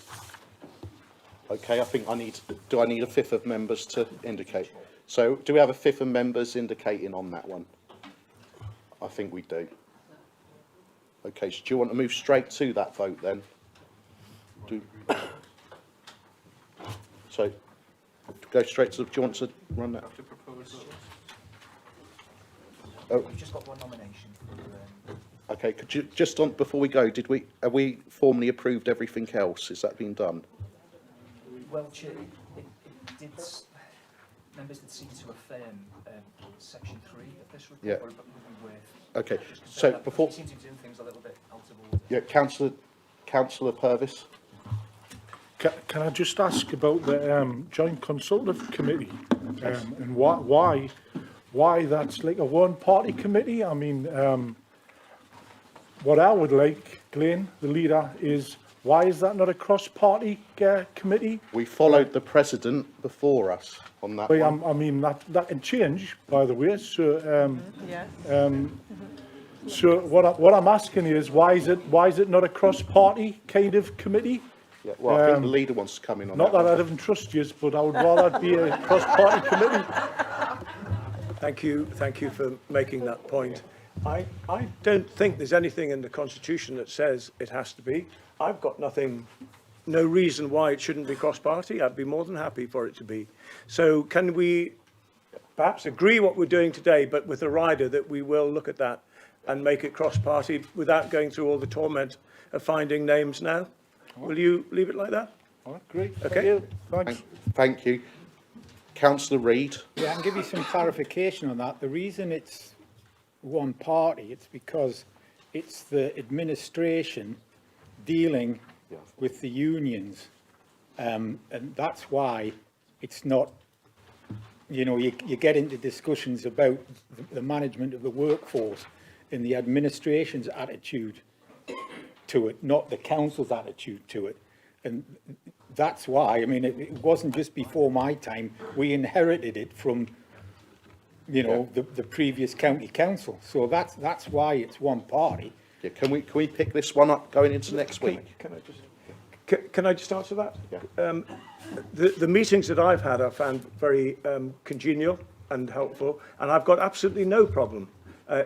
Okay, I think do I need a fifth of members to indicate? So do we have a fifth of members indicating on that one? I think we do. Okay, so do you want to move straight to that vote then? So go straight to, do you want to run that? Oh.
We've just got one nomination.
Okay, could you just on before we go, have we formally approved everything else? Is that been done?
Well, Chair, it did. Members did seem to affirm section 3 of this report.
Yeah.
But it would be worth
Okay, so before.
We seem to be doing things a little bit out of order.
Yeah, Councillor Purvis.
Can I just ask about the Joint Consultative Committee and why that's like a one-party committee? I mean, what I would like, Glenn, the leader, is why is that not a cross-party committee?
We followed the precedent before us on that one.
I mean, that can change, by the way. So, so what I'm asking is, why is it not a cross-party kind of committee?
Yeah, well, I think the leader wants to come in on
not
that.
Not that I don't trust you, but I would rather it be a cross-party committee.
Thank you for making that point. I don't think there's anything in the Constitution that says it has to be. I've got no reason why it shouldn't be cross-party. I'd be more than happy for it to be. So can we perhaps agree what we're doing today, but with a rider that we will look at that and make it cross-party without going through all the torment of finding names now. Will you leave it like that?
All right, great.
Okay.
Thanks.
Thank you. Councillor Reid.
Yeah, I can give you some clarification on that. The reason it's one party, it's because it's the administration dealing with the unions. And that's why it's not, you know, you get into discussions about the management of the workforce and the administration's attitude to it, not the council's attitude to it. And that's why, I mean, it wasn't just before my time. We inherited it from, you know, the previous county council. So that's why it's one party.
Yeah, can we pick this one up going into next week?
Can I just answer that?
Yeah.
The meetings that I've had, I found very congenial and helpful, and I've got absolutely no problem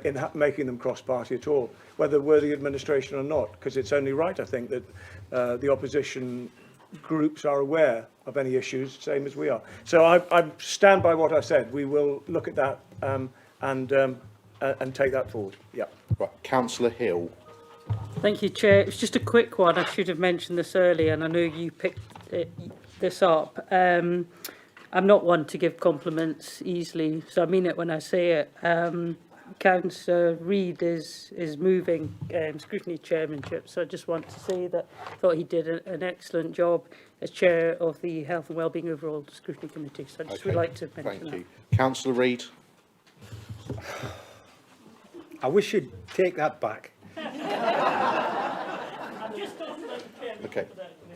in making them cross-party at all, whether we're the administration or not, because it's only right, I think, that the opposition groups are aware of any issues, same as we are. So I stand by what I said. We will look at that and take that forward. Yeah.
Right, Councillor Hill.
Thank you, Chair. It's just a quick one. I should have mentioned this earlier, and I know you picked this up. I'm not one to give compliments easily, so I mean it when I say it. Councillor Reid is moving scrutiny chairmanship, so I just want to say that I thought he did an excellent job as chair of the Health and Wellbeing Overall Scrutiny Committee. So I just would like to mention that.
Thank you. Councillor Reid.
I wish you'd take that back.
Okay.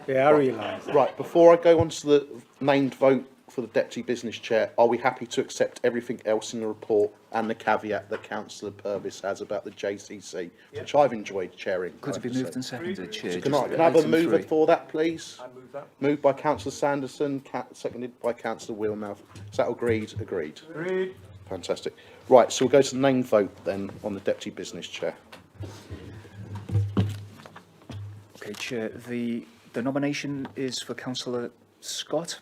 Yeah, I realise.
Right, before I go on to the named vote for the Deputy Business Chair, are we happy to accept everything else in the report and the caveat that Councillor Purvis has about the JCC, which I've enjoyed chairing?
Could it be moved and seconded, Chair?
So can I have a mover for that, please?
I move that.
Moved by Councillor Sanderson, seconded by Councillor Wheelmouth. Is that agreed? Agreed.
Agreed.
Fantastic. Right, so we'll go to the named vote then on the Deputy Business Chair.
Okay, Chair, the nomination is for Councillor Scott.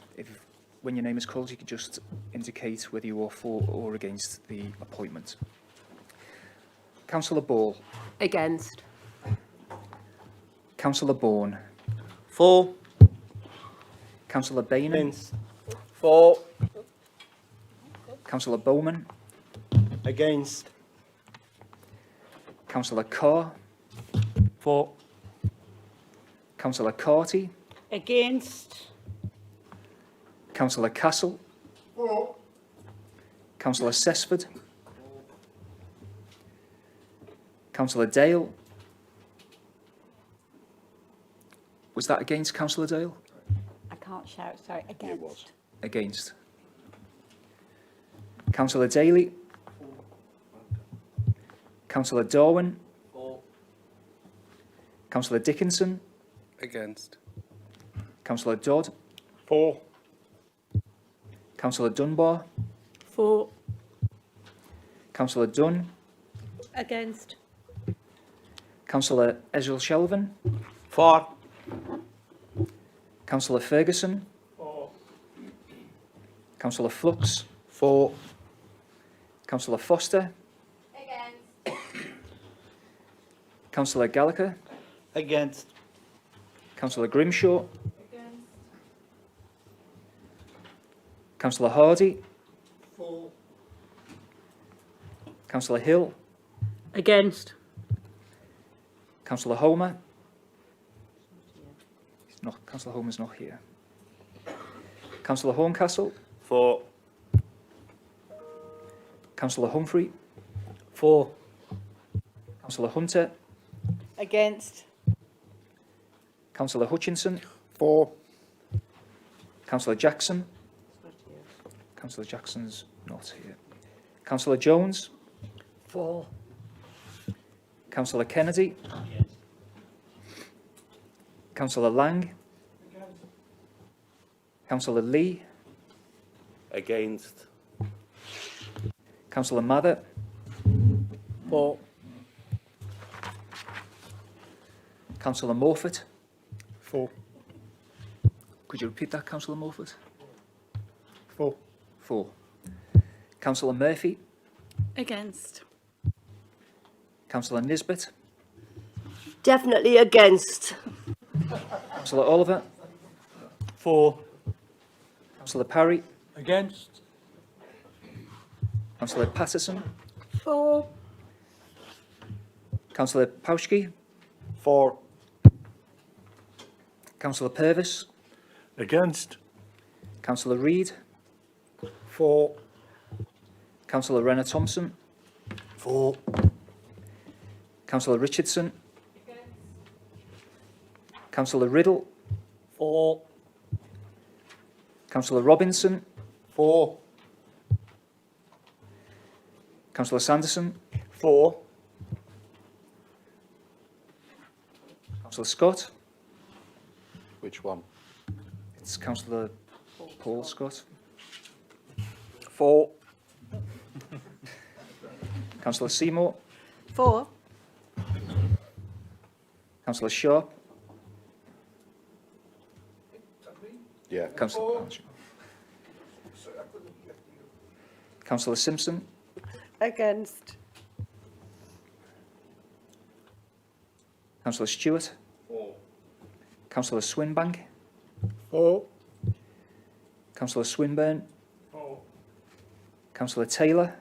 When your name is called, you could just indicate whether you are for or against the appointment. Councillor Ball.
Against.
Councillor Bourne.
For.
Councillor Bainham.
Against. For.
Councillor Bowman.
Against.
Councillor Carr.
For.
Councillor Carty.
Against.
Councillor Castle.
For.
Councillor Sesford. Councillor Dale. Was that against Councillor Dale?
I can't shout, sorry, against.
Against. Councillor Daly. Councillor Darwin. Councillor Dickinson.
Against.
Councillor Dodd.
For.
Councillor Dunbar.
For.
Councillor Dunn.
Against.
Councillor Esel-Shelvin.
For.
Councillor Ferguson.
For.
Councillor Flux.
For.
Councillor Foster.
Against.
Councillor Gallagher.
Against.
Councillor Grimshaw.
Against.
Councillor Hardy.
For.
Councillor Hill.
Against.
Councillor Homer. He's not. Councillor Homer's not here. Councillor Horncastle.
For.
Councillor Humphrey.
For.
Councillor Hunter.
Against.
Councillor Hutchinson.
For.
Councillor Jackson. Councillor Jackson's not here. Councillor Jones.
For.
Councillor Kennedy. Councillor Lang. Councillor Lee.
Against.
Councillor Mather.
For.
Councillor Morford.
For.
Could you repeat that, Councillor Morford?
For.
4. Councillor Murphy.
Against.
Councillor Nisbet.
Definitely against.
Councillor Oliver.
For.
Councillor Parry.
Against.
Councillor Patterson.
For.
Councillor Pauschke.
For.
Councillor Purvis.
Against.
Councillor Reid.
For.
Councillor Renner Thompson.
For.
Councillor Richardson. Councillor Riddle.
For.
Councillor Robinson.
For.
Councillor Sanderson.
For.
Councillor Scott.
Which one?
It's Councillor Paul Scott.
For.
Councillor Seymour.
For.
Councillor Sharp.
Yeah.
Councillor Simpson.
Against.
Councillor Stewart.
For.
Councillor Swinbank.
For.
Councillor Swinburne.
For.
Councillor Taylor.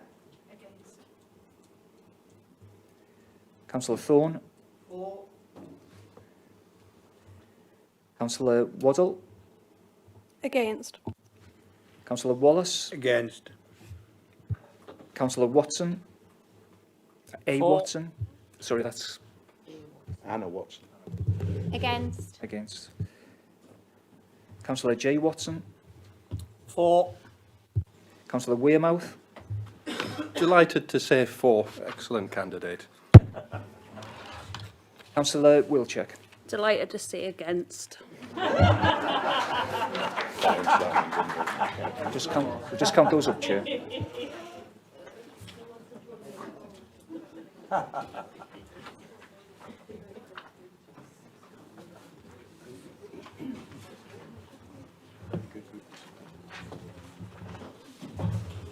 Councillor Thorne.
For.
Councillor Waddle.
Against.
Councillor Wallace.
Against.
Councillor Watson. A.
For.
Watson. Sorry, that's
Anna Watson.
Against.
against. Councillor J. Watson.
For.
Councillor Wearmouth.
Delighted to say for. Excellent candidate.
Councillor Wilczek.
Delighted to say against.
Just count those up, Chair.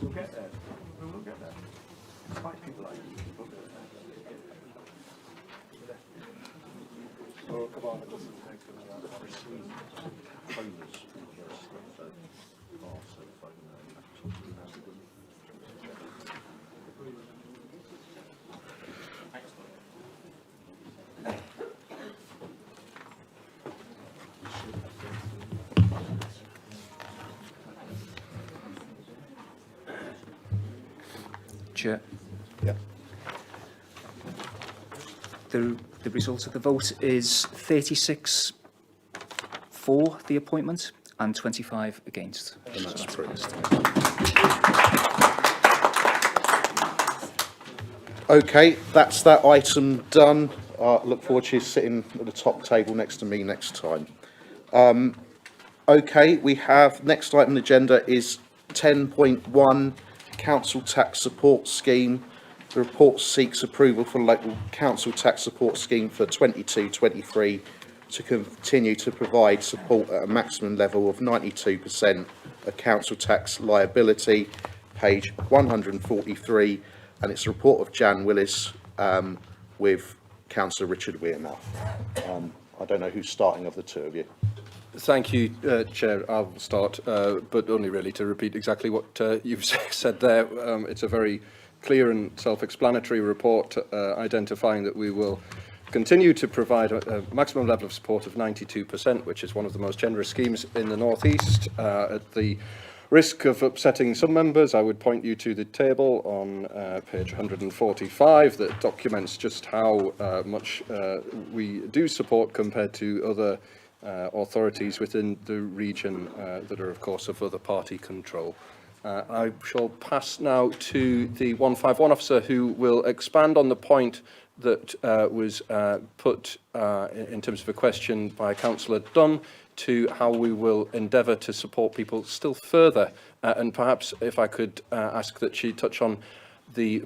We'll get there. We will get there. Despite people like you. Oh, come on, it doesn't take
Chair.
Yeah.
The result of the vote is 36 for the appointment and 25 against.
And that's approved. Okay, that's that item done. Look forward to you sitting at the top table next to me next time. Okay, we have next item on the agenda is 10.1 Council Tax Support Scheme. The report seeks approval for local council tax support scheme for 22-23 to continue to provide support at a maximum level of 92% of council tax liability, page 143, and it's a report of Jan Willis with Councillor Richard Wearmouth. I don't know who's starting of the two of you.
Thank you, Chair. I'll start, but only really to repeat exactly what you've said there. It's a very clear and self-explanatory report identifying that we will continue to provide a maximum level of support of 92%, which is one of the most generous schemes in the North East. At the risk of upsetting some members, I would point you to the table on page 145 that documents just how much we do support compared to other authorities within the region that are, of course, of other party control. I shall pass now to the 151 officer who will expand on the point that was put in terms of a question by Councillor Dunn to how we will endeavour to support people still further. And perhaps if I could ask that she touch on the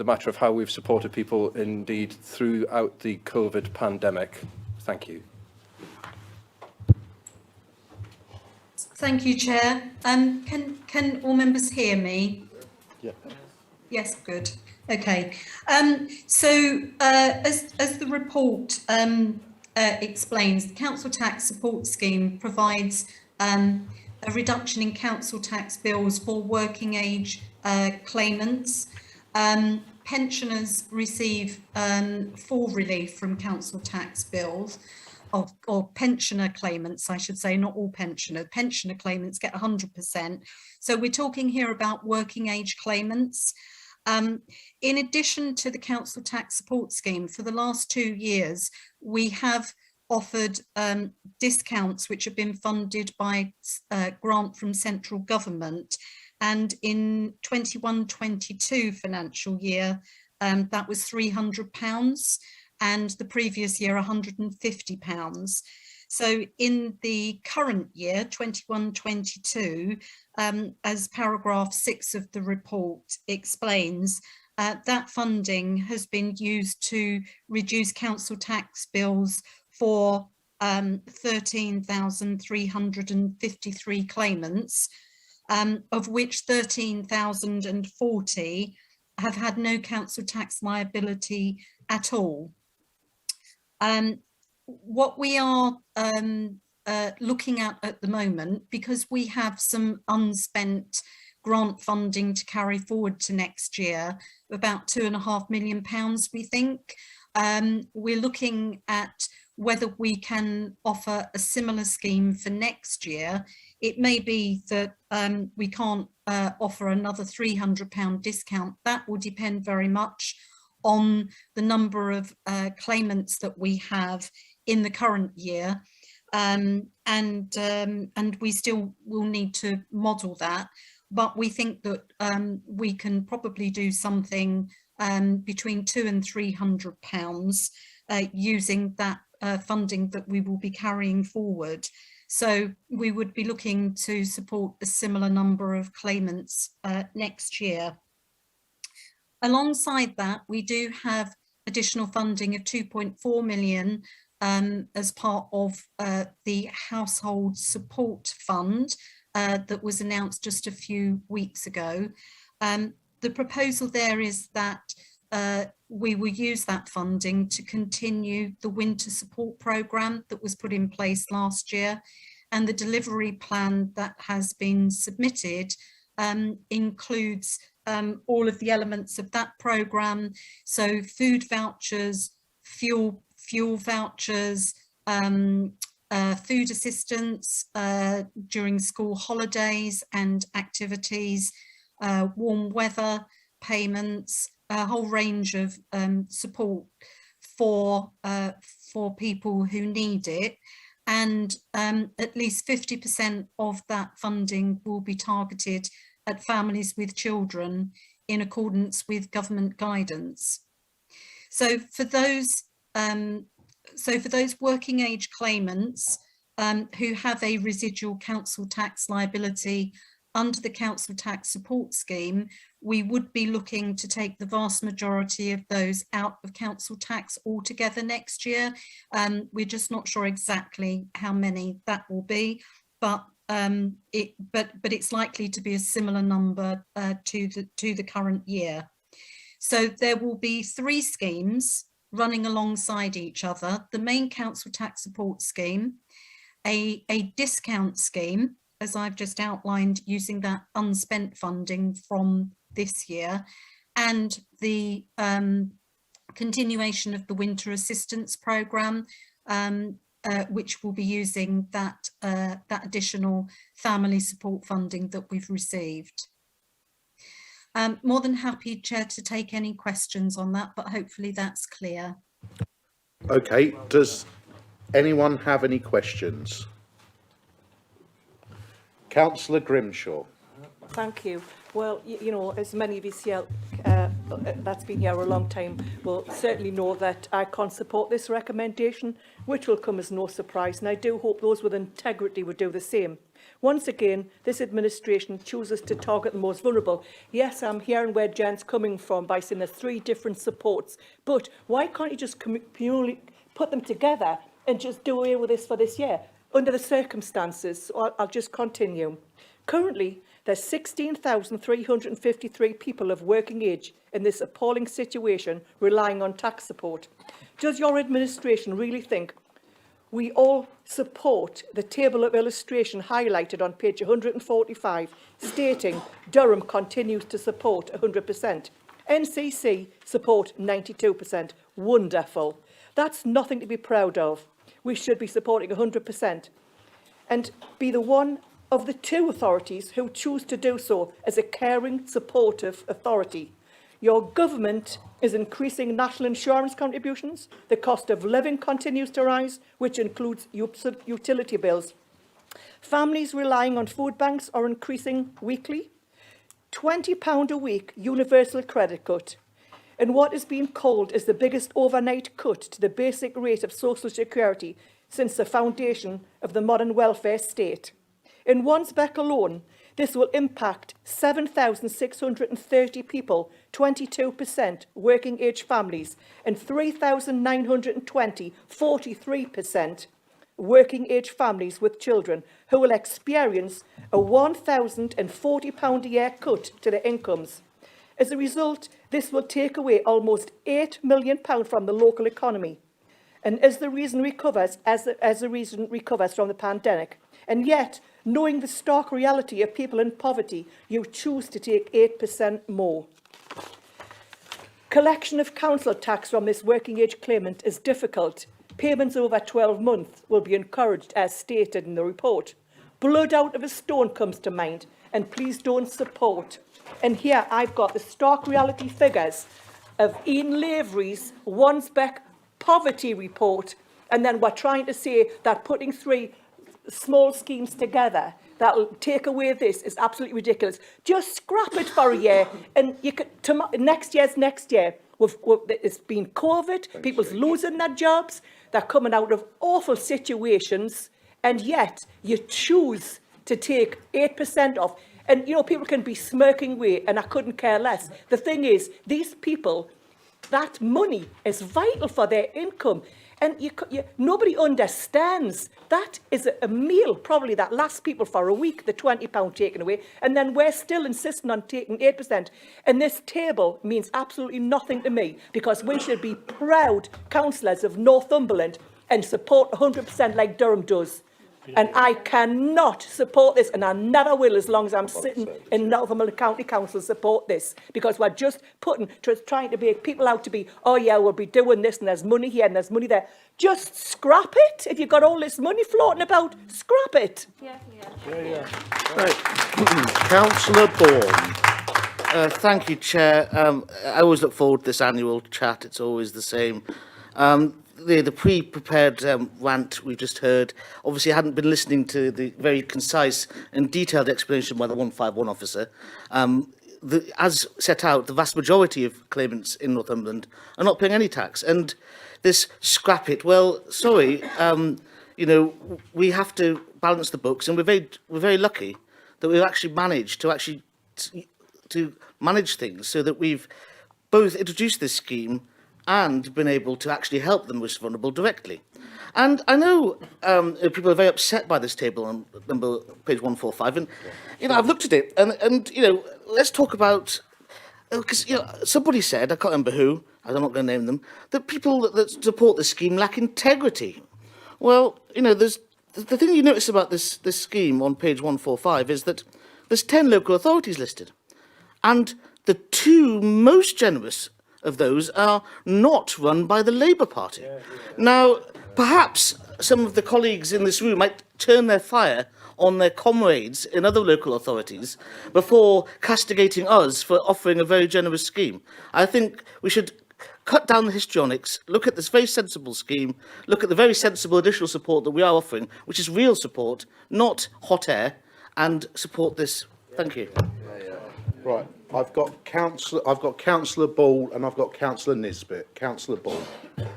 matter of how we've supported people indeed throughout the COVID pandemic. Thank you.
Thank you, Chair. Can all members hear me?
Yeah.
Yes, good. Okay. As the report explains, the council tax support scheme provides a reduction in council tax bills for working age claimants. Pensioners receive full relief from council tax bills, or pensioner claimants, I should say, not all pensioners. Pensioner claimants get 100%. So we're talking here about working age claimants. In addition to the council tax support scheme, for the last 2 years, we have offered discounts which have been funded by grant from central government. And in 21-22 financial year, that was £300, and the previous year £150. So in the current year, 21-22, as paragraph 6 of the report explains, that funding has been used to reduce council tax bills for 13,353 claimants, of which 13,040 have had no council tax liability at all. What we are looking at the moment, because we have some unspent grant funding to carry forward to next year, about £2.5 million, we think, we're looking at whether we can offer a similar scheme for next year. It may be that we can't offer another £300 discount. That will depend very much on the number of claimants that we have in the current year, and we still will need to model that, but we think that we can probably do something between £200 and £300 using that funding that we will be carrying forward. So we would be looking to support a similar number of claimants next year. Alongside that, we do have additional funding of 2.4 million as part of the Household Support Fund that was announced just a few weeks ago. The proposal there is that we will use that funding to continue the winter support programme that was put in place last year, and the delivery plan that has been submitted includes all of the elements of that programme, so food vouchers, fuel vouchers, food assistance during school holidays and activities, warm weather payments, a whole range of support for people who need it, and at least 50% of that funding will be targeted at families with children in accordance with government guidance. So for those working age claimants who have a residual council tax liability under the council tax support scheme, we would be looking to take the vast majority of those out of council tax altogether next year. We're just not sure exactly how many that will be, but it's likely to be a similar number to the current year. So there will be 3 schemes running alongside each other: the main council tax support scheme, a discount scheme, as I've just outlined, using that unspent funding from this year, and the continuation of the winter assistance programme, which will be using that additional family support funding that we've received. More than happy, Chair, to take any questions on that, but hopefully that's clear.
Okay, does anyone have any questions? Councillor Grimshaw.
Thank you. Well, you know, as many of us here that's been here a long time will certainly know that I can't support this recommendation, which will come as no surprise, and I do hope those with integrity would do the same. Once again, this administration chooses to target the most vulnerable. Yes, I'm hearing where Jen's coming from by saying there's 3 different supports, but why can't you just communally put them together and just do away with this for this year? Under the circumstances, so I'll just continue. Currently, There's 16,353 people of working age in this appalling situation relying on tax support. Does your administration really think we all support the table of illustration highlighted on page 145, stating Durham continues to support 100%. NCC support 92%. Wonderful. That's nothing to be proud of. We should be supporting 100% and be the one of the two authorities who choose to do so as a caring, supportive authority. Your government is increasing national insurance contributions. The cost of living continues to rise, which includes utility bills. Families relying on food banks are increasing weekly. £20 a week universal credit cut. And what is being called is the biggest overnight cut to the basic rate of social security since the foundation of the modern welfare state. In Wansbeck alone, this will impact 7,630 people, 22% working age families, and 3,920, 43% working age families with children, who will experience a £1,040 a year cut to their incomes. As a result, this will take away almost £8 million from the local economy. And as the region recovers from the pandemic, and yet, knowing the stark reality of people in poverty, you choose to take 8% more. Collection of council tax from this working age claimant is difficult. Payments over 12 months will be encouraged, as stated in the report. Blood out of a stone comes to mind, and please don't support. And here I've got the stark reality figures of Ian Lavery's Wansbeck poverty report, and then we're trying to say that putting three small schemes together that'll take away this is absolutely ridiculous. Just scrap it for a year, and you could, next year's next year. It's been COVID, people's losing their jobs, they're coming out of awful situations, and yet you choose to take 8% off. And, you know, people can be smirking away, and I couldn't care less. The thing is, these people, that money is vital for their income. And nobody understands that is a meal probably that lasts people for a week, the £20 taken away, and then we're still insisting on taking 8%. And this table means absolutely nothing to me, because we should be proud councillors of Northumberland and support 100% like Durham does. And I cannot support this, and I never will as long as I'm sitting in Northumberland County Council support this, because we're just trying to make people out to be, oh yeah, we'll be doing this and there's money here and there's money there. Just scrap it. If you've got all this money floating about, scrap it.
Right. Councillor Bourne. Thank you, Chair. I always look forward to this annual chat. It's always the same. The pre-prepared rant we just heard, obviously I hadn't been listening to the very concise and detailed explanation by the 151 officer. As set out, the vast majority of claimants in Northumberland are not paying any tax. And this scrap it, well, sorry, you know, we have to balance the books, and we're very lucky that we've actually managed to manage things so that we've both introduced this scheme and been able to actually help the most vulnerable directly. And I know people are very upset by this table on page 145, and you know, I've looked at it, and you know, let's talk about, because you know, somebody said, I can't remember who, I'm not going to name them, that people that support this scheme lack integrity. Well, you know, the thing you notice about this scheme on page 145 is that there's 10 local authorities listed, and the two most generous of those are not run by the Labour Party. Now, perhaps some of the colleagues in this room might turn their fire on their comrades in other local authorities before castigating us for offering a very generous scheme. I think we should cut down the histrionics, look at this very sensible scheme, look at the very sensible additional support that we are offering, which is real support, not hot air, and support this. Thank you.
Right. I've got Councillor Ball and I've got Councillor Nisbet. Councillor Ball.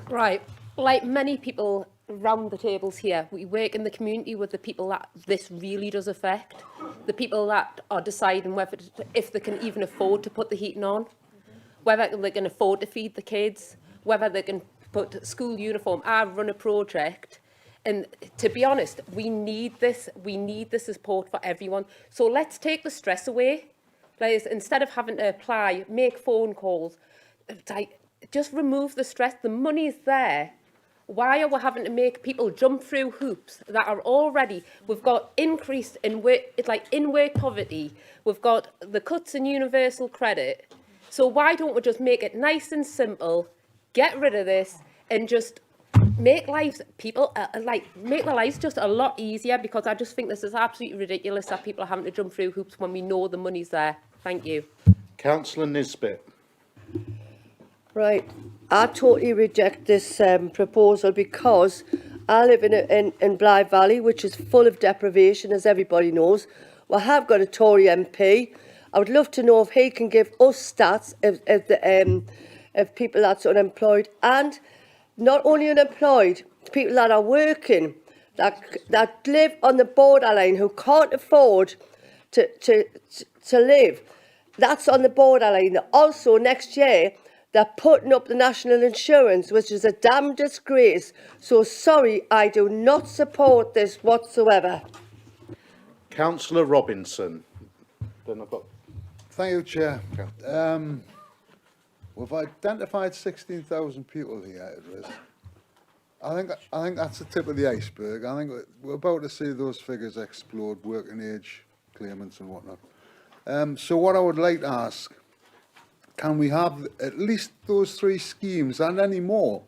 Right. Like many people around the tables here, we work in the community with the people that this really does affect. The people that are deciding whether if they can even afford to put the heating on, whether they can afford to feed the kids, whether they can put school uniform. I run a project And to be honest, we need this support for everyone. So let's take the stress away. Like, instead of having to apply, make phone calls, like, just remove the stress. The money's there. Why are we having to make people jump through hoops that are already? We've got increased in work, in work poverty. We've got the cuts in universal credit. So why don't we just make it nice and simple, get rid of this, and just make lives make their lives just a lot easier? Because I just think this is absolutely ridiculous that people are having to jump through hoops when we know the money's there. Thank you.
Councillor Nisbet.
Right, I totally reject this proposal because I live in Blythe Valley, which is full of deprivation, as everybody knows. We have got a Tory MP. I would love to know if he can give us stats of people that's unemployed, and not only unemployed, people that are working, that live on the borderline, who can't afford to live. That's on the borderline. Also, next year, they're putting up the national insurance, which is a damn disgrace. So sorry, I do not support this whatsoever.
Councillor Robinson. Then I've got.
Thank you, Chair. We've identified 16,000 people here at risk. I think that's the tip of the iceberg. I think we're about to see those figures explode, working age claimants and whatnot. So what I would like to ask, can we have at least those 3 schemes and any more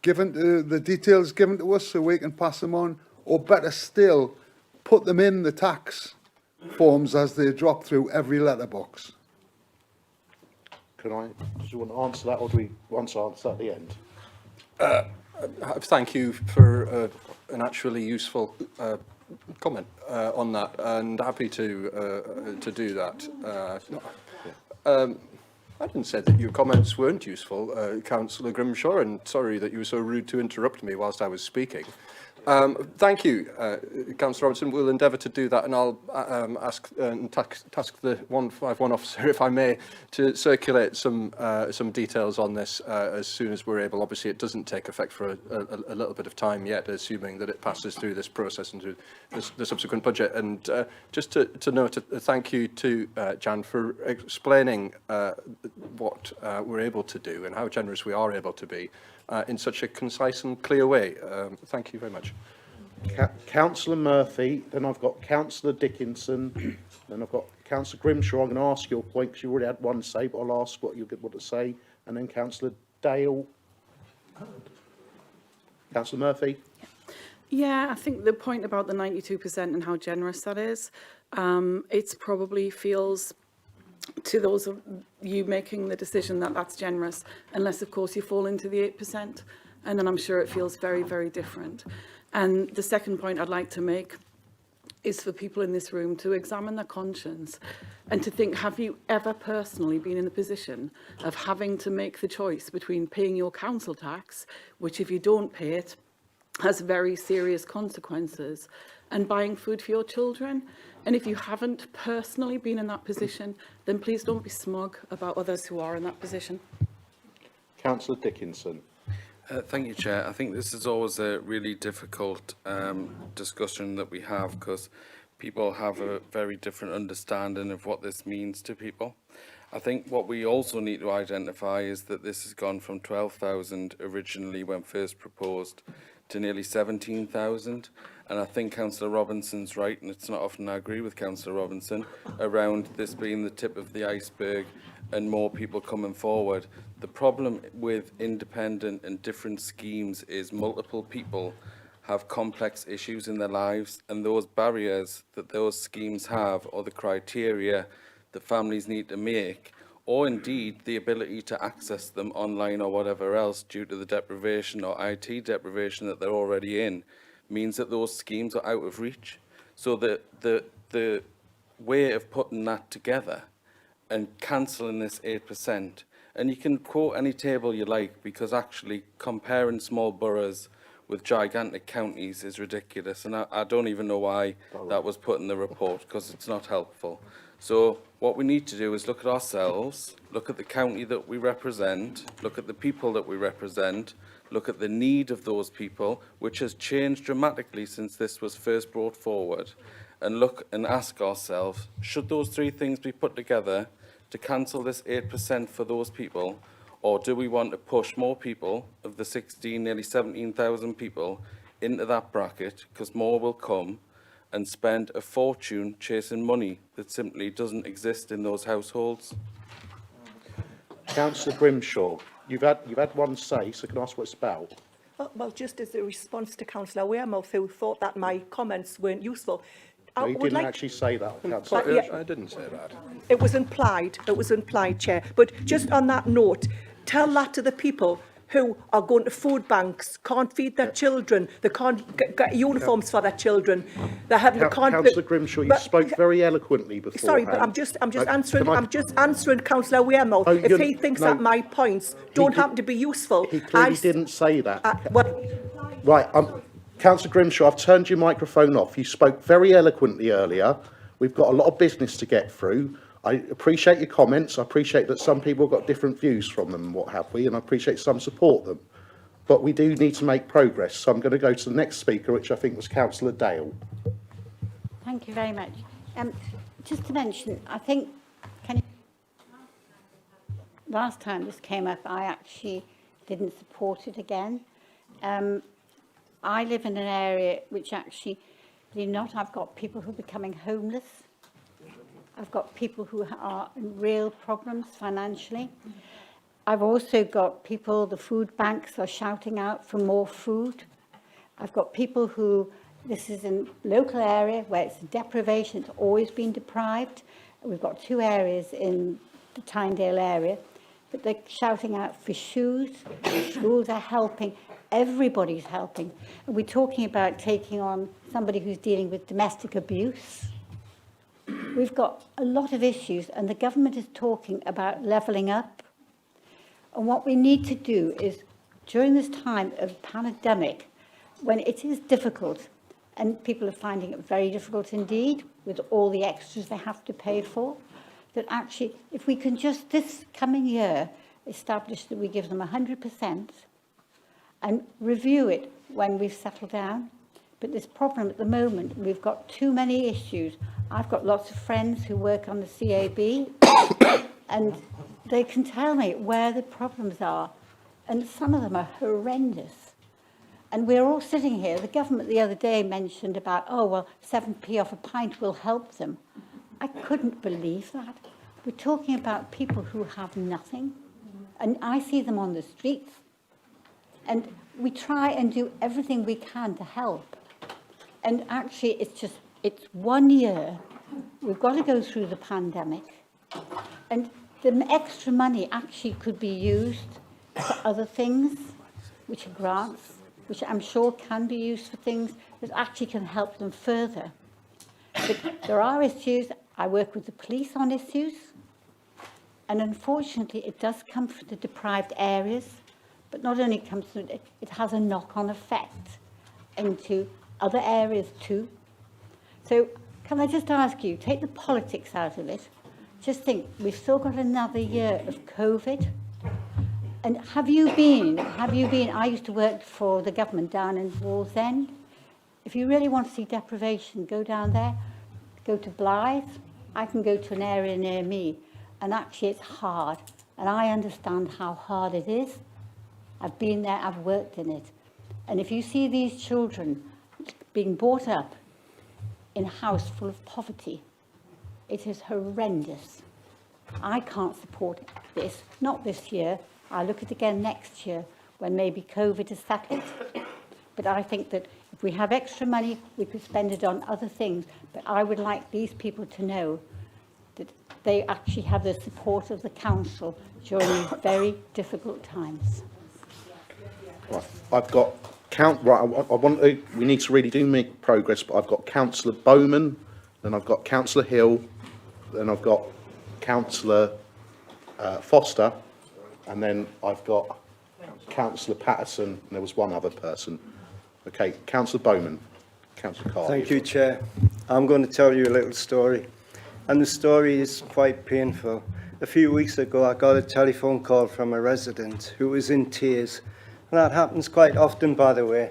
given to the details given to us so we can pass them on, or better still, put them in the tax forms as they drop through every letterbox?
Do you want to answer that, or do we want to answer at the end?
Thank you for an actually useful comment on that, and happy to do that. I didn't say that your comments weren't useful, Councillor Grimshaw, and sorry that you were so rude to interrupt me whilst I was speaking. Thank you, Councillor Robson. We'll endeavour to do that, and I'll task the 151 officer, if I may, to circulate some details on this as soon as we're able. Obviously, it doesn't take effect for a little bit of time yet, assuming that it passes through this process and through the subsequent budget. And just to note, thank you to Jan for explaining what we're able to do and how generous we are able to be in such a concise and clear way. Thank you very much.
Councillor Murphy, then I've got Councillor Dickinson, then I've got Councillor Grimshaw. I'm going to ask your point because you already had one say, but I'll ask what you want to say, and then Councillor Dale. Councillor Murphy.
Yeah, I think the point about the 92% and how generous that is, it probably feels to those of you making the decision that that's generous, unless of course you fall into the 8%, and then I'm sure it feels very, very different. And the second point I'd like to make is for people in this room to examine their conscience and to think, have you ever personally been in a position of having to make the choice between paying your council tax, which if you don't pay it has very serious consequences, and buying food for your children? And if you haven't personally been in that position, then please don't be smug about others who are in that position.
Councillor Dickinson.
Thank you, Chair. I think this is always a really difficult discussion that we have, because people have a very different understanding of what this means to people. I think what we also need to identify is that this has gone from 12,000 originally when first proposed to nearly 17,000. And I think Councillor Robinson's right, and it's not often I agree with Councillor Robinson, around this being the tip of the iceberg and more people coming forward. The problem with independent and different schemes is multiple people have complex issues in their lives, and those barriers that those schemes have, or the criteria that families need to make, or indeed the ability to access them online or whatever else due to the deprivation or IT deprivation that they're already in, means that those schemes are out of reach. So the way of putting that together and cancelling this 8%, and you can quote any table you like, because actually comparing small boroughs with gigantic counties is ridiculous, and I don't even know why that was put in the report, because it's not helpful. So What we need to do is look at ourselves, look at the county that we represent, look at the people that we represent, look at the need of those people, which has changed dramatically since this was first brought forward, and look and ask ourselves, should those three things be put together to cancel this 8% for those people, or do we want to push more people of the 16, nearly 17,000 people into that bracket, because more will come, and spend a fortune chasing money that simply doesn't exist in those households?
Councillor Grimshaw, you've had one say, so can I ask what it's about?
Well, just as a response to Councillor Wearmouth, who thought that my comments weren't useful,
No, you didn't actually say that, Councillor.
Yeah.
I didn't say that.
It was implied, Chair. But just on that note, tell that to the people who are going to food banks, can't feed their children, they can't get uniforms for their children. They're having
Councillor Grimshaw, you spoke very eloquently before.
Sorry, but I'm just answering Councillor Wearmouth.
Oh,
If he thinks that my points don't happen to be useful,
He clearly didn't say that.
well,
Right, Councillor Grimshaw, I've turned your microphone off. You spoke very eloquently earlier. We've got a lot of business to get through. I appreciate your comments. I appreciate that some people have got different views from them and what have we, and I appreciate some support them. But we do need to make progress. So I'm going to go to the next speaker, which I think was Councillor Dale.
Thank you very much. Just to mention, I think, last time this came up, I actually didn't support it again. I live in an area which actually, believe it or not, I've got people who are becoming homeless. I've got people who are in real problems financially. I've also got people, the food banks are shouting out for more food. I've got people who, this is a local area where it's deprivation, it's always been deprived. We've got 2 areas in the Tynedale area, but they're shouting out for shoes. Schools are helping, everybody's helping. And we're talking about taking on somebody who's dealing with domestic abuse. We've got a lot of issues, and the government is talking about levelling up. And what we need to do is, during this time of pandemic, when it is difficult, and people are finding it very difficult indeed, with all the extras they have to pay for, that actually, if we can just this coming year establish that we give them 100% and review it when we've settled down. But this problem at the moment, we've got too many issues. I've got lots of friends who work on the CAB and they can tell me where the problems are, and some of them are horrendous. And we're all sitting here, the government the other day mentioned about, oh, well, 7p off a pint will help them. I couldn't believe that. We're talking about people who have nothing, and I see them on the streets, and we try and do everything we can to help. And actually, it's 1 year. We've got to go through the pandemic. And the extra money actually could be used for other things, which are grants, which I'm sure can be used for things that actually can help them further. But there are issues. I work with the police on issues. And unfortunately, it does come from the deprived areas. But not only comes from it, it has a knock-on effect into other areas too. So can I just ask you, take the politics out of it, just think, we've still got another year of COVID. And have you been, I used to work for the government down in Wallsend. If you really want to see deprivation, go down there, go to Blythe. I can go to an area near me, and actually it's hard. And I understand how hard it is. I've been there, I've worked in it. And if you see these children being brought up in a house full of poverty, it is horrendous. I can't support this, not this year. I'll look at it again next year when maybe COVID is settled. But I think that if we have extra money, we could spend it on other things. But I would like these people to know that they actually have the support of the council during these very difficult times.
Right, I've got we need to really do make progress, but I've got Councillor Bowman, then I've got Councillor Hill, then I've got Councillor Foster, and then I've got Councillor Patterson, and there was one other person. Okay, Councillor Bowman. Councillor Carr.
Thank you, Chair. I'm going to tell you a little story. and the story is quite painful. A few weeks ago, I got a telephone call from a resident who was in tears. And that happens quite often, by the way.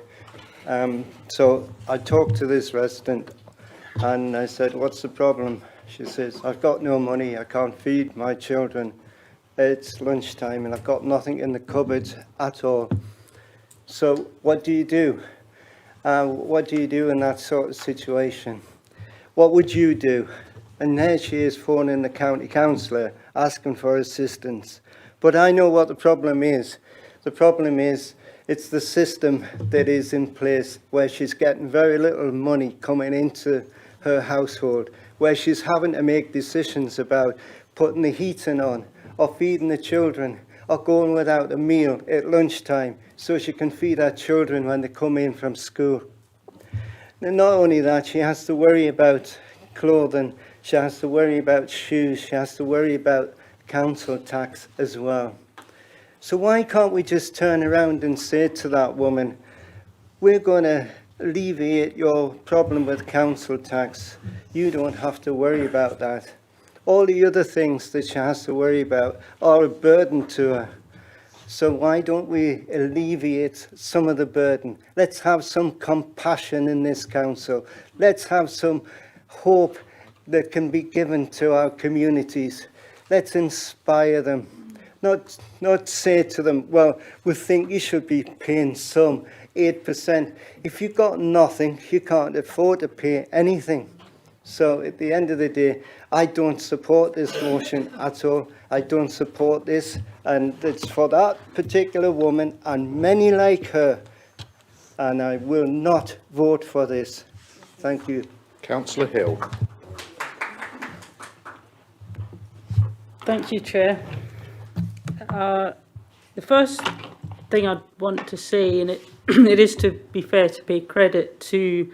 So I talked to this resident and I said, "What's the problem?" She says, "I've got no money. I can't feed my children. It's lunchtime and I've got nothing in the cupboard at all." So what do you do? What do you do in that sort of situation? What would you do? And there she is phoning the county councillor asking for assistance. But I know what the problem is. The problem is it's the system that is in place where she's getting very little money coming into her household, where she's having to make decisions about putting the heating on or feeding the children or going without a meal at lunchtime so she can feed her children when they come in from school. And not only that, she has to worry about clothing, she has to worry about shoes, she has to worry about council tax as well. So why can't we just turn around and say to that woman, "We're going to alleviate your problem with council tax. You don't have to worry about that." All the other things that she has to worry about are a burden to her. So why don't we alleviate some of the burden? Let's have some compassion in this council. Let's have some hope that can be given to our communities. Let's inspire them. Not say to them, "Well, we think you should be paying some 8%. If you've got nothing, you can't afford to pay anything." So at the end of the day, I don't support this motion at all. I don't support this, and it's for that particular woman and many like her, and I will not vote for this. Thank you.
Councillor Hill.
Thank you, Chair. The first thing I'd want to say, and it is, to be fair, to pay credit to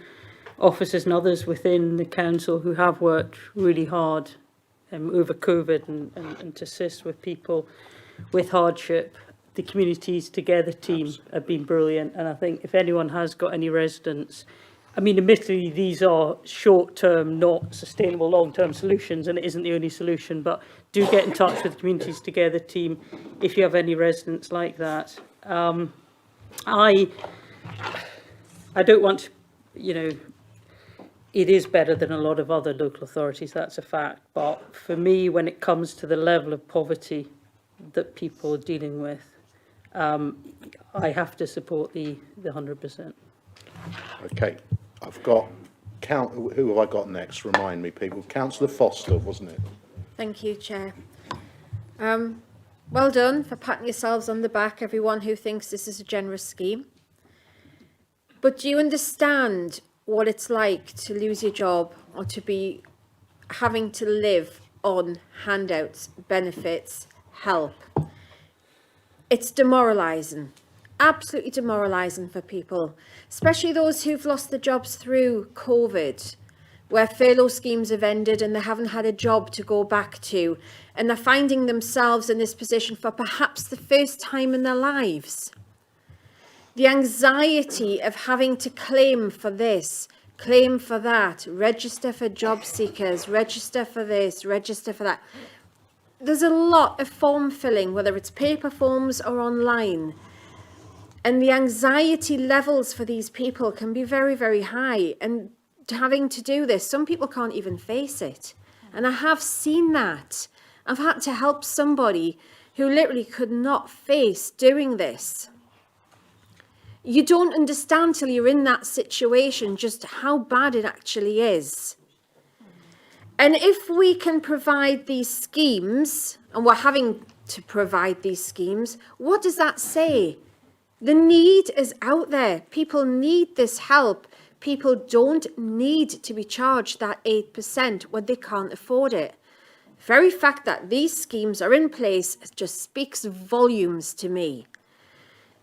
officers and others within the council who have worked really hard over COVID and to assist with people with hardship. The Communities Together team have been brilliant, and I think if anyone has got any residents, I mean, admittedly, these are short-term, not sustainable long-term solutions, and it isn't the only solution, but do get in touch with the Communities Together team if you have any residents like that. I don't want to, you know, it is better than a lot of other local authorities, that's a fact, but for me, when it comes to the level of poverty that people are dealing with, I have to support the 100%.
Okay, I've got, who have I got next? Remind me, people. Councillor Foster, wasn't it?
Thank you, Chair. Well done for patting yourselves on the back, everyone who thinks this is a generous scheme. But do you understand what it's like to lose your job or to be having to live on handouts, benefits, help? It's demoralising, absolutely demoralising for people, especially those who've lost their jobs through COVID, where furlough schemes have ended and they haven't had a job to go back to, and they're finding themselves in this position for perhaps the first time in their lives. The anxiety of having to claim for this, claim for that, register for job seekers, register for this, register for that. There's a lot of form filling, whether it's paper forms or online. And the anxiety levels for these people can be very, very high. And having to do this, some people can't even face it. And I have seen that. I've had to help somebody who literally could not face doing this. You don't understand till you're in that situation just how bad it actually is. And if we can provide these schemes, and we're having to provide these schemes, what does that say? The need is out there. People need this help. People don't need to be charged that 8% when they can't afford it. The very fact that these schemes are in place just speaks volumes to me.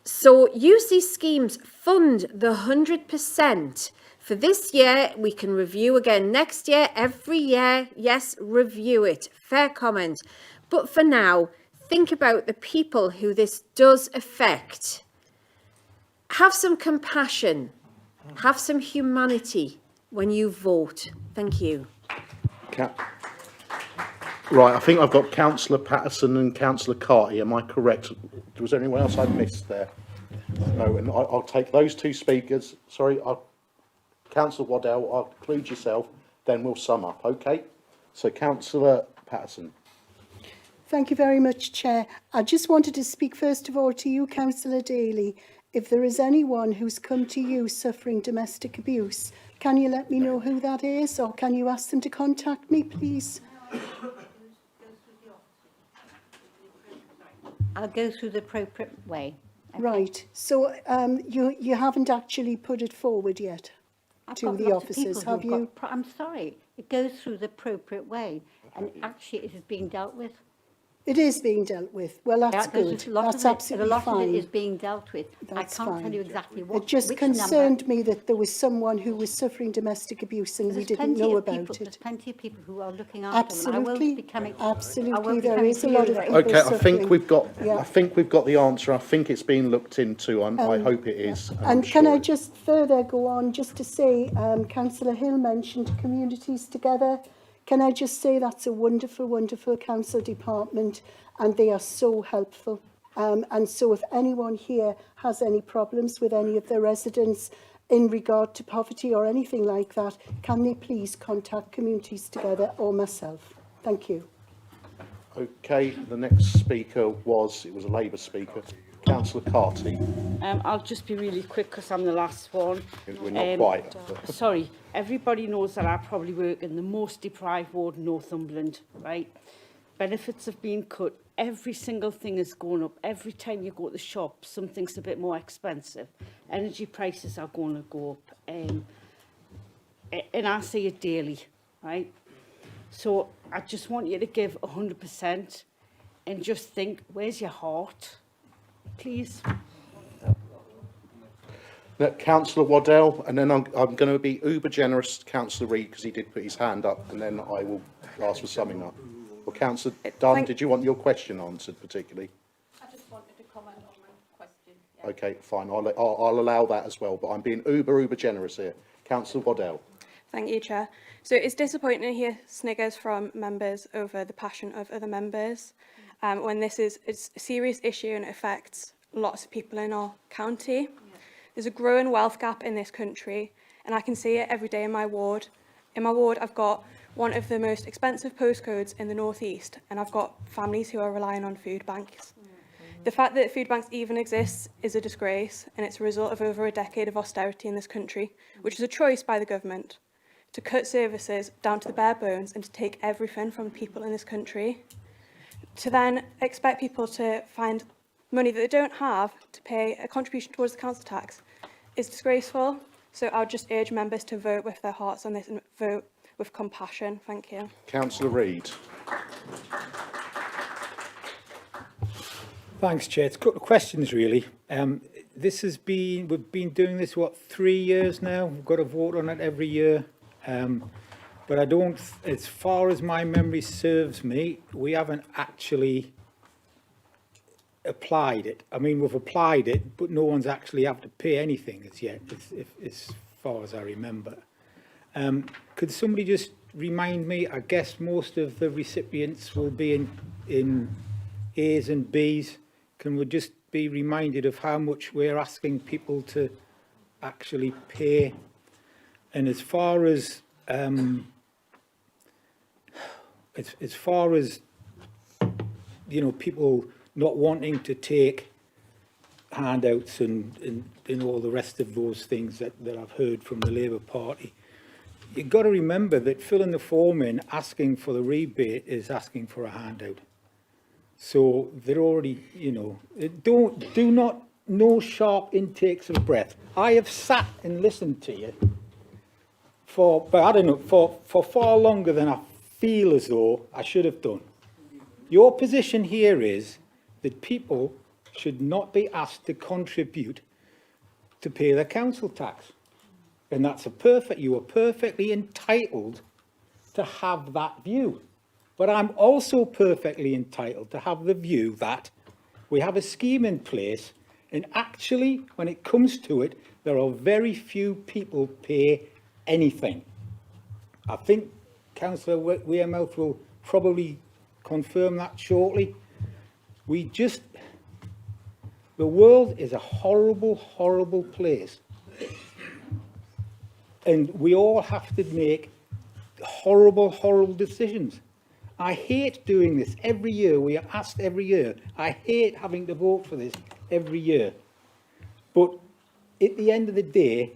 So use these schemes, fund the 100%. For this year, we can review again next year, every year. Yes, review it. Fair comment. But for now, think about the people who this does affect. Have some compassion. Have some humanity when you vote. Thank you.
Right, I think I've got Councillor Patterson and Councillor Carty. Am I correct? Was there anyone else I missed there? No, and I'll take those two speakers. Sorry, Councillor Waddell, I'll include yourself, then we'll sum up, okay? So, Councillor Patterson.
Thank you very much, Chair. I just wanted to speak first of all to you, Councillor Daly. If there is anyone who's come to you suffering domestic abuse, can you let me know who that is, or can you ask them to contact me, please?
I'll go through the appropriate way. Okay.
Right. So you haven't actually put it forward yet to the officers, have you?
I'm sorry. It goes through the appropriate way, and actually it is being dealt with.
It is being dealt with. Well, that's good. That's absolutely fine.
A lot of it is being dealt with.
That's
I can't
fine.
tell you exactly what.
It just
which
concerned
number.
me that there was someone who was suffering domestic abuse and we didn't know about it.
There's plenty of people who are looking after them. I won't be coming.
Absolutely, there is a lot of people
Okay,
suffering.
I think we've got the answer. I think it's being looked into. I hope it is.
And can I just further go on just to say, Councillor Hill mentioned communities together. Can I just say that's a wonderful, wonderful council department, and they are so helpful. And so if anyone here has any problems with any of the residents in regard to poverty or anything like that, can they please contact Communities Together or myself? Thank you.
Okay, the next speaker was a Labour speaker, Councillor Carty.
I'll just be really quick because I'm the last one.
We're not quite.
Sorry, everybody knows that I probably work in the most deprived ward in Northumberland, right? Benefits have been cut. Every single thing is going up. Every time you go to the shop, something's a bit more expensive. Energy prices are going to go up. And I see it daily, right? So I just want you to give 100% and just think, where's your heart? Please.
Councillor Waddell, and then I'm going to be uber generous to Councillor Reid because he did put his hand up, and then I will ask for summing up. Well, Councillor Dunn, did you want your question answered particularly?
I just wanted to comment on my question. Yeah.
Okay, fine. I'll allow that as well, but I'm being uber generous here. Councillor Waddell.
Thank you, Chair. So it's disappointing to hear sniggers from members over the passion of other members when this is a serious issue and it affects lots of people in our county. Yeah. There's a growing wealth gap in this country, and I can see it every day in my ward. In my ward, I've got one of the most expensive postcodes in the northeast, and I've got families who are relying on food banks. The fact that food banks even exist is a disgrace, and it's a result of over a decade of austerity in this country, which is a choice by the government to cut services down to the bare bones and to take everything from people in this country, to then expect people to find money that they don't have to pay a contribution towards the council tax is disgraceful. So I'll just urge members to vote with their hearts on this and vote with compassion. Thank you.
Councillor Reid.
Thanks, Chair. It's a couple of questions, really. We've been doing this, 3 years now? We've got to vote on it every year. But I don't, as far as my memory serves me, we haven't actually applied it. I mean, we've applied it, but no one's actually had to pay anything as yet, as far as I remember. Could somebody just remind me? I guess most of the recipients will be in A's and B's. Can we just be reminded of how much we're asking people to actually pay? And as far as people not wanting to take handouts and all the rest of those things that I've heard from the Labour Party, you've got to remember that filling the form in, asking for the rebate, is asking for a handout. So they're already, no sharp intakes of breath. I have sat and listened to you for far longer than I feel as though I should have done. Your position here is that people should not be asked to contribute to pay their council tax. And you are perfectly entitled to have that view. But I'm also perfectly entitled to have the view that we have a scheme in place, and actually, when it comes to it, there are very few people pay anything. I think Councillor Wearmouth will probably confirm that shortly. The world is a horrible, horrible place. And we all have to make horrible, horrible decisions. I hate doing this every year. We are asked every year. I hate having to vote for this every year. But at the end of the day,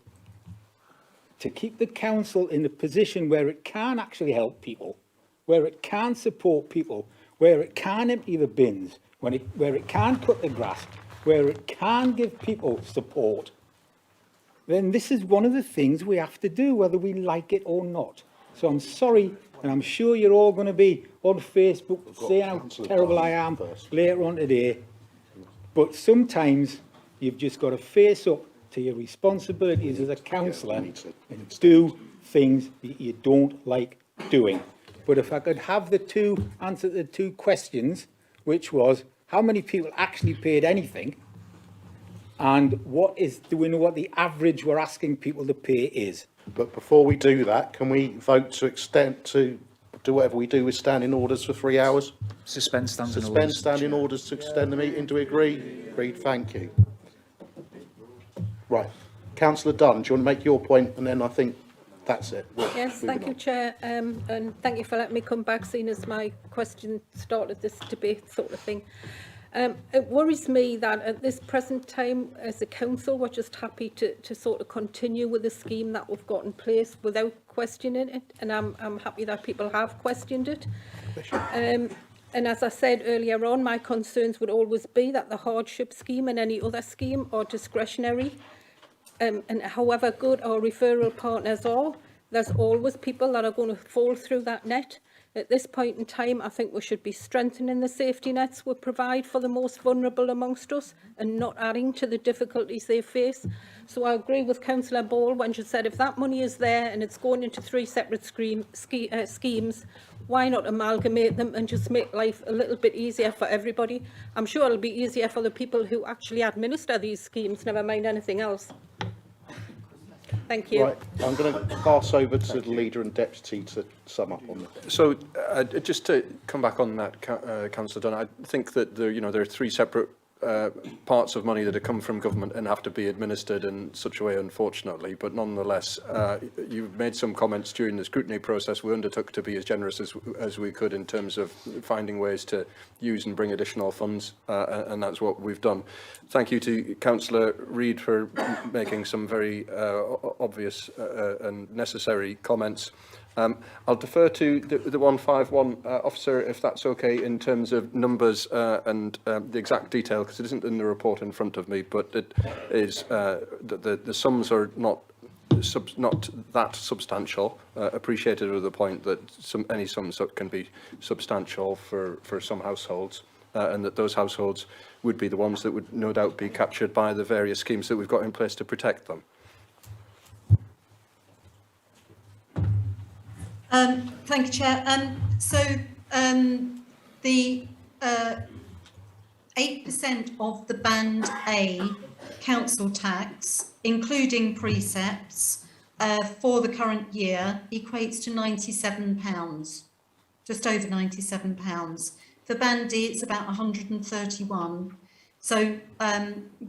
to keep the council in a position where it can actually help people, where it can support people, where it can empty the bins, where it can cut the grass, where it can give people support, then this is one of the things we have to do, whether we like it or not. So I'm sorry, and I'm sure you're all going to be on Facebook saying how terrible I am later on today, but sometimes you've just got to face up to your responsibilities as a councillor and do things that you don't like doing. But if I could have answer the two questions, which was, how many people actually paid anything? And do we know what the average we're asking people to pay is?
But before we do that, can we vote to do whatever we do with standing orders for 3 hours?
Suspend standing orders.
Suspend standing orders to extend the meeting. Do we agree? Agreed, thank you. Right. Councillor Dunn, do you want to make your point? And then I think that's it.
Yes, thank you, Chair, and thank you for letting me come back, seeing as my question started this debate sort of thing. It worries me that at this present time, as a council, we're just happy to sort of continue with the scheme that we've got in place without questioning it, and I'm happy that people have questioned it. And as I said earlier on, my concerns would always be that the hardship scheme and any other scheme are discretionary. And however good our referral partners are, there's always people that are going to fall through that net. At this point in time, I think we should be strengthening the safety nets we provide for the most vulnerable amongst us and not adding to the difficulties they face. So I agree with Councillor Ball when she said if that money is there and it's going into 3 separate schemes, why not amalgamate them and just make life a little bit easier for everybody? I'm sure it'll be easier for the people who actually administer these schemes, never mind anything else. Thank you.
Right, I'm going to pass over to the Leader and Deputy to sum up on this.
So, just to come back on that, Councillor Dunn, I think that there are 3 separate parts of money that have come from government and have to be administered in such a way, unfortunately. But nonetheless, you've made some comments during the scrutiny process. We undertook to be as generous as we could in terms of finding ways to use and bring additional funds, and that's what we've done. Thank you to Councillor Reid for making some very obvious and necessary comments. I'll defer to the 151 officer, if that's okay, in terms of numbers and the exact detail, because it isn't in the report in front of me, but it is the sums are not that substantial. Appreciated with the point that any sums can be substantial for some households, and that those households would be the ones that would no doubt be captured by the various schemes that we've got in place to protect them.
Thank you, Chair. The 8% of the Band A council tax, including precepts, for the current year equates to £97, just over £97. For Band D, it's about 131. So,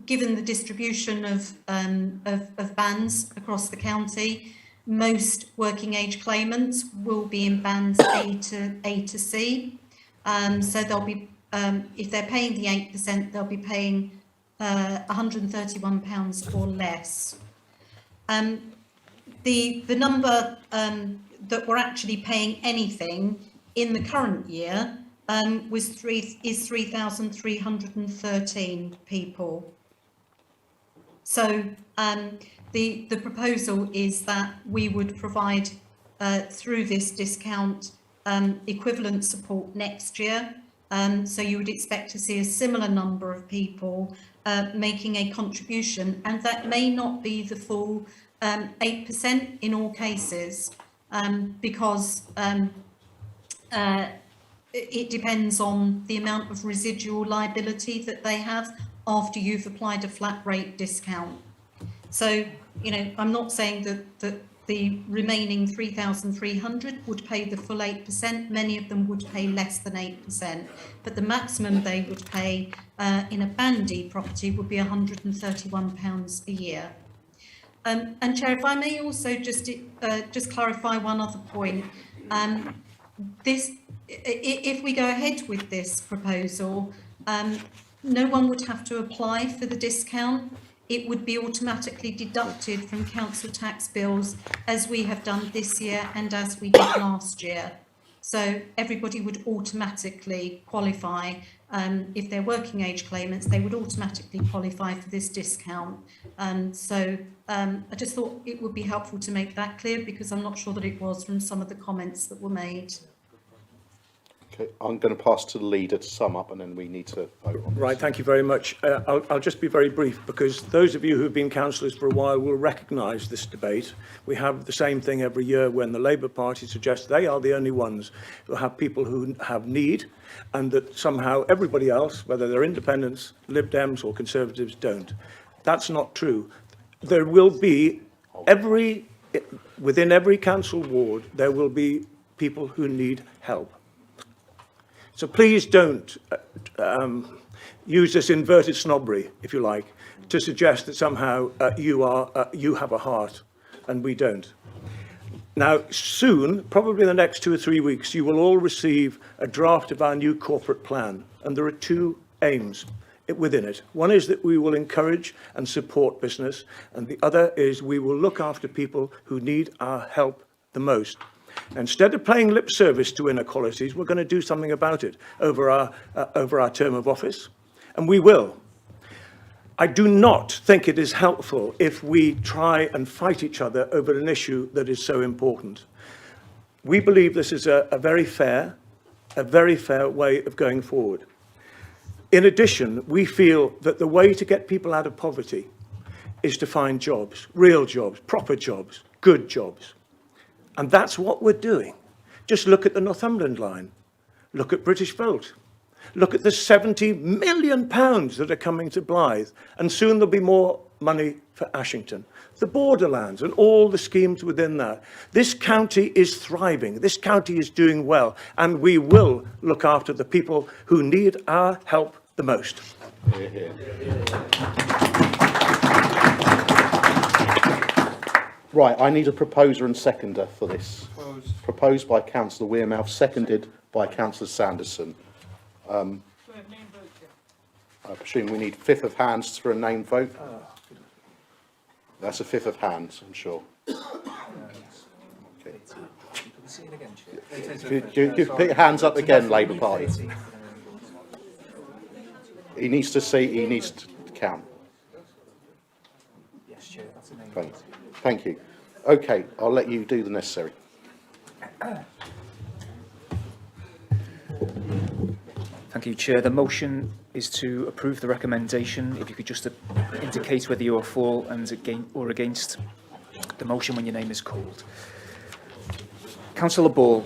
given the distribution of bands across the county, most working age claimants will be in bands A to C. So they'll be, if they're paying the 8%, they'll be paying £131 or less. The number that we're actually paying anything in the current year is 3,313 people. So the proposal is that we would provide through this discount equivalent support next year. So you would expect to see a similar number of people making a contribution, and that may not be the full 8% in all cases, because it depends on the amount of residual liability that they have after you've applied a flat rate discount. So, you know, I'm not saying that The remaining 3,300 would pay the full 8%. Many of them would pay less than 8%, but the maximum they would pay in a Band D property would be £131 a year. And Chair, if I may also just clarify one other point. If we go ahead with this proposal, no one would have to apply for the discount. It would be automatically deducted from council tax bills, as we have done this year and as we did last year. So everybody would automatically qualify. If they're working age claimants, they would automatically qualify for this discount. I just thought it would be helpful to make that clear, because I'm not sure that it was from some of the comments that were made.
Okay, I'm going to pass to the leader to sum up, and then we need to vote on this.
Right, thank you very much. I'll just be very brief, because those of you who've been councillors for a while will recognise this debate. We have the same thing every year when the Labour Party suggests they are the only ones who have people who have need, and that somehow everybody else, whether they're independents, Lib Dems or Conservatives, don't. That's not true. There will be, within every council ward, there will be people who need help. So please don't use this inverted snobbery, if you like, to suggest that somehow you have a heart and we don't. Now, soon, probably in the next 2 or 3 weeks, you will all receive a draft of our new corporate plan, and there are two aims within it. One is that we will encourage and support business, and the other is we will look after people who need our help the most. Instead of paying lip service to inequalities, we're going to do something about it over our term of office, and we will. I do not think it is helpful if we try and fight each other over an issue that is so important. We believe this is a very fair way of going forward. In addition, we feel that the way to get people out of poverty is to find jobs, real jobs, proper jobs, good jobs. And that's what we're doing. Just look at the Northumberland line. Look at British Volt. Look at the £70 million that are coming to Blythe. And soon there'll be more money for Ashington. The Borderlands and all the schemes within that. This county is thriving. This county is doing well. And we will look after the people who need our help the most.
Hear, hear. Right, I need a proposer and seconder for this. Proposed by Councillor Wearmouth, seconded by Councillor Sanderson. I presume we need fifth of hands for a name vote. That's a fifth of hands, I'm sure. Okay. Put your hands up again, Labour Party. He needs to see, he needs to count.
Yes, Chair, that's a name.
Thank you. Okay, I'll let you do the necessary.
Thank you, Chair. The motion is to approve the recommendation. If you could just indicate whether you are for and against the motion when your name is called. Councillor Ball.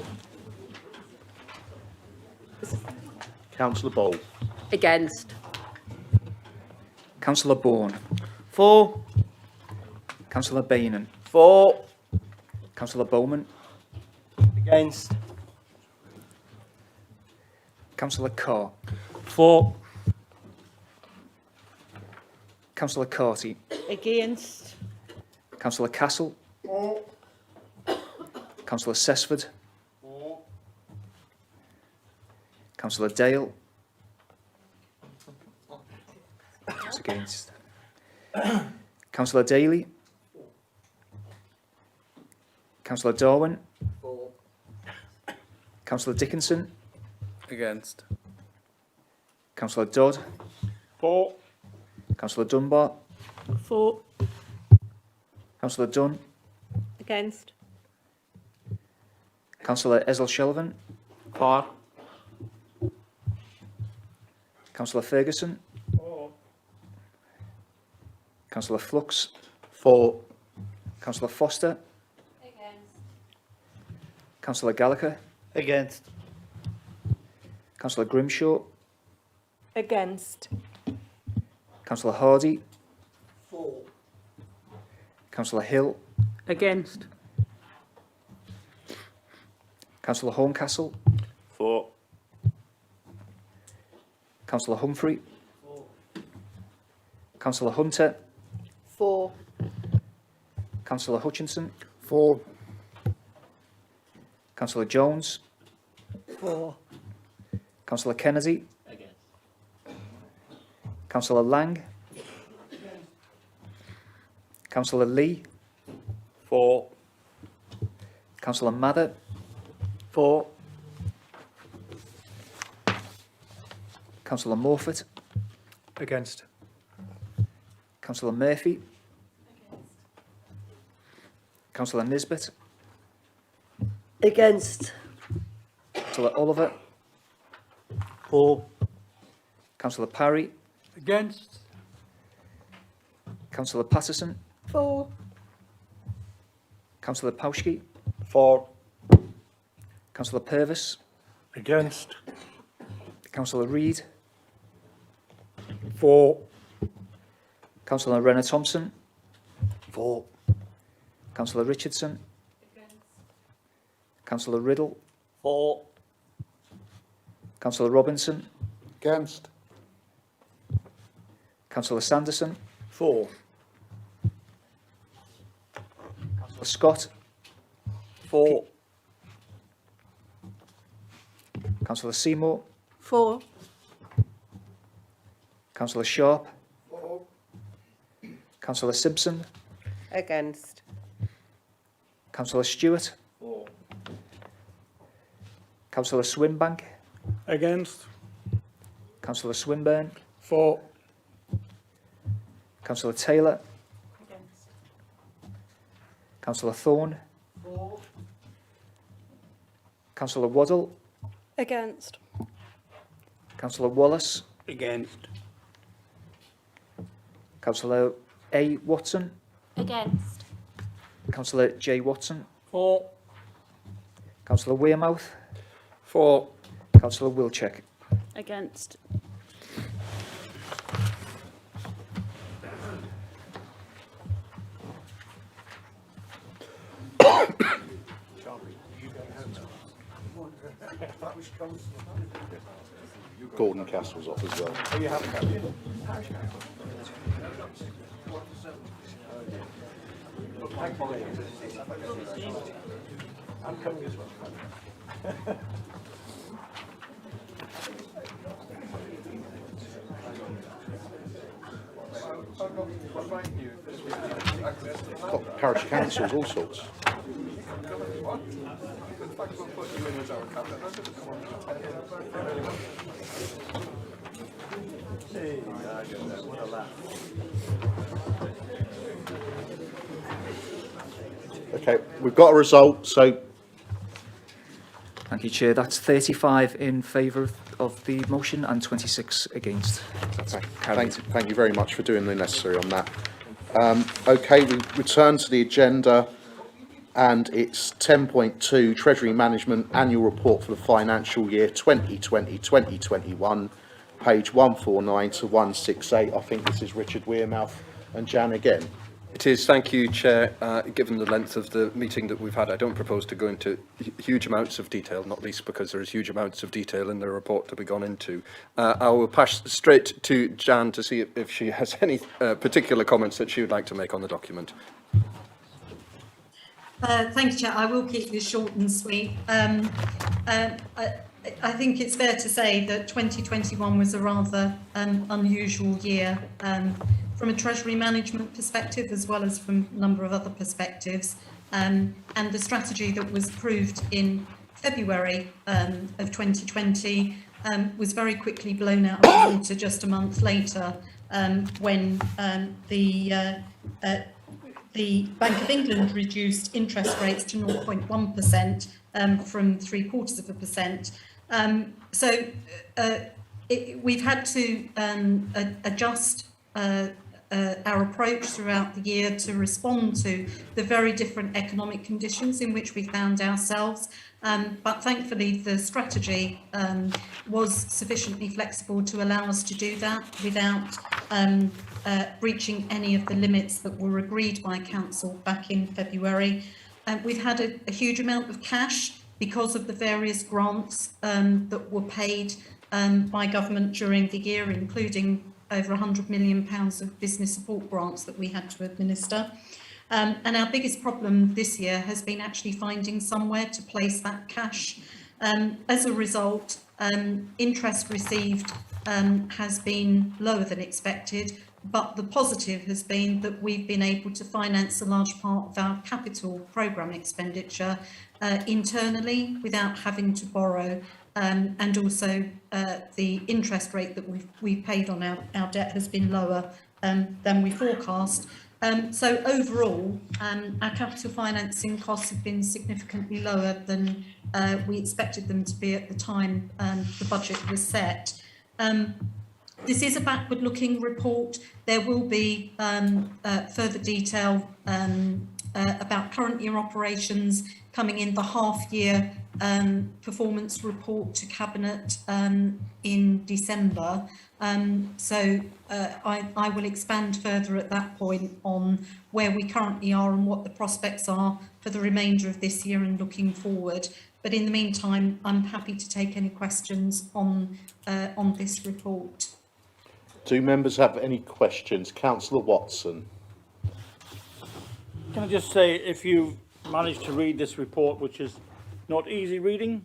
Councillor Ball.
Against.
Councillor Bourne.
For.
Councillor Bainan.
For.
Councillor Bowman.
Against.
Councillor Carr.
For.
Councillor Carty.
Against.
Councillor Castle. Councillor Sesford. Councillor Dale. That's against. Councillor Daly. Councillor Darwin. Councillor Dickinson.
Against.
Councillor Dodd.
For.
Councillor Dunbar.
For.
Councillor Dunn.
Against.
Councillor Ezel-Shelvan.
For.
Councillor Ferguson.
For.
Councillor Flux.
For.
Councillor Foster. Councillor Gallagher.
Against.
Councillor Grimshaw.
Against.
Councillor Hardy. Councillor Hill.
Against.
Councillor Horncastle.
For.
Councillor Humphrey. Councillor Hunter.
4.
Councillor Hutchinson.
4.
Councillor Jones.
4.
Councillor Kennedy. Councillor Lang. Councillor Lee.
4.
Councillor Mather.
4.
Councillor Morford.
Against.
Councillor Murphy. Councillor Nisbet.
Against.
Councillor Oliver.
4.
Councillor Parry.
Against.
Councillor Patterson.
4.
Councillor Pauschke.
4.
Councillor Purvis.
Against.
Councillor Reid.
4.
Councillor Renner Thompson.
4.
Councillor Richardson. Councillor Riddle.
4.
Councillor Robinson.
Against.
Councillor Sanderson.
4.
Councillor Scott.
4.
Councillor Seymour.
4.
Councillor Sharp. Councillor Simpson.
Against.
Councillor Stewart.
4.
Councillor Swinbank.
Against.
Councillor Swinburne.
4.
Councillor Taylor. Councillor Thorne.
4.
Councillor Waddle.
Against.
Councillor Wallace.
Against.
Councillor A. Watson.
Against.
Councillor J. Watson.
4.
Councillor Wearmouth.
4.
Councillor Wilczek.
Against.
Gordon Castle's off as well.
Oh, you have I'm coming as well.
Got parish councils, all sorts. Okay, we've got a result, so
Thank you, Chair. That's 35 in favour of the motion and 26 against. That's carried.
thank you very much for doing the necessary on that. Okay, we return to the agenda, and it's 10.2, Treasury Management Annual Report for the financial year 2020-2021, page 149 to 168. I think this is Richard Wearmouth and Jan again.
It is. Thank you, Chair. Given the length of the meeting that we've had, I don't propose to go into huge amounts of detail, not least because there is huge amounts of detail in the report to be gone into. I will pass straight to Jan to see if she has any particular comments that she would like to make on the document.
Thank you, Chair. I will keep this short and sweet. I think it's fair to say that 2021 was a rather unusual year from a Treasury management perspective, as well as from a number of other perspectives. And the strategy that was approved in February of 2020 was very quickly blown out of the water just a month later, when the Bank of England reduced interest rates to 0.1% from 0.75%. We've had to adjust our approach throughout the year to respond to the very different economic conditions in which we found ourselves. But thankfully, the strategy was sufficiently flexible to allow us to do that without breaching any of the limits that were agreed by Council back in February. We've had a huge amount of cash because of the various grants that were paid by government during the year, including over £100 million of business support grants that we had to administer. And our biggest problem this year has been actually finding somewhere to place that cash. As a result, interest received has been lower than expected, but the positive has been that we've been able to finance a large part of our capital programme expenditure internally without having to borrow, and also the interest rate that we've paid on our debt has been lower than we forecast. So overall, our capital financing costs have been significantly lower than we expected them to be at the time the budget was set. This is a backward-looking report. There will be further detail about current year operations coming in the half-year performance report to Cabinet in December. So I will expand further at that point on where we currently are and what the prospects are for the remainder of this year and looking forward. But in the meantime, I'm happy to take any questions on this report.
Do members have any questions? Councillor Watson.
Can I just say, if you've managed to read this report, which is not easy reading,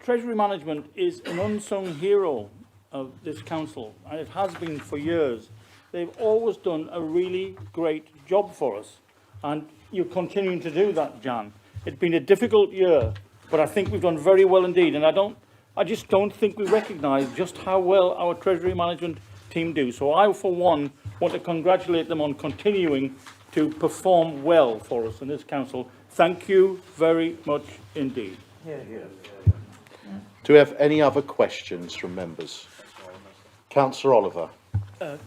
Treasury Management is an unsung hero of this council, and it has been for years. They've always done a really great job for us, and you're continuing to do that, Jan. It's been a difficult year, but I think we've done very well indeed, and I just don't think we recognise just how well our Treasury Management team do. So I, for one, want to congratulate them on continuing to perform well for us in this council. Thank you very much indeed.
Do we have any other questions from members? Councillor Oliver.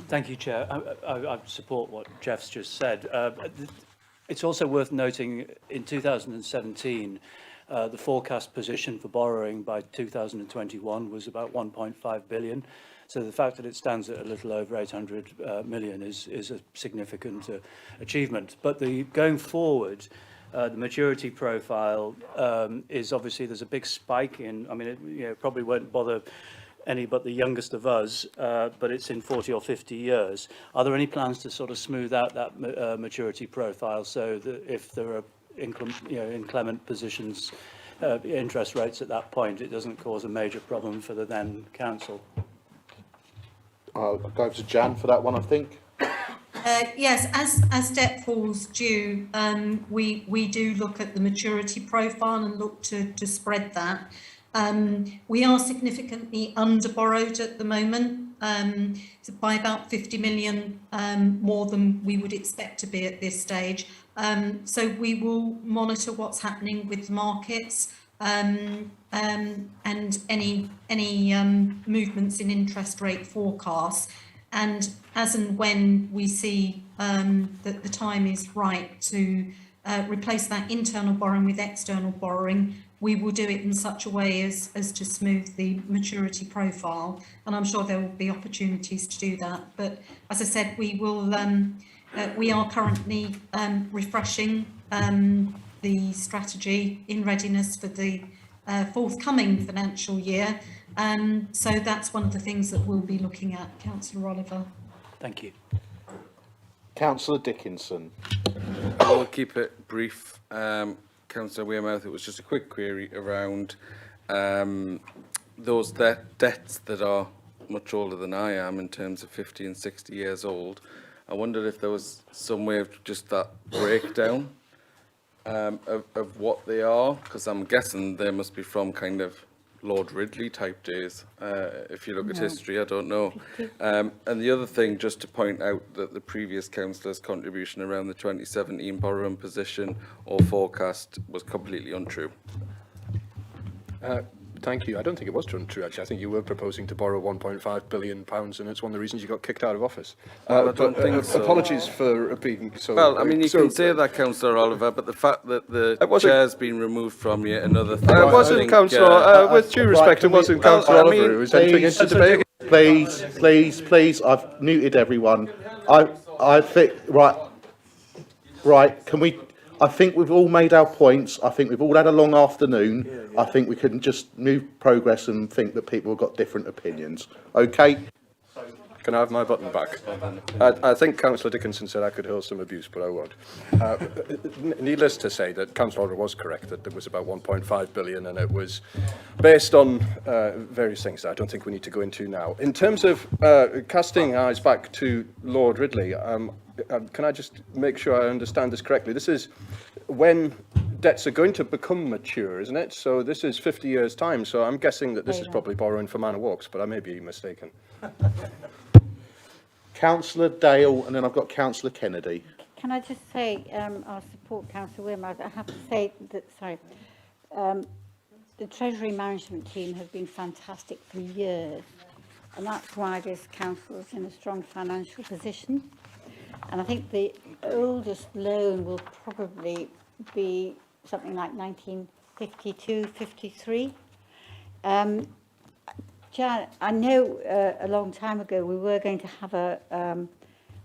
Thank you, Chair. I support what Jeff's just said. It's also worth noting in 2017, the forecast position for borrowing by 2021 was about 1.5 billion. So the fact that it stands at a little over 800 million is a significant achievement. But going forward, the maturity profile is obviously, there's a big spike in, I mean, it probably won't bother any but the youngest of us, but it's in 40 or 50 years. Are there any plans to sort of smooth out that maturity profile so that if there are inclement positions, interest rates at that point, it doesn't cause a major problem for the then council?
I'll go to Jan for that one, I think.
Yes, as debt falls due, we do look at the maturity profile and look to spread that. We are significantly under borrowed at the moment, by about 50 million more than we would expect to be at this stage. So we will monitor what's happening with the markets and any movements in interest rate forecasts. And as and when we see that the time is right to replace that internal borrowing with external borrowing, we will do it in such a way as to smooth the maturity profile. And I'm sure there will be opportunities to do that. But as I said, we will. We are currently refreshing the strategy in readiness for the forthcoming financial year. So that's one of the things that we'll be looking at, Councillor Oliver.
Thank you.
Councillor Dickinson.
I will keep it brief. Councillor Wearmouth, it was just a quick query around those debts that are much older than I am in terms of 50 and 60 years old. I wondered if there was some way of just that breakdown of what they are, because I'm guessing they must be from kind of Lord Ridley type days. If you look at history, I don't know. And the other thing, just to point out that the previous councillor's contribution around the 2017 borrowing position or forecast was completely untrue.
Thank you. I don't think it was untrue, actually. I think you were proposing to borrow £1.5 billion, and it's one of the reasons you got kicked out of office.
Well, I don't think so.
Apologies for being so...
Well, I mean, you can say that, Councillor Oliver, but the fact that the chair's been removed from you, another thing...
It wasn't, Councillor. With due respect, it wasn't Councillor Oliver who was entering into debate.
Please, I've muted everyone. I think, right, can we... I think we've all made our points. I think we've all had a long afternoon. I think we can just move progress and think that people have got different opinions. Okay?
Can I have my button back? I think Councillor Dickinson said I could hurl some abuse, but I won't. Needless to say that Councillor was correct, that there was about 1.5 billion and it was based on various things that I don't think we need to go into now. In terms of casting eyes back to Lord Ridley, can I just make sure I understand this correctly? This is when debts are going to become mature, isn't it? So this is 50 years' time, so I'm guessing that this is probably borrowing for Manor Walks, but I may be mistaken.
Councillor Dale, and then I've got Councillor Kennedy.
Can I just say, I support Councillor Wim. I have to say that, sorry, the Treasury Management team has been fantastic for years, and that's why this council is in a strong financial position. And I think the oldest loan will probably be something like 1952, 53. Jan, I know a long time ago we were going to have a,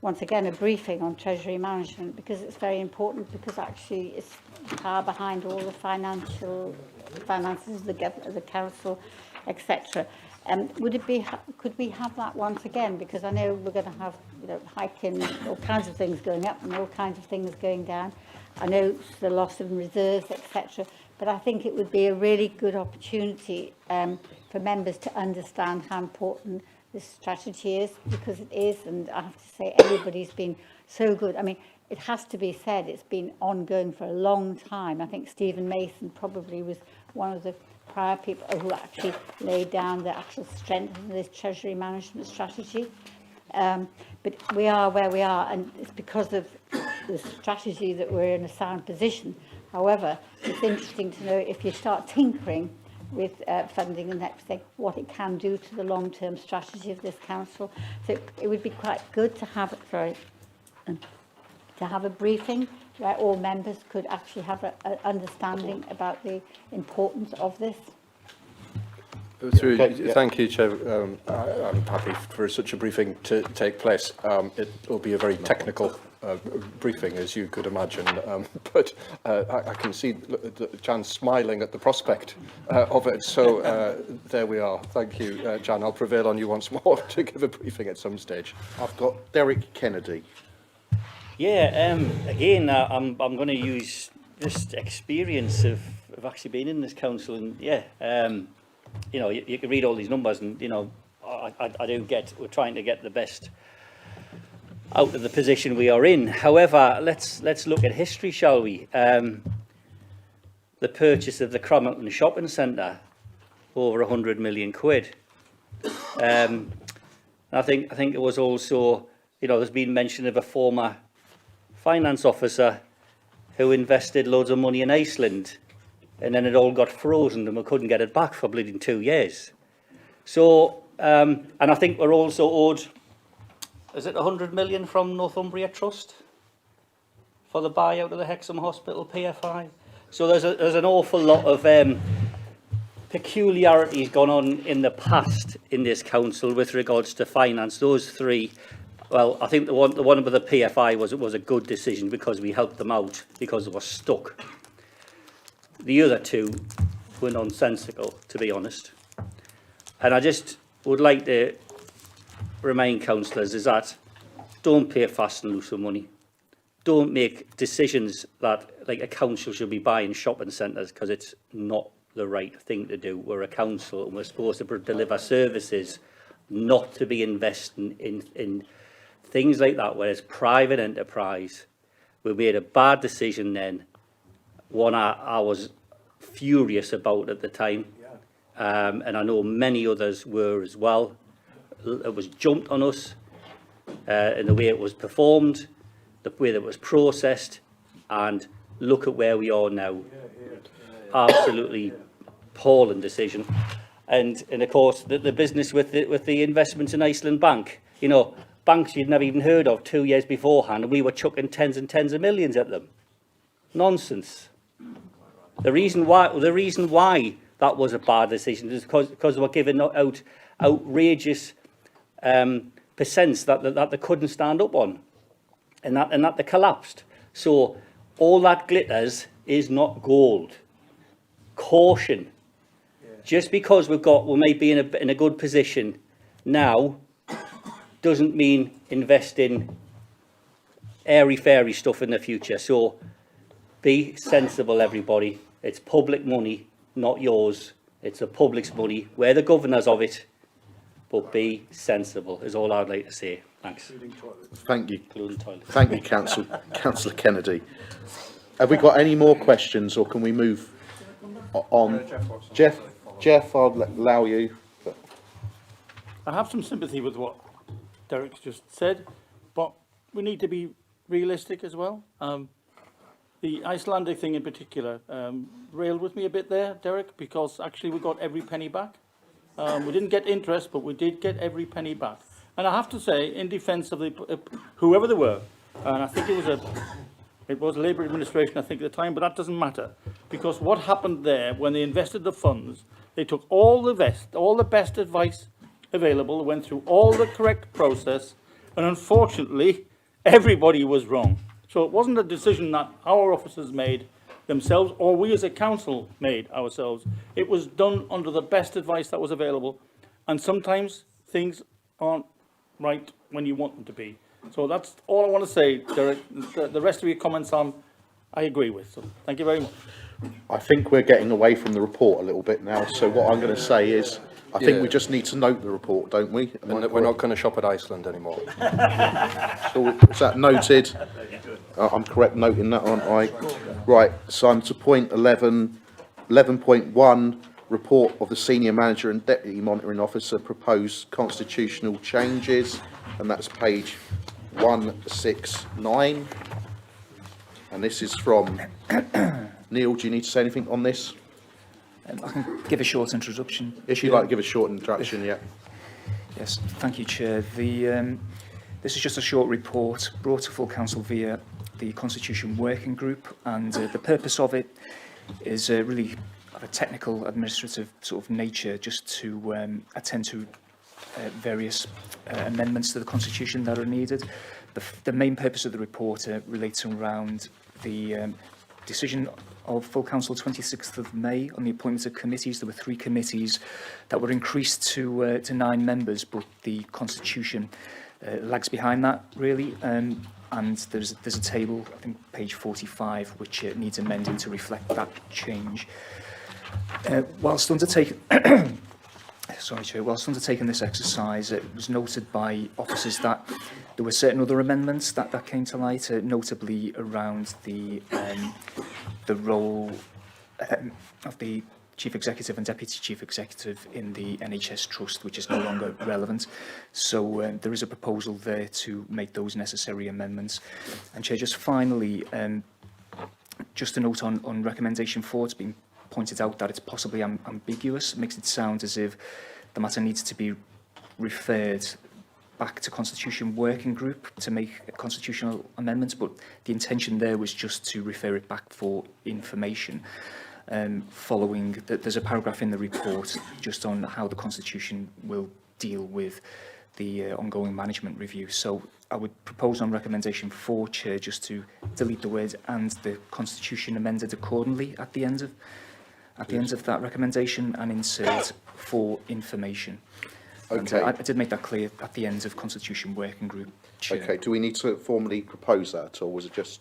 once again, a briefing on Treasury Management, because it's very important, because actually it's the power behind all the finances of the council, etc. Would it be, could we have that once again? Because I know we're going to have, hiking, all kinds of things going up and all kinds of things going down. I know it's the loss of reserves, etc. But I think it would be a really good opportunity for members to understand how important this strategy is, because it is, and I have to say everybody's been so good. I mean, it has to be said, it's been ongoing for a long time. I think Stephen Mason probably was one of the prior people who actually laid down the actual strength of this Treasury Management strategy. But we are where we are, and it's because of the strategy that we're in a sound position. However, it's interesting to know, if you start tinkering with funding and everything, what it can do to the long-term strategy of this council. So it would be quite good to have, to have a briefing where all members could actually have an understanding about the importance of this.
Thank you, Chair. I'm happy for such a briefing to take place. It will be a very technical briefing, as you could imagine, but I can see Jan smiling at the prospect of it, so there we are. Thank you, Jan. I'll prevail on you once more to give a briefing at some stage.
I've got Derek Kennedy.
Yeah, again, I'm going to use this experience of actually being in this council, and you can read all these numbers, and I do get, we're trying to get the best out of the position we are in. However, let's look at history, shall we? The purchase of the Crompton Shopping Centre, over 100 million quid. I think it was also, there's been mention of a former finance officer who invested loads of money in Iceland, and then it all got frozen and we couldn't get it back for bleeding 2 years. So, and I think we're also owed, is it 100 million from Northumbria Trust for the buyout of the Hexham Hospital PFI? So there's an awful lot of peculiarities gone on in the past in this council with regards to finance. Those three, well, I think the one with the PFI was a good decision because we helped them out because they were stuck. The other two were nonsensical, to be honest. And I just would like to remind councillors is that don't pay fast and loose of money. Don't make decisions that, like, a council should be buying shopping centres, because it's not the right thing to do. We're a council and we're supposed to deliver services, not to be investing in things like that where it's private enterprise. We made a bad decision then, one I was furious about at the time, and I know many others were as well. It was jumped on us in the way it was performed, the way that it was processed, and look at where we are now. Absolutely appalling decision. And of course the business with the investments in Iceland Bank, banks you'd never even heard of 2 years beforehand, and we were chucking tens and tens of millions at them. Nonsense. The reason why that was a bad decision is because they were giving out outrageous percents that they couldn't stand up on, and that they collapsed. So all that glitters is not gold. Caution. Just because we may be in a good position now, doesn't mean invest in airy-fairy stuff in the future. So be sensible, everybody. It's public money, not yours. It's the public's money. We're the governors of it. But be sensible is all I'd like to say. Thanks.
Thank you.
Including toilets.
Thank you, Councillor Kennedy. Have we got any more questions, or can we move on? Jeff, I'll allow you.
I have some sympathy with what Derek's just said, but we need to be realistic as well. The Icelandic thing in particular railed with me a bit there, Derek, because actually we got every penny back. We didn't get interest, but we did get every penny back. And I have to say, in defence of the whoever they were, and I think it was Labour administration, I think, at the time, but that doesn't matter, because what happened there when they invested the funds, they took all the best advice available, went through all the correct process, and unfortunately, everybody was wrong. So it wasn't a decision that our officers made themselves, or we as a council made ourselves. It was done under the best advice that was available, and sometimes things aren't right when you want them to be. So that's all I want to say, Derek. The rest of your comments I agree with. So thank you very much.
I think we're getting away from the report a little bit now. So what I'm going to say is, I think we just need to note the report, don't we?
And we're not going to shop at Iceland anymore.
So is that noted? I'm correct noting that, aren't I? Right, so I'm to point 11.1, report of the Senior Manager and Deputy Monitoring Officer, proposed constitutional changes, and that's page 169. And this is from Neil. Do you need to say anything on this?
I can give a short introduction.
If you'd like to give a short introduction, yeah.
Yes, thank you, Chair. This is just a short report brought to full council via the Constitution Working Group, and the purpose of it is really of a technical, administrative sort of nature, just to attend to various amendments to the Constitution that are needed. The main purpose of the report relates around the decision of full council 26th of May on the appointment of committees. There were 3 committees that were increased to 9 members, but the Constitution lags behind that, really. And there's a table, I think page 45, which needs amending to reflect that change. Whilst undertaking this exercise, it was noted by officers that there were certain other amendments that came to light, notably around the role of the Chief Executive and Deputy Chief Executive in the NHS Trust, which is no longer relevant. So there is a proposal there to make those necessary amendments. And Chair, just finally, just a note on recommendation 4, it's been pointed out that it's possibly ambiguous. It makes it sound as if the matter needs to be referred back to Constitution Working Group to make constitutional amendments, but the intention there was just to refer it back for information. Following that, there's a paragraph in the report just on how the Constitution will deal with the ongoing management review. So I would propose on recommendation 4, Chair, just to delete the words "and the Constitution amended accordingly" at the end of that recommendation, and insert "for information."
Okay.
I did make that clear at the end of Constitution Working Group, Chair.
Okay. Do we need to formally propose that, or was it just?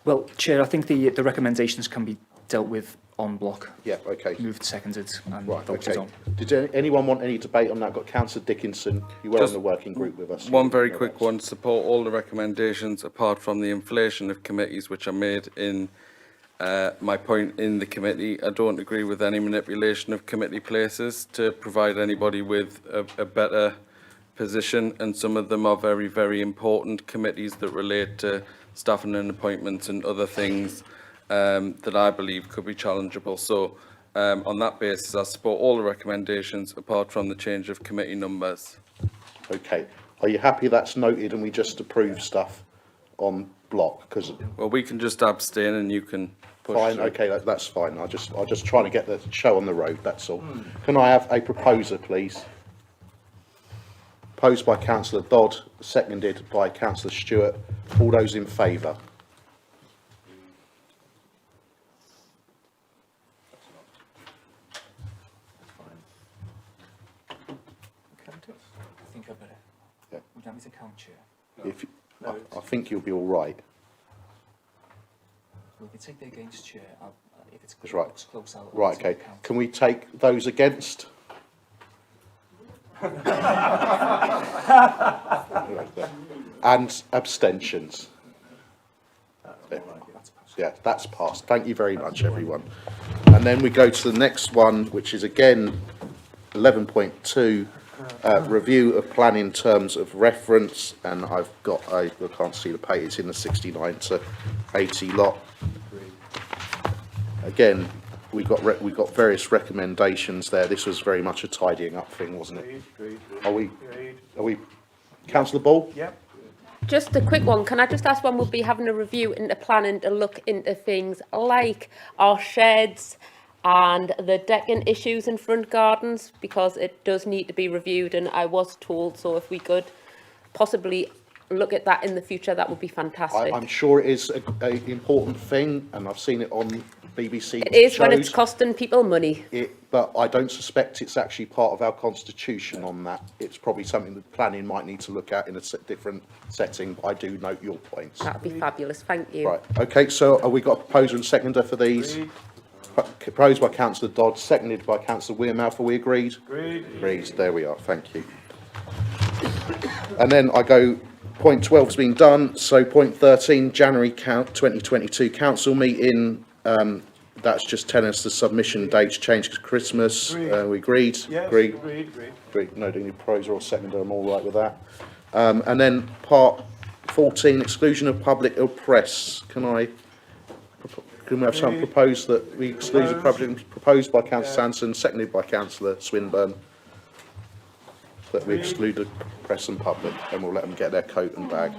Well, Chair, I think the recommendations can be dealt with en bloc.
Yeah, okay.
Moved, seconded, and
Right,
voted
okay.
on.
Did anyone want any debate on that? Got Councillor Dickinson, you were in the working group with us.
One very quick one: support all the recommendations apart from the inflation of committees, which are made in my point in the committee. I don't agree with any manipulation of committee places to provide anybody with a better position, and some of them are very, very important committees that relate to staffing and appointments and other things that I believe could be challengeable. So on that basis, I support all the recommendations apart from the change of committee numbers.
Okay. Are you happy that's noted and we just approve stuff on block? Because
well, we can just abstain and you can push
fine.
through.
Okay, that's fine. I'll just trying to get the show on the road. That's all. Can I have a proposer, please? Proposed by Councillor Dodd, seconded by Councillor Stewart. All those in favour?
want me to count, Chair?
If, I think you'll be all right.
We can take the against, Chair. If it's
That's right.
looks close, I'll
Right,
take
okay.
the count.
Can we take those against? And abstentions? Yeah, that's passed. Thank you very much, everyone. And then we go to the next one, which is again 11.2, review of planning terms of reference. And I've got, I can't see the page, it's in the 69 to 80 lot. Again, we got various recommendations there. This was very much a tidying up thing, wasn't it? Are we, Councillor Ball?
Yep.
Just a quick one. Can I just ask when we'll be having a review into planning to look into things like our sheds and the decking issues in front gardens, because it does need to be reviewed, and I was told, so if we could possibly look at that in the future, that would be fantastic.
I'm sure it is an important thing, and I've seen it on BBC
It is
shows.
when it's costing people money.
But I don't suspect it's actually part of our constitution on that. It's probably something that planning might need to look at in a different setting. I do note your points.
That would be fabulous. Thank you.
Right. Okay. So have we got a proposer and seconder for these? Proposed by Councillor Dodd, seconded by Councillor Wearmouth. Are we agreed?
Agreed.
Agreed. There we are. Thank you. And then I go. Point 12's been done. So point 13, January 2022 council meeting. That's just telling us the submission dates changed to Christmas. We agreed?
Yes,
agreed.
agreed.
No, do any proposer or seconder, I'm all right with that. And then part 14, exclusion of public or press. Can we have some proposed that we exclude the public, proposed by Councillor Sanson, seconded by Councillor Swinburne, that we exclude the press and public, and we'll let them get their coat and bag.